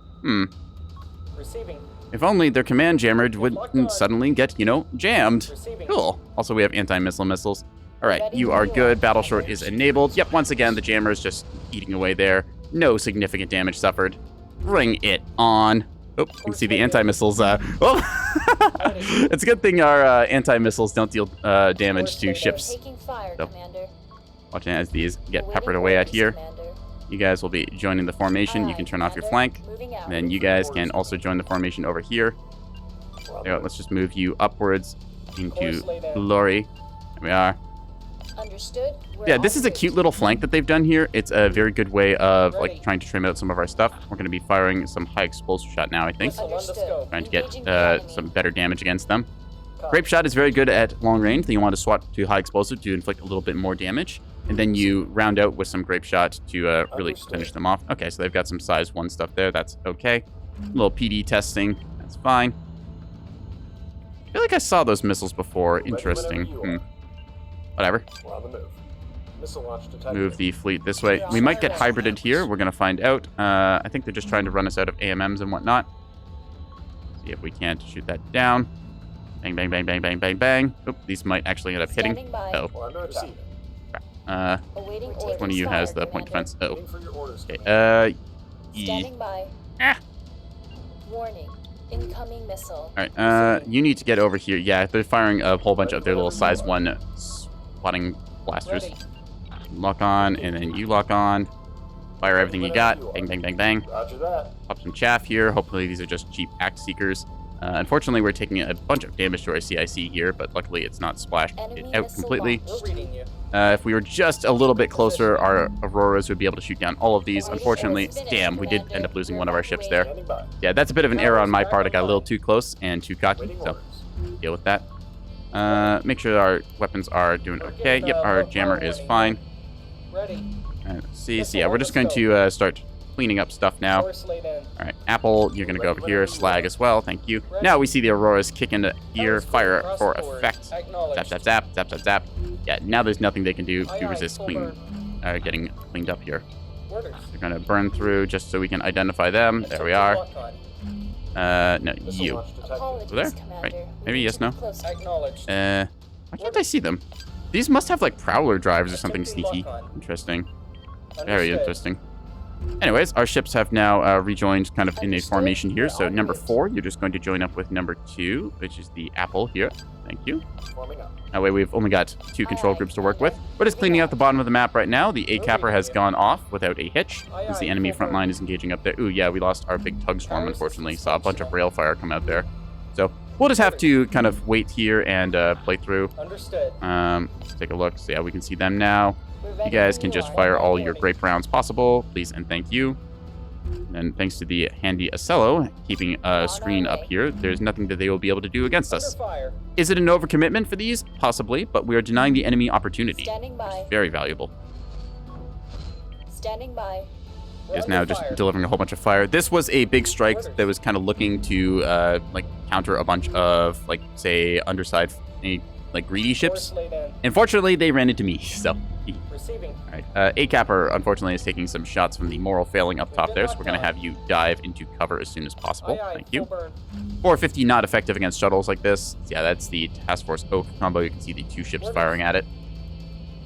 Receiving. If only their command jammer wouldn't suddenly get, jammed. Receiving. Cool. Also, we have anti-missile missiles. All right, Ready you when are you good. are, Battle Commander. short is enabled. Yep, once again, the jammer is just eating away there. No significant damage suffered. Bring it on. Oh, you can see the anti-missiles. It's a good thing our anti-missiles don't deal damage to We're ships. taking fire, So, Commander. Watching as these get We're peppered waiting away for at orders, here. Commander. You guys will be joining the formation. You Aye, can turn off your Commander. flank. Moving out. And then you guys can also join the formation over here. There we go. Let's just move you upwards into Course laid out. glory. There we are. Understood. We're Yeah, this en is a route. cute little flank that they've done here. It's a very good way of Ready. like trying to trim out some of our stuff. We're going to be firing some high explosive shot now, I think. Missile on the Understood. scope. Trying to get Engaging the enemy. some better damage against them. Grape shot is very good at long range. Then you want to swap to high explosive to inflict a little bit more damage. And then you round out with some grape shot to really finish them off. Okay, so they've got some size 1 stuff there. That's okay. A little PD testing. That's fine. I feel like I saw those missiles before. Interesting. Whatever. We're on the move. Missile launch detected. Move the fleet this way. We might get hybrided here. We're going to find out. I think they're just trying to run us out of AMMs and whatnot. See if we can't shoot that down. Bang, bang, bang, bang, bang, bang, bang. Oop, these might actually end up hitting. Standing by. Oh. We're under attack. Awaiting Which orders. one of you has the Fire, point Commander. defense? Oh. Waiting for your orders, Okay. Commander. Standing by. Ah. Warning. Incoming missile. All right. You need to get over here. Yeah, they're firing a whole bunch of their little size 1 swatting blasters. Ready. Lock on, and then you lock on. Fire everything you got. Bang, bang, bang, bang. Roger that. Pop some chaff here. Hopefully these are just cheap axe seekers. Unfortunately, we're taking a bunch of damage to our CIC here, but luckily it's not splashed Enemy out missile completely. launched. We're reading you. If we were just a little bit closer, our Auroras would be able to shoot down all of these. Unfortunately, damn, we did end up losing one of our ships there. Standing by. Yeah, that's a bit of an error on my part. I got a little too close and too cocky, Waiting so orders. deal with that. Make sure our weapons are doing okay. Yep, our jammer is fine. Ready. Let's see. So yeah, we're just going to start cleaning up stuff now. Course laid in. All right, Apple, you're going to go over here. Slag as well. Thank you. Now we see the Auroras kick into gear. Fire Across for the board. effect. Acknowledged. Zap, zap, zap, zap, zap, zap. Yeah, now there's nothing they can do Aye, to aye, resist full getting cleaned up here. Orders. They're going to burn through just so we can identify them. There we are. Lock on. No, Missile you. launch detected. Apologies, Over there? Commander. Right. We Maybe need yes, to be no? closer. Acknowledged. Why can't I see them? These must have like prowler drives or something Attempting sneaky. lock on. Interesting. Very Understood. interesting. Anyways, our ships have now rejoined kind of in a Understood. formation here. So We're on number route. 4, you're just going to join up with number 2, which is the Apple here. Thank you. Forming up. That way we've only got 2 control groups to work with. We're just cleaning out the bottom of the map right now. The A-Capper has gone off without a hitch as the enemy front line is engaging up there. Ooh, yeah, we lost our big tug swarm, unfortunately. Saw a bunch of rail fire come out there. So we'll just have to kind of wait here and play through. Understood. Let's take a look. So yeah, we can see them now. We're You ready guys when can just are. fire all your grape rounds possible, please and thank you. And thanks to the handy Acello keeping a screen up here, there's nothing that they will be able to do against Under us. fire. Is it an overcommitment for these? Possibly, but we are denying the enemy opportunity. Standing by. Very valuable. Standing by. We're Is under now just fire. delivering a whole bunch of fire. This was a big strike that was kind of looking to like counter a bunch of like say underside like greedy ships. Course laid in. Unfortunately, they ran into me. So, Receiving. all right. A-Capper unfortunately is taking some shots from the moral failing up top there, so we're gonna have you dive into cover as soon as possible. Aye, aye, Thank you. full burn. 450 not effective against shuttles like this. Yeah, that's the Task Force Oak combo. You can see the 2 ships firing at it.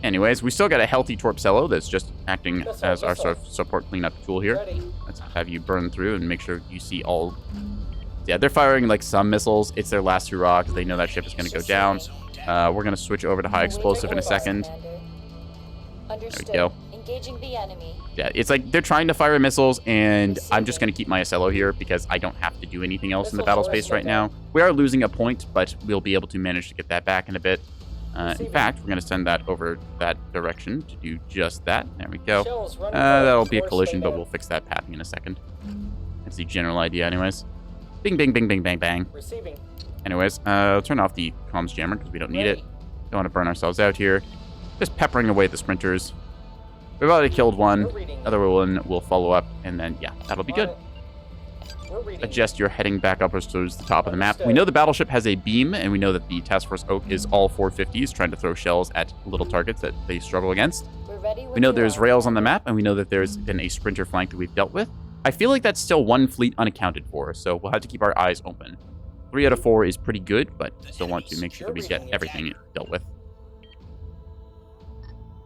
Anyways, we still got a healthy Torpcello that's just acting as our sort of support cleanup tool here. Ready. Let's have you burn through and make sure you see all. Yeah, they're firing like some missiles. It's their last hurrah because they know that ship is going to go down. We're going to switch over to high explosive in a second. Commander. Understood. go. Engaging the enemy. Yeah, it's like they're trying to fire missiles, and I'm just going to keep my Acello here because I don't have to do anything else in the battle space right now. We are losing a point, but we'll be able to manage to get that back in a bit. In fact, we're going to send that over that direction to do just that. There we go. Shells running That'll be a course collision, laid but in. we'll fix that pathing in a second. That's the general idea anyways. Bing, bing, bing, bing, bang, bang. Receiving. Anyways, I'll turn off the comms jammer because we don't need it. Ready. Don't want to burn ourselves out here. Just peppering away the sprinters. We've already killed one. We're reading. Other one will follow up, and then, yeah, that'll be good. On it. We're reading. Adjust your heading back upwards towards the top of the map. We know the battleship has a beam, and we know that the Task Force Oak is all 450s trying to throw shells at little targets that they struggle against. We're ready when We know you there's are, rails on the Commander. map, and we know that there's been a sprinter flank that we've dealt with. I feel like that's still 1 fleet unaccounted for, so we'll have to keep our eyes open. 3 out of 4 is pretty good, but still want to make sure that we get everything dealt with.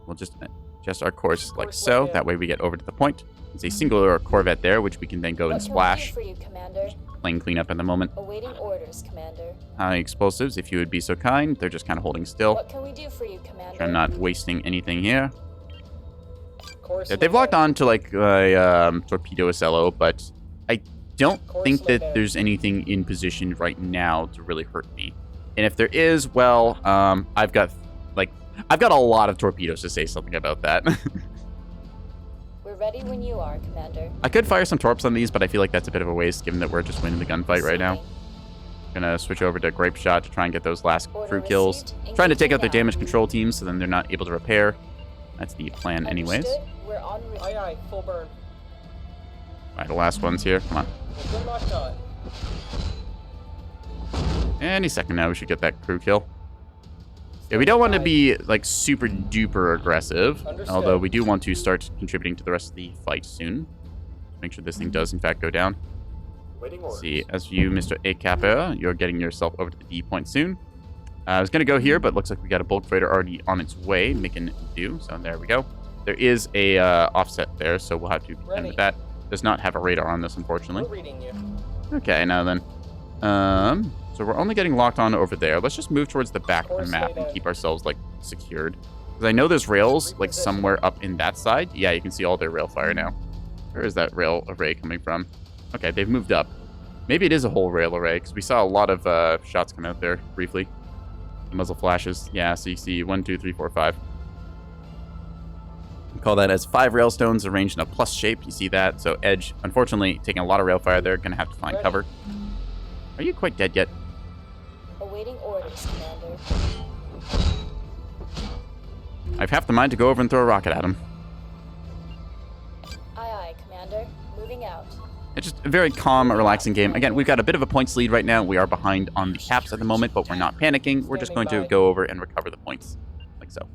We'll just adjust our course like so. That way we get over to the point. It's a singular Corvette there, which we can then go and What can we splash. do for you, Commander? Plane cleanup at the moment. Awaiting orders, Commander. High explosives, if you would be so kind. They're just kind of holding still. What can we do for you, Commander? I'm not wasting anything here. Course Yeah, they've laid locked in. on to like a torpedo Acello, but I don't Course think laid that in. there's anything in position right now to really hurt me. And if there is, well, I've got a lot of torpedoes to say something about that. We're ready when you are, Commander. I could fire some torps on these, but I feel like that's a bit of a waste given that we're just winning the gunfight right now. Gonna switch over to Grape Shot to try and get those last Order crew kills. received. Trying to take Engaging out their now. damage control teams so then they're not able to repair. That's the plan anyways. Understood. We're on route. Aye, aye. Full burn. Alright, the last one's here. Come on. We're locked on. Any second now we should get that crew kill. Yeah, we don't want to be like super duper aggressive, Understood. although we do want to start contributing to the rest of the fight soon. Make sure this thing does in fact go down. Waiting Let's orders. see, as you, Mr. A Kappa, you're getting yourself over to the D point soon. I was going to go here, but looks like we got a bulk freighter already on its way, making do. So there we go. There is a offset there, so we'll have to contend Ready. with that. Does not have a radar on this, unfortunately. We're reading you. Okay, now then. So we're only getting locked on over there. Let's just move towards the back of the Course map laid and out. keep ourselves, like, secured. Because I know there's rails, like, somewhere up in that side. Yeah, you can see all their rail fire now. Where is that rail array coming from? Okay, they've moved up. Maybe it is a whole rail array, because we saw a lot of shots come out there briefly. The muzzle flashes. Yeah, so you see 1, 2, 3, 4, 5. We call that as 5 railstones arranged in a plus shape. You see that? So Edge, unfortunately, taking a lot of rail fire there. Going to have to find Ready. cover. Are you quite dead yet? Awaiting orders, Commander. I've half the mind to go over and throw a rocket at him. Aye, aye, Commander. Moving out. It's just a very calm, relaxing game. Again, we've got a bit of a points lead right now. We are behind on the caps at the moment, but we're not panicking. We're just going to go over and recover the points, like so.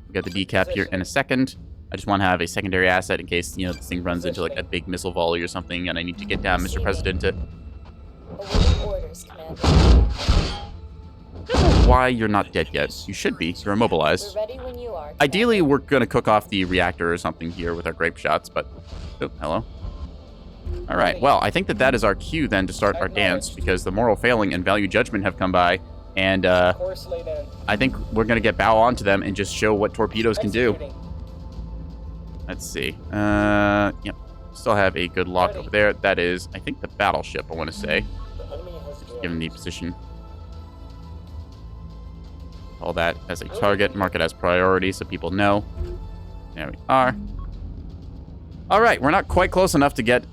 We got the decap here in a second. I just want to have a secondary asset in case, you know, this thing runs into like a big missile volley or something, and I need to get down, Mr. President, to... Awaiting orders, Commander. I don't know why you're not dead yet. You should be. You're immobilized. We're ready when you are. Ideally, Commander. we're going to cook off the reactor or something here with our grape shots, but... Oh, hello. All right, well, I think that is our cue then to start our dance, because the moral failing and value judgment have come by, and Course laid in. I think we're going to get bow onto them and just show what torpedoes can do. Executing. Let's see. Yep. Still have a good lock over there. That is, I think, the battleship, I want to say, The enemy has given the position. All that as a target. Mark it as priority so people know. There we are. All right, we're not quite close enough to get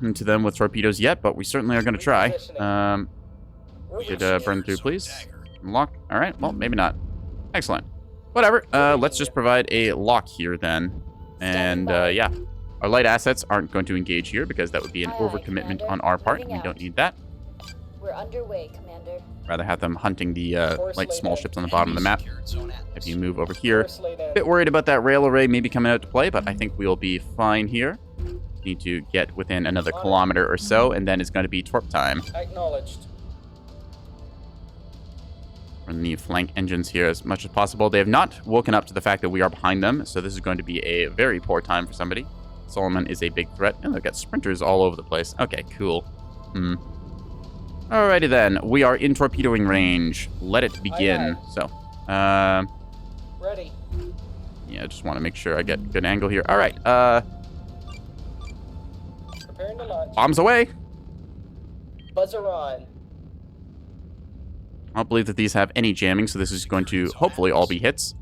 into them with torpedoes yet, but we certainly are going to try. Could burn through, please. Lock. All right, well, maybe not. Excellent. Whatever. Let's just provide a lock here then. And yeah, our light assets aren't going to engage here because that would be an Aye, aye, overcommitment Commander. on our part. Moving We don't out. need that. We're underway, Commander. Rather have them hunting the Course light laid small out. ships on the bottom of the map. If you move over here, Course laid in. bit worried about that rail array maybe coming out to play, but I think we'll be fine here. Need to get within another kilometer or so, and then it's going to be torp time. Acknowledged. Run the flank engines here as much as possible. They have not woken up to the fact that we are behind them, so this is going to be a very poor time for somebody. Solomon is a big threat. And they've got sprinters all over the place. Okay, cool. Alrighty then. We are in torpedoing range. Let it begin. Aye, So, Ready. yeah, just want to make sure I get a good angle here. All right, Preparing to launch. bombs away. Buzzer on. I don't believe that these have any jamming, so this is going to hopefully all be hits.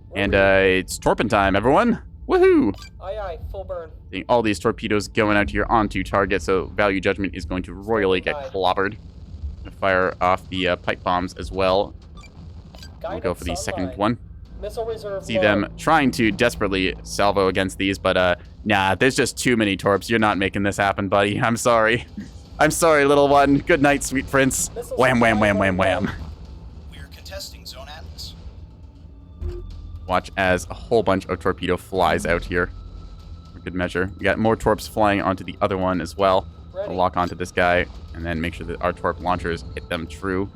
We're And ready. it's torping time, everyone. Woohoo! Aye, aye. Full burn. Seeing all these torpedoes going out here onto target, so value judgment is going to royally get clobbered. Gonna fire off the pipe bombs as well. We'll go for the second one. Missile reserve. See low. them trying to desperately salvo against these, but nah, there's just too many torps. You're not making this happen, buddy. I'm sorry. I'm sorry, little one. Good night, sweet prince. Wham, wham, wham, wham, wham. We are contesting Zone Atlas. Watch as a whole bunch of torpedo flies out here. For good measure. We got more torps flying onto the other one as well. Ready. We'll lock onto this guy and then make sure that our torp launchers hit them true.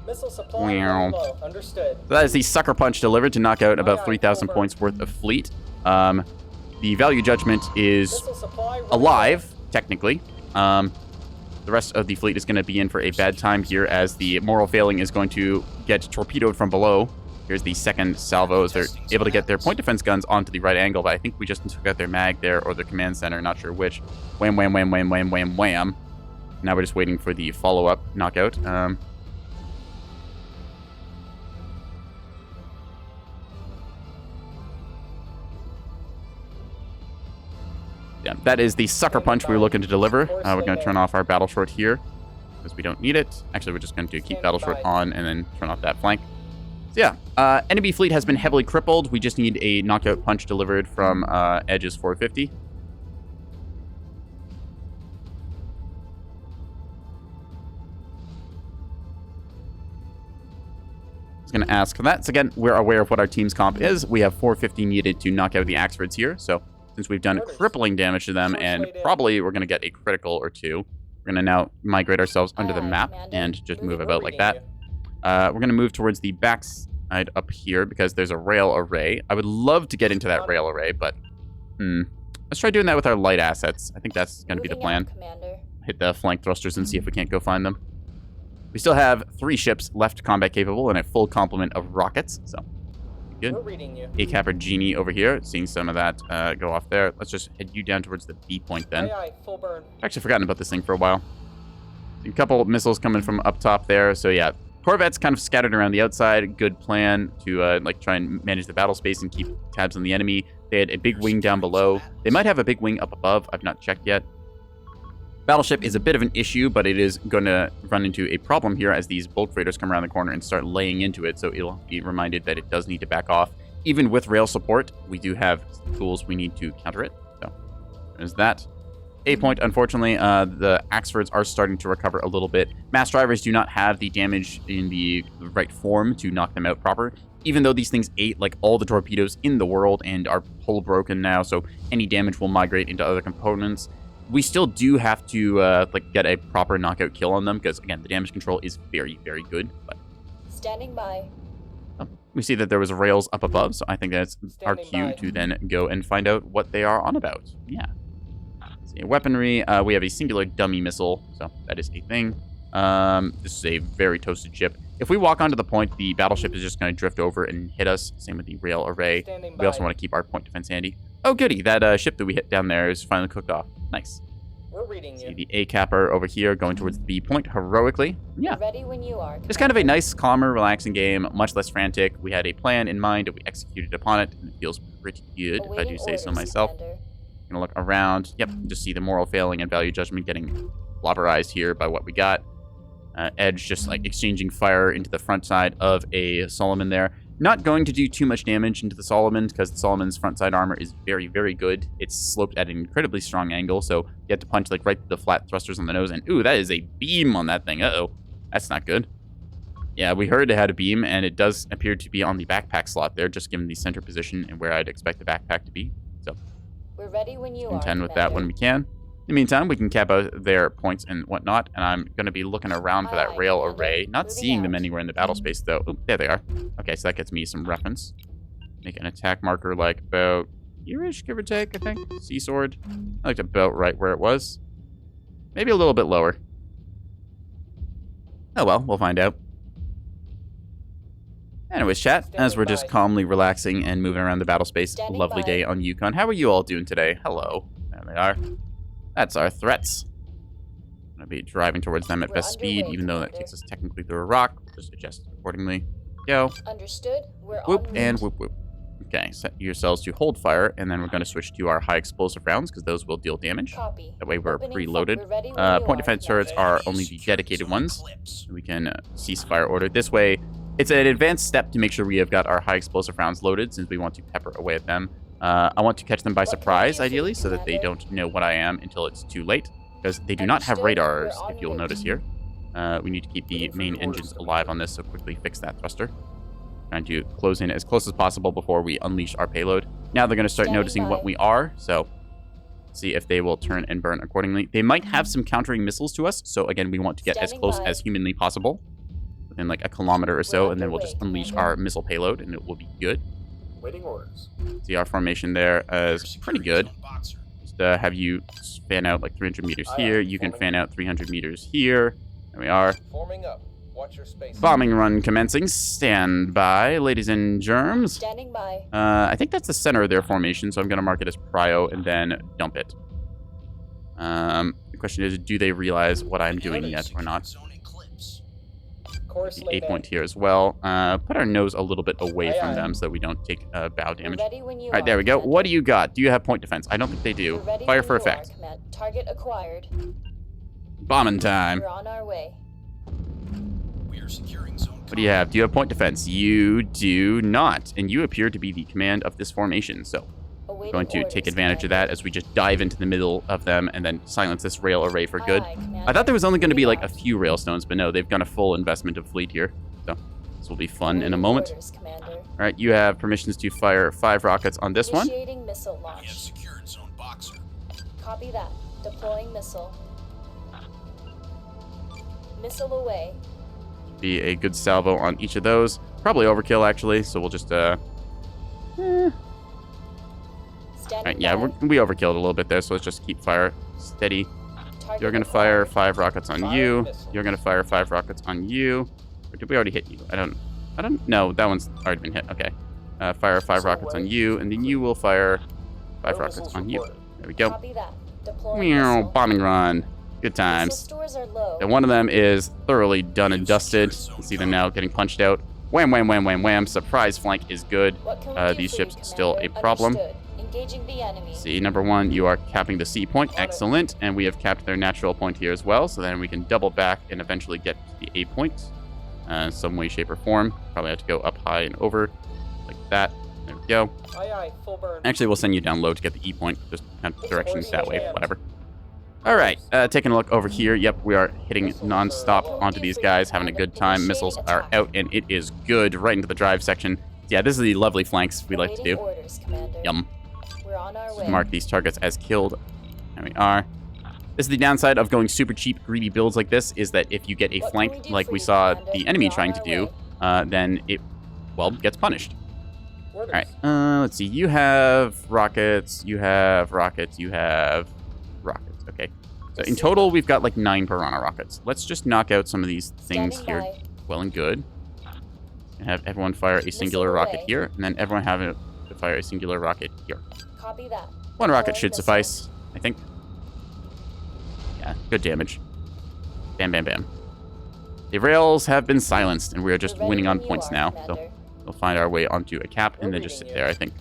Missile supply Meow. low. Understood. So that is the sucker punch delivered to knock out about Aye, aye, 3,000 over. points worth of fleet. The value judgment is Missile supply ready. alive, technically. The rest of the fleet is going to be in for a bad time here as the moral failing is going to get torpedoed from below. Here's the second salvo as they're able to get their point defense guns onto the right angle, but I think we just took out their mag there or their command center, not sure which. Wham, wham, wham, wham, wham, wham, wham. Now we're just waiting for the follow-up knockout. Yeah, that is the sucker punch we were looking to deliver. We're going to turn off our battle short here. Because we don't need it. Actually, we're just going to keep Standing battle short by. on and then turn off that flank. So yeah, enemy fleet has been heavily crippled. We just need a knockout punch delivered from Edge's 450. I was going to ask for that. So again, we're aware of what our team's comp is. We have 450 needed to knock out the Axfords here. So since we've done crippling damage to them, and probably we're going to get a critical or two, we're going to now migrate ourselves under the map and just move about like that. We're going to move towards the backside up here because there's a rail array. I would love to get into that rail array, but let's try doing that with our light assets. I think that's going to be the plan. Commander. Hit the flank thrusters and see if we can't go find them. We still have 3 ships left combat capable and a full complement of rockets, so good. We're reading you. A-Capper Genie over here, seeing some of that go off there. Let's just head you down towards the B point then. Aye, aye, full burn. I've actually forgotten about this thing for a while. A couple missiles coming from up top there, so yeah. Corvettes kind of scattered around the outside. Good plan to like try and manage the battle space and keep tabs on the enemy. They had a big wing down below. They might have a big wing up above. I've not checked yet. Battleship is a bit of an issue, but it is going to run into a problem here as these bulk freighters come around the corner and start laying into it, so it'll be reminded that it does need to back off. Even with rail support, we do have tools we need to counter it, so there's that. A point, unfortunately, the Axfords are starting to recover a little bit. Mass drivers do not have the damage in the right form to knock them out proper, even though these things ate like all the torpedoes in the world and are hull broken now, so any damage will migrate into other components. We still do have to like get a proper knockout kill on them because, again, the damage control is very, very good. But Standing by. we see that there was rails up above, so I think that's our cue to then go and find out what they are on about. Yeah. See, weaponry. We have a singular dummy missile, so that is a thing. This is a very toasted ship. If we walk onto the point, the battleship is just going to drift over and hit us. Same with the rail array. We also want to keep our point defense handy. Oh, goody. That ship that we hit down there is finally cooked off. Nice. We're reading See you. the A-Capper over here going towards the B point heroically. Yeah. Ready when you are. It's kind of a nice, calmer, relaxing game, much less frantic. We had a plan in mind and we executed upon it, and it feels pretty good, if I do say so myself. Gonna look around. Yep, just see the moral failing and value judgment getting blobberized here by what we got. Edge just like exchanging fire into the front side of a Solomon there. Not going to do too much damage into the Solomon because the Solomon's front side armor is very, very good. It's sloped at an incredibly strong angle, so you have to punch like right through the flat thrusters on the nose. And ooh, that is a beam on that thing. Uh-oh, that's not good. Yeah, we heard it had a beam, and it does appear to be on the backpack slot there, just given the center position and where I'd expect the backpack to be. So We're ready when you are. contend with that when we can. In the meantime, we can cap out their points and whatnot, and I'm going to be looking around for that rail array. Not seeing them anywhere in the battle space, though. Oh, there they are. Okay, so that gets me some reference. Make an attack marker like about here-ish, give or take, I think. Sea Sword. I looked about right where it was. Maybe a little bit lower. Oh well, we'll find out. Anyways, chat, as we're just calmly relaxing and moving around the battle space, lovely day on Yukon. How are you all doing today? Hello. There they are. That's our threats. I'm going to be driving towards them at best speed, even though that takes us technically through a rock. We'll just adjust accordingly. Go. Understood. We're Whoop, on and route. whoop, whoop. Okay, set yourselves to hold fire, and then we're going to switch to our high explosive rounds, because those will deal damage. Copy. That way we're Opening preloaded. we're ready when you Point are, defense Commander. turrets are only the dedicated ones. We can cease fire order. This way, it's an advanced step to make sure we have got our high explosive rounds loaded, since we want to pepper away at them. I want to catch them by surprise, ideally, so that they don't know what I am until it's too late, because they do not have radars, if you'll notice here. We need to keep the main engines alive on this, so quickly fix that thruster. Trying to close in as close as possible before we unleash our payload. Now they're going to start noticing what we are, so see if they will turn and burn accordingly. They might have some countering missiles to us, so again, we want to get as close as humanly possible, within like a kilometer or so, and then we'll just unleash our missile payload, and it will be good. Waiting orders. See our formation there is pretty good. Just have you fan out like 300 meters here. You can fan out 300 meters here. There we are. Forming up. Watch your space. Bombing run commencing. Stand by, ladies and germs. Standing by. I think that's the center of their formation, so I'm going to mark it as prio and then dump it. The question is, do they realize what I'm doing yet or not? Course The laid 8 point out. here as well. Put our nose a little bit away from them so that we don't take bow We're damage. ready when you All right, there we go. What do you got? Do you have point defense? I don't think they do. We're ready Fire when for you are, effect. Command. Target acquired. Bombing time. We're on our way. are securing zone. What do you have? Do you have point defense? You do not. And you appear to be the command of this formation. So we're Awaiting going to orders, take advantage of that as we just dive into the middle of them and then silence this rail array for Aye, good. aye, Commander. I thought there was only going to be Moving like a out. few railstones, but no, they've got a full investment of fleet here. So this will be fun in a Awaiting moment. orders, Commander. All right, you have permissions to fire 5 rockets on this one. Initiating missile We have launch. secured zone Boxer. Copy that. Deploying missile. Missile away. Be a good salvo on each of those. Probably overkill, actually, so we'll just, Standing Alright, yeah, by. we overkilled a little bit there, so let's just keep fire steady. Target You're going to fire acquired. 5 rockets on Fire you. missiles. You're going to fire 5 rockets on you. Or did we already hit you? I don't, no, that one's already been hit. Okay. Fire 5 Missile rockets on away. you, and then you will fire 5 No rockets missiles on you. reported. There we go. Copy that. Deploying Meow, missile. bombing run. Good Missile times. stores are low. And one of them is thoroughly done and You've dusted. secured You see zone them now getting punched out. Wham, wham, wham, wham, wham. Surprise flank is good. What can we do These for ships you, still a Commander? problem. Understood. Engaging the enemy. See, number 1, you are capping the C point. Excellent. And we have capped their natural point here as well. So then we can double back and eventually get to the A point. Some way, shape, or form. Probably have to go up high and over. Like that. There we go. Aye, aye, full burn. Actually, we'll send you down low to get the E point. Just kind of directions that way. command. Whatever. All right. Taking a look over here. Yep, we are hitting non-stop onto these guys. Having a good time. Missiles are out, and it is good. Right into the drive section. Yeah, this is the lovely flanks we like to Awaiting do. orders, Commander. Yum. We're on our Just way. mark these targets as killed. There we are. This is the downside of going super cheap, greedy builds like this, is that if you get a What can flank we do like for we you, saw Commander? the enemy We're on trying to our do, way. then it, well, gets punished. Orders. All right, let's see. You have rockets, you have rockets, you have rockets. Okay. So in total, we've got like 9 Piranha rockets. Let's just knock out some of these things Standing here. by. Well and good. And have everyone fire a singular rocket away. here, and then everyone have to fire a singular rocket here. Copy that. 1 rocket Deploying should missile. suffice, I think. Yeah, good damage. Bam, bam, bam. The rails have been silenced, and we are just We're ready winning on when you points are, now. Commander. So we'll find our way onto a cap, and We're then just sit reading you. there, I think.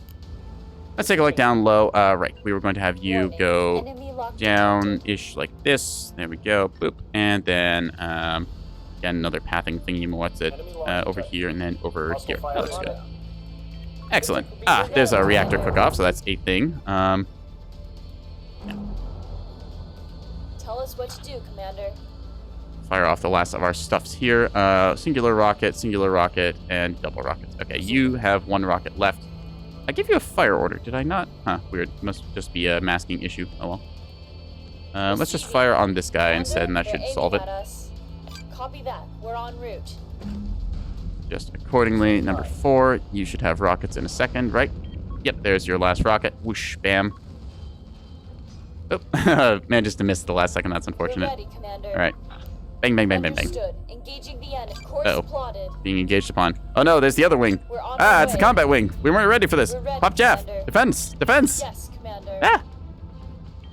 Let's take a look down low. Right, we were going to have you Warning. go Enemy lock detected. down-ish like this. There we go. Boop. And then, again, another pathing thingy. What's it? Enemy lock Over detected. here and then over Hostile here. fire That looks good. running. Excellent. Ah, there's our reactor cook-off, so that's a thing. Tell us what to do, Commander. Fire off the last of our stuffs here. Singular rocket, and double rockets. Okay, you have 1 rocket left. I gave you a fire order, did I not? Huh, weird. Must just be a masking issue. Oh well. Let's just fire on this guy instead, and that They're should aiming solve it. at us. Copy that. We're en route. Just accordingly. Number 4, you should have rockets in a second, right? Yep, there's your last rocket. Whoosh, bam. Oh, manages to miss the last second. That's We're unfortunate. ready, Commander. All right. Bang, bang, bang, bang, bang. Understood. Engaging the enemy. Course Uh-oh. plotted. Being engaged upon. Oh no, there's the other wing. We're on Ah, our it's a way. combat wing. We weren't ready for this. We're ready, Pop Jaff. Commander. Defense. Defense. Yes, Commander. Ah.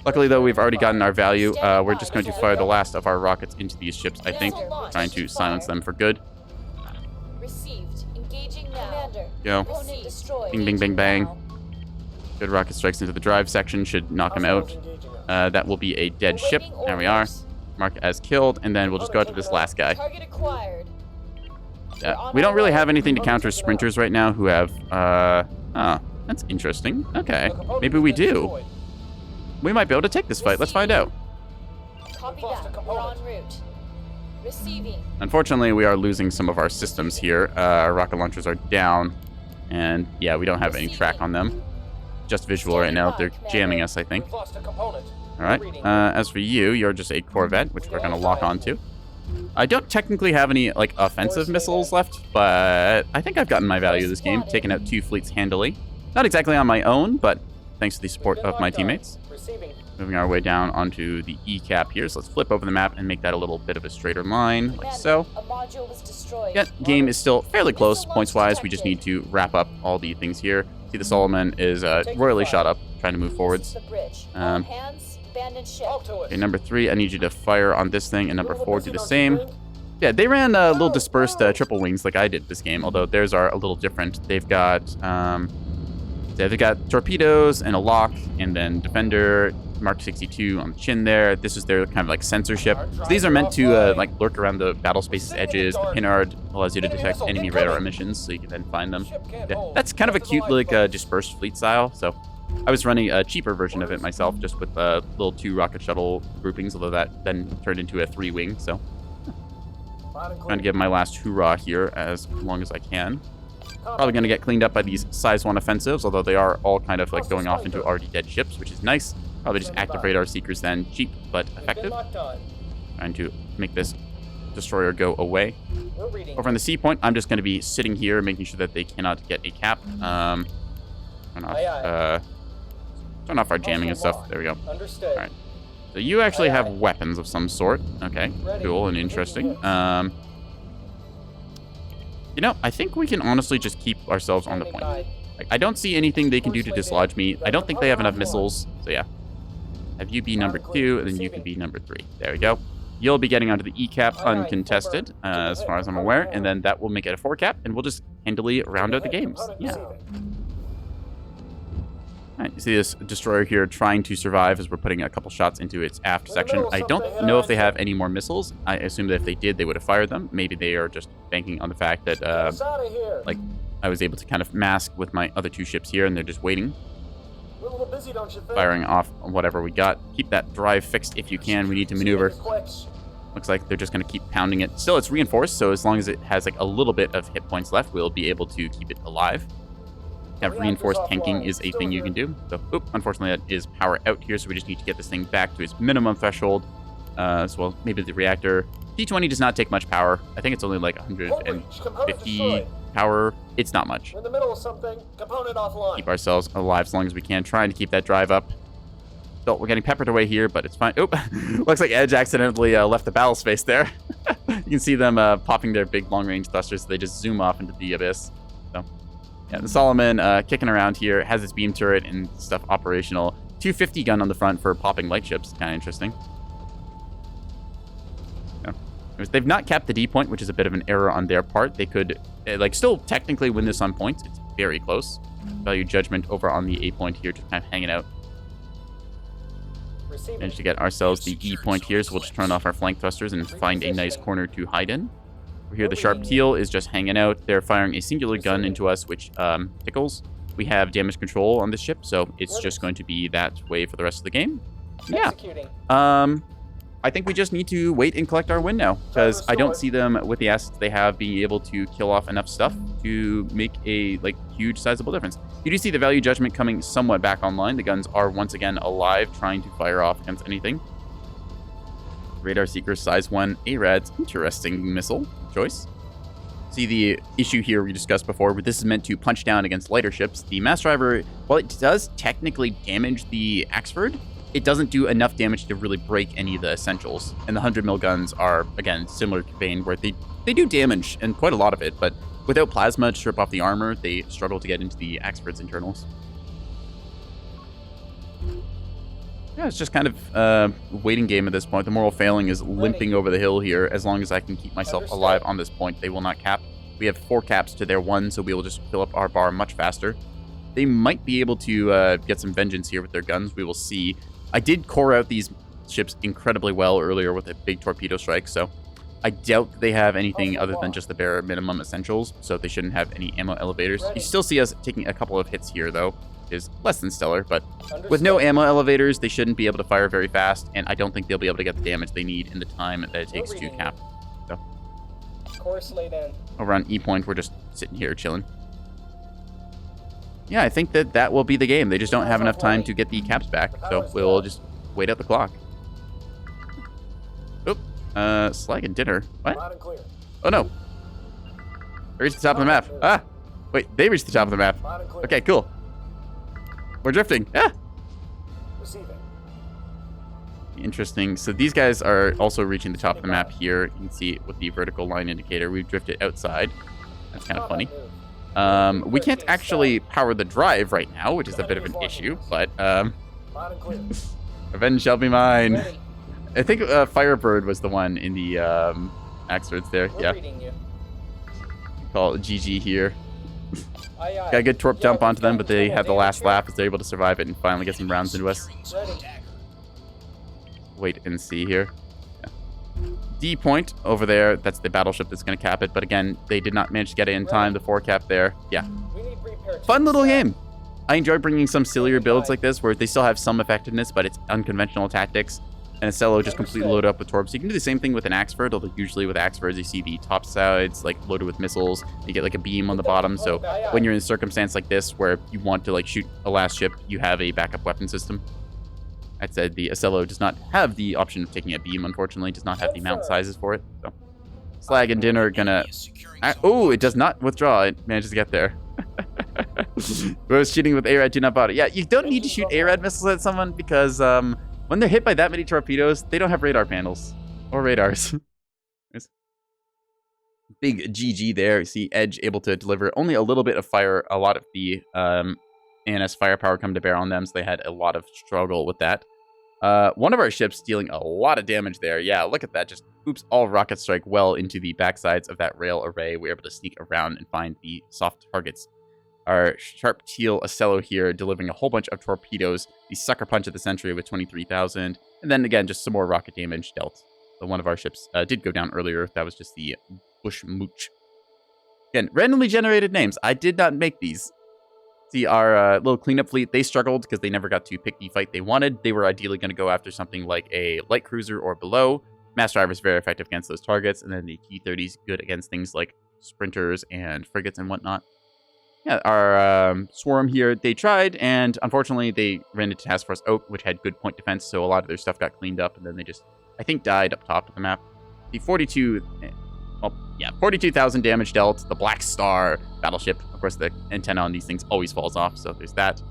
Luckily, though, we've already gotten our value. Standing We're by, just going to Commander. fire the last of our rockets into these ships, I think. Missile launch. Trying to Fire. silence them for good. Received. Engaging now. Commander. Go. Opponent destroyed. Bing, bing, bang, bang. Now. Good rocket strikes into the drive section. Should knock him out. Hostiles engaging us. That will be a dead ship. Awaiting There we are. orders. Mark as killed. And then we'll just go out to this last guy. Target acquired. We're on We don't our really way. have anything to Opponent counter taken out. sprinters right now who have... Oh, that's interesting. Okay. A component Maybe has we been do. destroyed. We might be able to take this fight. Let's find out. Copy We've lost a that. We're en component. route. Receiving. Unfortunately, we are losing some of our systems here. Our rocket launchers are down. And yeah, we don't have any track on them. Just visual right now. They're jamming us, I think. We've lost a component. All right. As for you, you're just a Corvette, which we're going to lock onto. I don't technically have any like offensive missiles left, but I think I've gotten my value this game, taking out 2 fleets handily. Not exactly on my own, but thanks to the support of my teammates. Receiving. Moving our way down onto the E cap here, so let's flip over the map and make that a little bit of a straighter line, like Commander, so. A module was destroyed. Yeah, game is still fairly close Missile launch points-wise. We just need detected. to wrap up all the things here. See, the Solomon is royally shot up, trying to move forwards. This is the bridge. Um, All hands, abandon ship. Talk to us. Okay, number 3, I need you to fire on this thing, and number Little 4, do missing the on same. T-wing. Yeah, they ran little dispersed triple wings like I did this game, although theirs are a little different. They've got torpedoes and a lock, and then defender, Mark 62 on the chin there. This is their kind of like censorship. So these are meant to like lurk around the battle space's edges. The pinard allows you to detect enemy radar emissions, so you can then find them. Yeah, that's kind of a cute like dispersed fleet style. So I was running a cheaper version of it myself, just with little 2 rocket shuttle groupings, although that then turned into a 3-wing. So trying to give my last hoorah here as long as I can. Probably going to get cleaned up by these size 1 offensives, although they are all kind of like going off into already dead ships, which is nice. Probably just active radar seekers then, cheap but effective. Trying to make this destroyer go away. Over on the C point, I'm just going to be sitting here, making sure that they cannot get a cap. Turn off our jamming and stuff. There we go. Understood. All right. So you actually have weapons of some sort. Okay, cool and interesting. You know, I think we can honestly just keep ourselves on the point. Like, I don't see anything they can do to dislodge me. I don't think they have enough missiles. So yeah. Have you be number 2, and then you can be number 3. There we go. You'll be getting onto the E cap uncontested, as far as I'm aware, and then that will make it a 4 cap, and we'll just handily round out the games. Yeah. All right, you see this destroyer here trying to survive as we're putting a couple shots into its aft section. I don't know if they have any more missiles. I assume that if they did, they would have fired them. Maybe they are just banking on the fact that, like, I was able to kind of mask with my other 2 ships here, and they're just waiting. We're a little busy, don't you think? Firing off whatever we got. Keep that drive fixed if you can. We need to maneuver. Looks like they're just going to keep pounding it. Still, it's reinforced, so as long as it has like a little bit of hit points left, we'll be able to keep it alive. Have reinforced tanking is a thing you can do. So, unfortunately, that is power out here, so we just need to get this thing back to its minimum threshold. As well, maybe the reactor. T20 does not take much power. I think it's only like 150 power. It's not much. We're in the middle of something. Component offline. Keep ourselves alive as long as we can. Trying to keep that drive up. So we're getting peppered away here, but it's fine. Oop. Looks like Edge accidentally left the battle space there. You can see them popping their big long-range thrusters. So they just zoom off into the abyss. So, yeah, the Solomon kicking around here. Has its beam turret and stuff operational. 250 gun on the front for popping light ships. Kind of interesting. They've not capped the D point, which is a bit of an error on their part. They could, like, still technically win this on points. It's very close. Value judgment over on the A point here, just kind of hanging out. Managed to get ourselves the E point here, so we'll just turn off our flank thrusters and find a nice corner to hide in. Over here, the Sharp Teal is just hanging out. They're firing a singular gun into us, which tickles. We have damage control on this ship, so it's just going to be that way for the rest of the game. Yeah. I think we just need to wait and collect our win now, because I don't see them, with the assets they have, being able to kill off enough stuff to make a huge sizable difference. You do see the value judgment coming somewhat back online. The guns are once again alive, trying to fire off against anything. Radar Seeker size 1 ARADS, interesting missile choice. See the issue here we discussed before, where this is meant to punch down against lighter ships. The Mass Driver, while it does technically damage the Axford, it doesn't do enough damage to really break any of the essentials. And the 100 mil guns are, again, similar to vein, where they do damage, and quite a lot of it, but without plasma to strip off the armor, they struggle to get into the Axford's internals. Yeah, it's just kind of a waiting game at this point. The moral failing is limping over the hill here. As long as I can keep myself alive on this point, they will not cap. We have 4 caps to their 1, so we will just fill up our bar much faster. They might be able to get some vengeance here with their guns. We will see. I did core out these ships incredibly well earlier with a big torpedo strike, so I doubt that they have anything other than just the bare minimum essentials, so they shouldn't have any ammo elevators. You still see us taking a couple of hits here, though, which is less than stellar, but with no ammo elevators, they shouldn't be able to fire very fast, and I don't think they'll be able to get the damage they need in the time that it takes to cap. So, Course laid in. over on E point, we're just sitting here chilling. Yeah, I think that will be the game. They just don't have enough time to get the caps back, so we'll just wait out the clock. Oop, slag and dinner. What? Oh no. They reached the top of the map. Ah, wait, they reached the top of the map. Okay, cool. We're drifting. Ah. Interesting. So these guys are also reaching the top of the map here. You can see with the vertical line indicator. We've drifted outside. That's kind of funny. We can't actually power the drive right now, which is a bit of an issue, but revenge shall be mine. I think Firebird was the one in the Axfords there. Yeah. Call GG here. Got a good torp dump onto them, but they have the last lap as they're able to survive it and finally get some rounds into us. wait and see here. Yeah. D point over there. That's the battleship that's going to cap it. But again, they did not manage to get it in time. The 4 cap there. Yeah. We need repair Fun little teams. game. I enjoy bringing some sillier builds like this where they still have some effectiveness, but it's unconventional tactics. And a cello just completely loaded up with torps. So you can do the same thing with an Axford, although usually with Axfords you see the top sides like loaded with missiles. You get like a beam on the bottom. So when you're in a circumstance like this where you want to like shoot a last ship, you have a backup weapon system. I said the Acello does not have the option of taking a beam, unfortunately. Does not have the mount sizes for it. So Slag and Din are gonna... Oh, it does not withdraw. It manages to get there. We're shooting with ARAD, do not bother. Yeah, you don't need to shoot ARAD missiles at someone because when they're hit by that many torpedoes, they don't have radar panels or radars. Big GG there. You see Edge able to deliver only a little bit of fire. A lot of the ANS firepower come to bear on them, so they had a lot of struggle with that. One of our ships dealing a lot of damage there. Yeah, look at that. Just oops, all rocket strike well into the backsides of that rail array. We're able to sneak around and find the soft targets. Our Sharp Teal Acello here delivering a whole bunch of torpedoes. The Sucker Punch of the Century with 23,000. And then again, just some more rocket damage dealt. So one of our ships did go down earlier. That was just the Bush Mooch. Again, randomly generated names. I did not make these. See, our little cleanup fleet, they struggled because they never got to pick the fight they wanted. They were ideally going to go after something like a light cruiser or below. Mass Driver is very effective against those targets. And then the T-30s good against things like sprinters and frigates and whatnot. Yeah, our Swarm here, they tried, and unfortunately they ran into Task Force Oak, which had good point defense, so a lot of their stuff got cleaned up, and then they just, I think, died up top of the map. The 42,000 damage dealt. The Black Star battleship, of course, the antenna on these things always falls off, so there's that.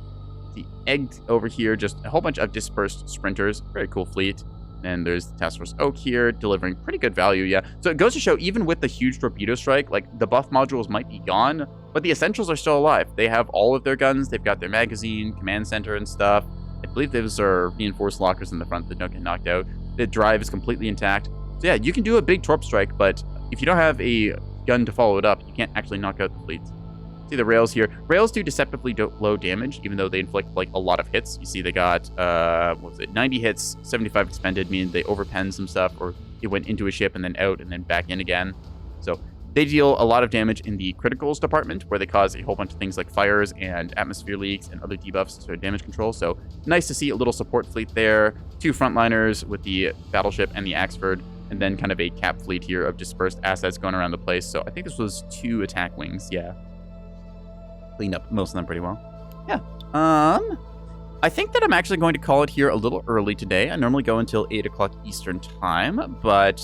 The Egg over here, just a whole bunch of dispersed sprinters. Very cool fleet. And there's the Task Force Oak here, delivering pretty good value, yeah. So it goes to show, even with the huge torpedo strike, like, the buff modules might be gone, but the Essentials are still alive. They have all of their guns, they've got their magazine, command center and stuff. I believe those are reinforced lockers in the front that don't get knocked out. The drive is completely intact. So yeah, you can do a big torp strike, but if you don't have a gun to follow it up, you can't actually knock out the fleets. See the rails here. Rails do deceptively low damage, even though they inflict like a lot of hits. You see they got, 90 hits, 75 expended, meaning they overpenned some stuff, or it went into a ship and then out and then back in again. So they deal a lot of damage in the criticals department, where they cause a whole bunch of things like fires and atmosphere leaks and other debuffs to damage control. So nice to see a little support fleet there. 2 frontliners with the battleship and the Axford, and then kind of a cap fleet here of dispersed assets going around the place. So I think this was 2 attack wings, yeah. Cleaned up most of them pretty well. Yeah. I think that I'm actually going to call it here a little early today. I normally go until 8 o'clock Eastern time, but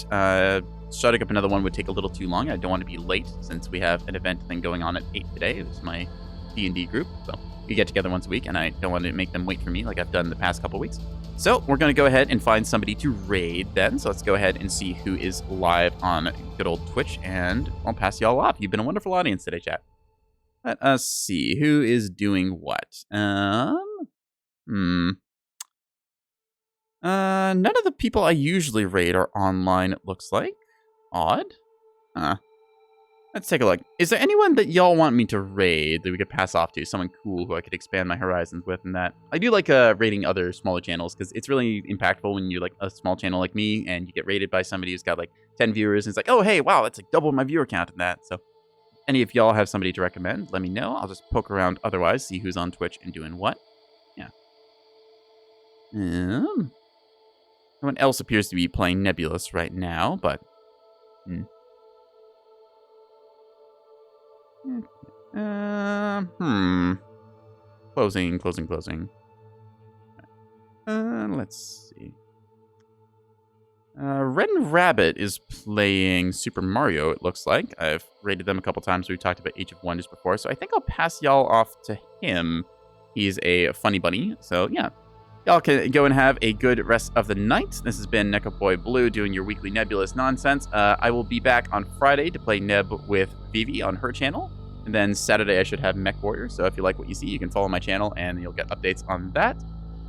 starting up another one would take a little too long. I don't want to be late since we have an event thing going on at 8 today. It's my D&D group, so we get together once a week, and I don't want to make them wait for me like I've done the past couple weeks. So we're going to go ahead and find somebody to raid then. So let's go ahead and see who is live on good old Twitch, and I'll pass y'all off. You've been a wonderful audience today, chat. Let us see who is doing what. None of the people I usually raid are online, it looks like. Odd. Let's take a look. Is there anyone that y'all want me to raid that we could pass off to? Someone cool who I could expand my horizons with and that. I do like raiding other smaller channels because it's really impactful when you're like a small channel like me and you get raided by somebody who's got like 10 viewers and it's like, oh, hey, wow, that's like double my viewer count and that. So any of y'all have somebody to recommend, let me know. I'll just poke around otherwise, see who's on Twitch and doing what. Yeah. No one else appears to be playing Nebulous right now, but... Closing. Let's see. Red and Rabbit is playing Super Mario, it looks like. I've rated them a couple times. We've talked about Age of Wonders before, so I think I'll pass y'all off to him. He's a funny bunny, so yeah. Y'all can go and have a good rest of the night. This has been NekoboyBlue doing your weekly Nebulous nonsense. I will be back on Friday to play Neb with Vivi on her channel. And then Saturday I should have Mech Warrior, so if you like what you see, you can follow my channel and you'll get updates on that.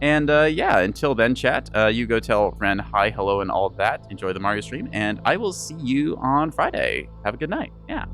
And yeah, until then, chat, you go tell Ren hi, hello, and all that. Enjoy the Mario stream, and I will see you on Friday. Have a good night. Yeah.